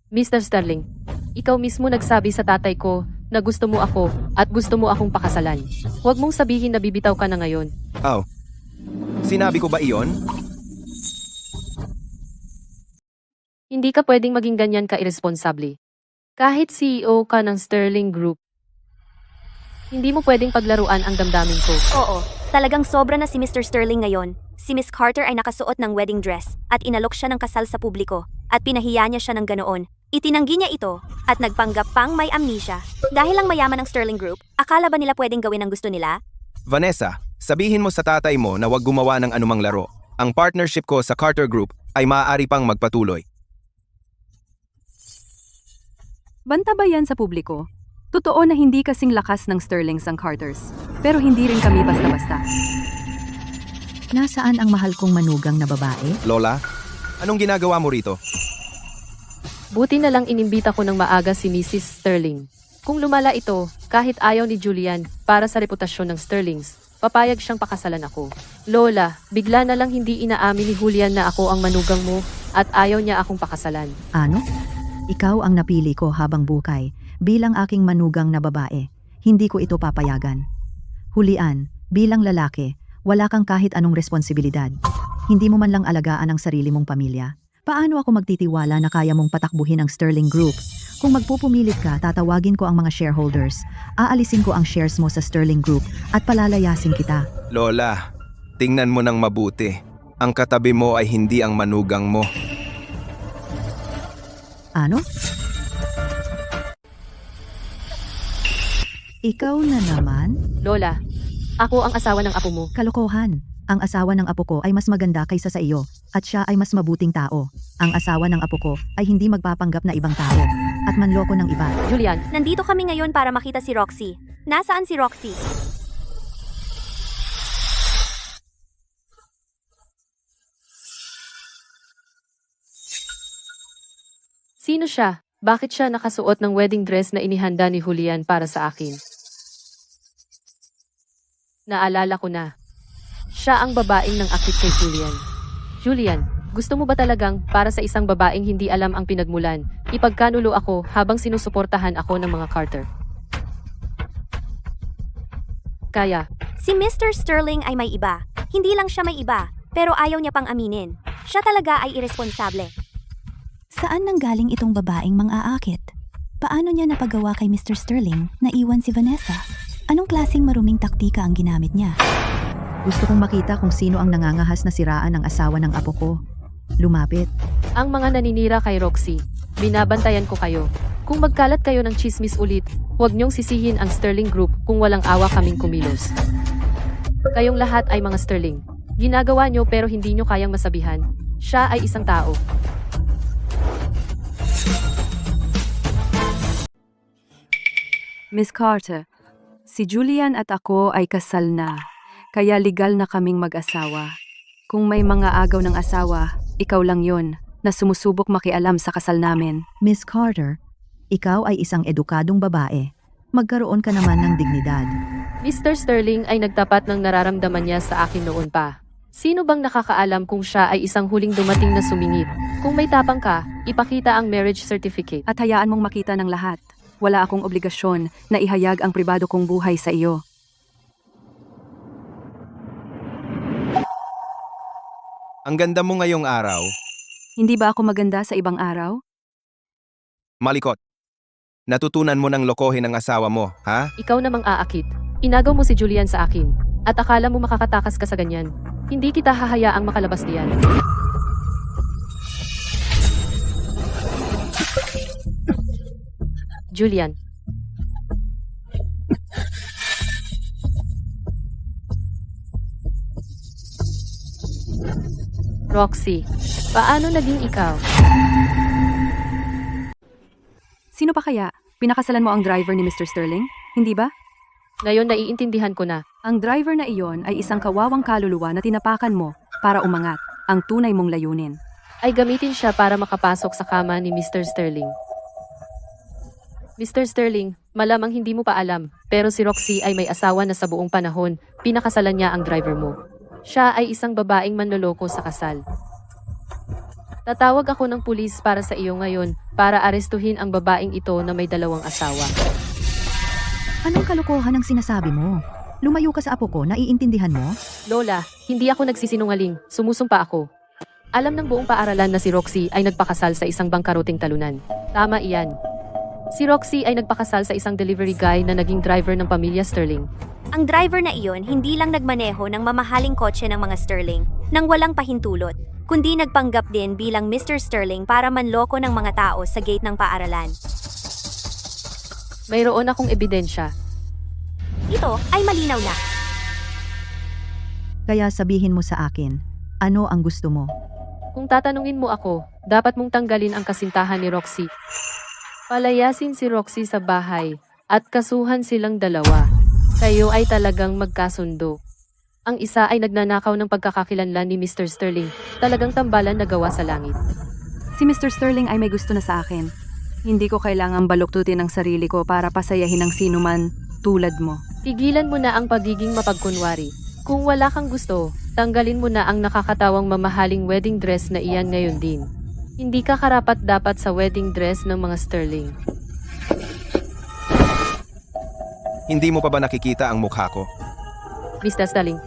Mr. Sterling, ikaw mismo nagsabi sa tatay ko na gusto mo ako at gusto mo akong pakasalan. Huwag mong sabihin na bibitaw ka na ngayon.
Oh, sinabi ko ba iyon?
Hindi ka pwedeng maging ganyan ka-irresponsable. Kahit CEO ka ng Sterling Group, hindi mo pwedeng paglaruan ang damdamin ko.
Oo, talagang sobra na si Mr. Sterling ngayon. Si Miss Carter ay nakasuot ng wedding dress at inalok siya ng kasal sa publiko at pinahiya niya siya ng ganoon. Itinanggi niya ito at nagpanggap pang may amnesia. Dahil lang mayaman ng Sterling Group, akala ba nila pwedeng gawin ang gusto nila?
Vanessa, sabihin mo sa tatay mo na huwag gumawa ng anumang laro. Ang partnership ko sa Carter Group ay maaari pang magpatuloy.
Banta ba yan sa publiko? Totoo na hindi kasing lakas ng Sterlings ang Carters. Pero hindi rin kami basta-basta.
Nasaan ang mahal kong manugang na babae?
Lola, anong ginagawa mo rito?
Buti na lang inimbita ko ng maaga si Mrs. Sterling. Kung lumala ito, kahit ayaw ni Julian para sa reputasyon ng Sterlings, papayag siyang pakasalan ako. Lola, bigla na lang hindi inaamin ni Julian na ako ang manugang mo at ayaw niya akong pakasalan.
Ano? Ikaw ang napili ko habang bukay bilang aking manugang na babae. Hindi ko ito papayagan. Hulian, bilang lalaki, wala kang kahit anong responsibilidad. Hindi mo man lang alagaan ang sarili mong pamilya. Paano ako magtitiwala na kaya mong patakbuhin ang Sterling Group? Kung magpupumilit ka, tatawagin ko ang mga shareholders. Aalisin ko ang shares mo sa Sterling Group at palalayasin kita.
Lola, tingnan mo ng mabuti. Ang katabi mo ay hindi ang manugang mo.
Ano? Ikaw na naman?
Lola, ako ang asawa ng apo mo.
Kalokohan. Ang asawa ng apo ko ay mas maganda kaysa sa iyo at siya ay mas mabuting tao. Ang asawa ng apo ko ay hindi magpapanggap na ibang tao at manloko ng iba.
Julian,
Nandito kami ngayon para makita si Roxy. Nasaan si Roxy?
sino siya? Bakit siya nakasuot ng wedding dress na inihanda ni Julian para sa akin? Naalala ko na. Siya ang babaeng nang akit kay Julian. Julian, gusto mo ba talagang para sa isang babaeng hindi alam ang pinagmulan, ipagkanulo ako habang sinusuportahan ako ng mga Carter? Kaya,
Si Mr. Sterling ay may iba. Hindi lang siya may iba, pero ayaw niya pang aminin. Siya talaga ay iresponsable.
Saan nanggaling itong babaeng mang-aakit? Paano niya napagawa kay Mr. Sterling na iwan si Vanessa? Anong klaseng maruming taktika ang ginamit niya?
Gusto kong makita kung sino ang nangangahas na siraan ang asawa ng apo ko. Lumapit.
ang mga naninira kay Roxy, binabantayan ko kayo. Kung magkalat kayo ng chismis ulit, huwag niyong sisihin ang Sterling Group kung walang awa kaming kumilos. Kayong lahat ay mga Sterling. Ginagawa niyo pero hindi niyo kayang masabihan. Siya ay isang tao.
Miss Carter, si Julian at ako ay kasal na, kaya legal na kaming mag-asawa. Kung may mga agaw ng asawa, ikaw lang yon na sumusubok makialam sa kasal namin.
Miss Carter, ikaw ay isang edukadong babae. Magkaroon ka naman ng dignidad.
Mr. Sterling ay nagtapat ng nararamdaman niya sa akin noon pa. Sino bang nakakaalam kung siya ay isang huling dumating na sumingit? Kung may tapang ka, ipakita ang marriage certificate.
At hayaan mong makita ng lahat. Wala akong obligasyon na ihayag ang pribado kong buhay sa iyo.
Ang ganda mo ngayong araw.
Hindi ba ako maganda sa ibang araw?
Malikot. Natutunan mo ng lokohin ang asawa mo, ha?
Ikaw namang aakit. Inagaw mo si Julian sa akin. At akala mo makakatakas ka sa ganyan. Hindi kita hahayaang makalabas diyan. Julian. Roxy, paano naging ikaw?
Sino pa kaya? Pinakasalan mo ang driver ni Mr. Sterling? Hindi ba?
Ngayon naiintindihan ko na.
Ang driver na iyon ay isang kawawang kaluluwa na tinapakan mo para umangat ang tunay mong layunin.
Ay gamitin siya para makapasok sa kama ni Mr. Sterling. Mr. Sterling, malamang hindi mo pa alam, pero si Roxy ay may asawa na sa buong panahon, pinakasalan niya ang driver mo. Siya ay isang babaeng manloloko sa kasal. Tatawag ako ng pulis para sa iyo ngayon para arestuhin ang babaeng ito na may 2 asawa.
Anong kalokohan ang sinasabi mo? Lumayo ka sa apo ko, naiintindihan mo?
Lola, hindi ako nagsisinungaling, sumusumpa ako. Alam ng buong paaralan na si Roxy ay nagpakasal sa isang bangkaruting talunan. Tama iyan. Si Roxy ay nagpakasal sa isang delivery guy na naging driver ng pamilya Sterling.
Ang driver na iyon hindi lang nagmaneho ng mamahaling kotse ng mga Sterling nang walang pahintulot, kundi nagpanggap din bilang Mr. Sterling para manloko ng mga tao sa gate ng paaralan.
Mayroon akong ebidensya.
Ito ay malinaw na.
Kaya sabihin mo sa akin, ano ang gusto mo?
Kung tatanungin mo ako, dapat mong tanggalin ang kasintahan ni Roxy. Palayasin si Roxy sa bahay at kasuhan silang 2. Kayo ay talagang magkasundo. Ang isa ay nagnanakaw ng pagkakakilanlan ni Mr. Sterling. Talagang tambalan na gawa sa langit.
Si Mr. Sterling ay may gusto na sa akin. Hindi ko kailangang baluktutin ang sarili ko para pasayahin ang sinuman tulad mo.
Tigilan mo na ang pagiging mapagkunwari. Kung wala kang gusto, tanggalin mo na ang nakakatawang mamahaling wedding dress na iyan ngayon din. Hindi ka karapat-dapat sa wedding dress ng mga Sterling.
Hindi mo pa ba nakikita ang mukha ko?
Mr. Sterling,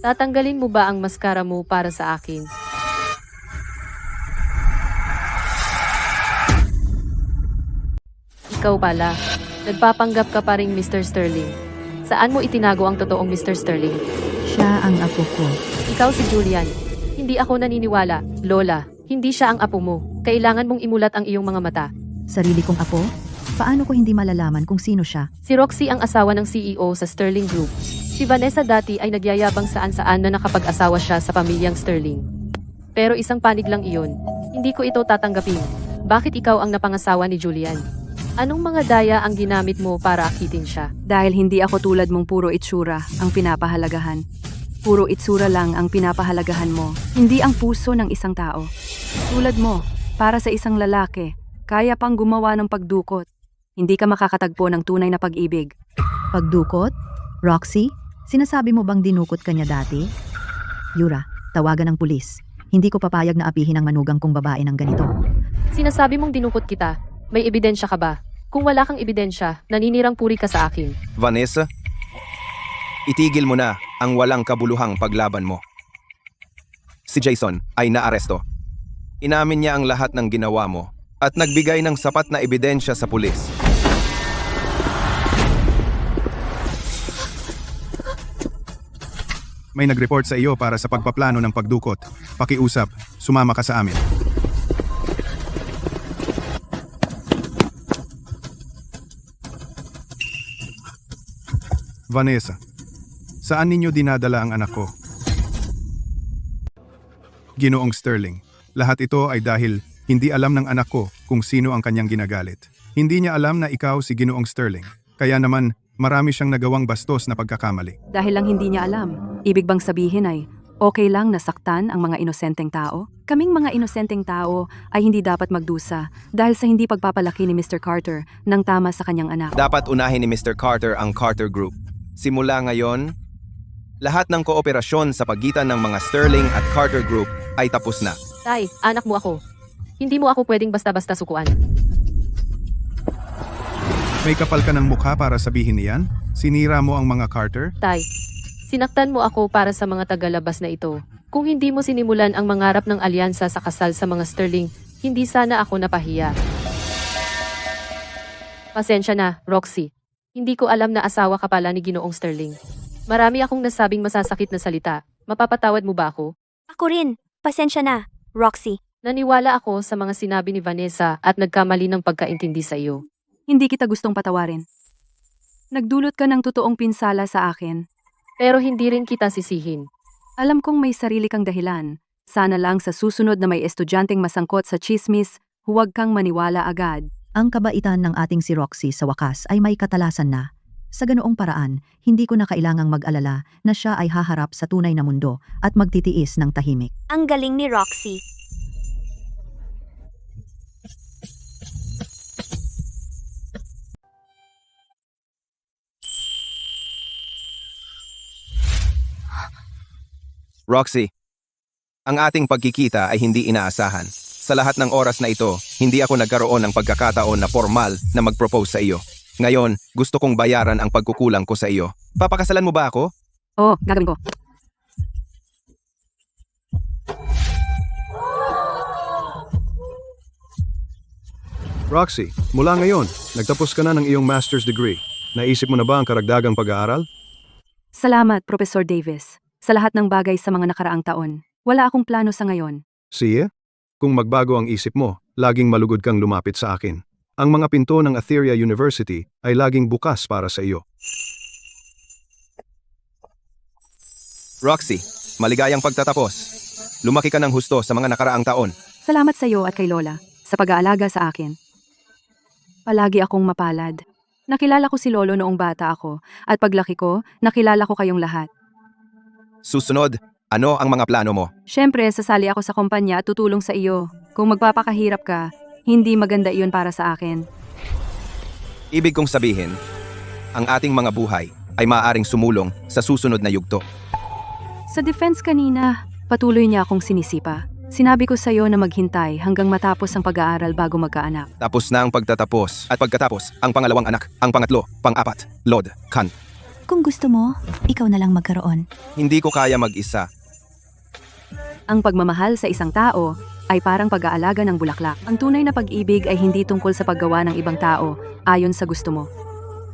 tatanggalin mo ba ang maskara mo para sa akin? Ikaw pala. Nagpapanggap ka pa ring Mr. Sterling. Saan mo itinago ang totoong Mr. Sterling?
Siya ang apo ko.
Ikaw si Julian. Hindi ako naniniwala, Lola. Hindi siya ang apo mo. Kailangan mong imulat ang iyong mga mata.
Sarili kong apo? Paano ko hindi malalaman kung sino siya?
Si Roxy ang asawa ng CEO sa Sterling Group. Si Vanessa dati ay nagyayabang saan-saan na nakapag-asawa siya sa pamilyang Sterling. Pero isang panig lang iyon. Hindi ko ito tatanggapin. Bakit ikaw ang napangasawa ni Julian? Anong mga daya ang ginamit mo para akitin siya?
Dahil hindi ako tulad mong puro itsura ang pinapahalagahan. Puro itsura lang ang pinapahalagahan mo, hindi ang puso ng isang tao. Tulad mo, para sa isang lalaki, kaya pang gumawa ng pagdukot. Hindi ka makakatagpo ng tunay na pag-ibig.
Pagdukot? Roxy? Sinasabi mo bang dinukot ka niya dati? Yura, tawagan ng pulis. Hindi ko papayag na apihin ang manugang kong babae ng ganito.
Sinasabi mong dinukot kita. May ebidensya ka ba? Kung wala kang ebidensya, naninirang puri ka sa akin.
Vanessa, itigil mo na ang walang kabuluhang paglaban mo. Si Jason ay naaresto. Inamin niya ang lahat ng ginawa mo at nagbigay ng sapat na ebidensya sa pulis.
May nag-report sa iyo para sa pagpaplano ng pagdukot. Pakiusap, sumama ka sa amin. Vanessa, saan ninyo dinadala ang anak ko? Ginoong Sterling, lahat ito ay dahil hindi alam ng anak ko kung sino ang kanyang ginagalit. Hindi niya alam na ikaw si Ginoong Sterling. Kaya naman, marami siyang nagawang bastos na pagkakamali.
Dahil lang hindi niya alam, ibig bang sabihin ay, okay lang nasaktan ang mga inosenteng tao? Kaming mga inosenteng tao ay hindi dapat magdusa dahil sa hindi pagpapalaki ni Mr. Carter ng tama sa kanyang anak.
Dapat unahin ni Mr. Carter ang Carter Group. Simula ngayon, lahat ng kooperasyon sa pagitan ng mga Sterling at Carter Group ay tapos na.
Tay, anak mo ako. Hindi mo ako pwedeng basta-basta sukuan.
May kapal ka ng mukha para sabihin niyan? Sinira mo ang mga Carter?
Tay, sinaktan mo ako para sa mga tagalabas na ito. Kung hindi mo sinimulan ang mangarap ng alyansa sa kasal sa mga Sterling, hindi sana ako napahiya. Pasensya na, Roxy. Hindi ko alam na asawa ka pala ni Ginoong Sterling. Marami akong nasabing masasakit na salita. Mapapatawad mo ba ako?
Ako rin. Pasensya na, Roxy.
Naniwala ako sa mga sinabi ni Vanessa at nagkamali ng pagkaintindi sa iyo.
Hindi kita gustong patawarin. Nagdulot ka ng totoong pinsala sa akin.
Pero hindi rin kita sisihin.
Alam kong may sarili kang dahilan. Sana lang sa susunod na may estudyanteng masangkot sa chismis, huwag kang maniwala agad.
Ang kabaitan ng ating si Roxy sa wakas ay may katalasan na. Sa ganoong paraan, hindi ko na kailangang mag-alala na siya ay haharap sa tunay na mundo at magtitiis ng tahimik.
Ang galing ni Roxy.
Roxy, ang ating pagkikita ay hindi inaasahan. Sa lahat ng oras na ito, hindi ako nagkaroon ng pagkakataon na formal na mag-propose sa iyo. Ngayon, gusto kong bayaran ang pagkukulang ko sa iyo. Papakasalan mo ba ako?
Oo, gagawin ko.
Roxy, mula ngayon, nagtapos ka na ng iyong master's degree. Naisip mo na ba ang karagdagang pag-aaral?
Salamat, Professor Davis. Sa lahat ng bagay sa mga nakaraang taon, wala akong plano sa ngayon.
Siya? Kung magbago ang isip mo, laging malugod kang lumapit sa akin. Ang mga pinto ng Atheria University ay laging bukas para sa iyo.
Roxy, maligayang pagtatapos. Lumaki ka ng husto sa mga nakaraang taon.
Salamat sa iyo at kay Lola sa pag-aalaga sa akin. Palagi akong mapalad. Nakilala ko si Lolo noong bata ako at paglaki ko, nakilala ko kayong lahat.
Susunod, ano ang mga plano mo?
Siyempre, sasali ako sa kumpanya at tutulong sa iyo. Kung magpapakahirap ka, hindi maganda iyon para sa akin.
Ibig kong sabihin, ang ating mga buhay ay maaaring sumulong sa susunod na yugto.
Sa defense kanina, patuloy niya akong sinisipa. Sinabi ko sa iyo na maghintay hanggang matapos ang pag-aaral bago magkaanak.
Tapos na ang pagtatapos at pagkatapos, ang pangalawang anak, ang pangatlo, pang-apat, Lord, Khan.
Kung gusto mo, ikaw na lang magkaroon.
Hindi ko kaya mag-isa.
Ang pagmamahal sa isang tao, ay parang pag-aalaga ng bulaklak. Ang tunay na pag-ibig ay hindi tungkol sa paggawa ng ibang tao ayon sa gusto mo,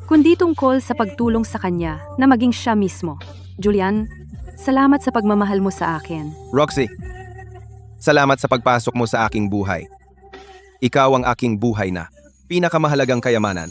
kundi tungkol sa pagtulong sa kanya na maging siya mismo. Julian, salamat sa pagmamahal mo sa akin.
Roxy, salamat sa pagpasok mo sa aking buhay. Ikaw ang aking buhay na pinakamahalagang kayamanan.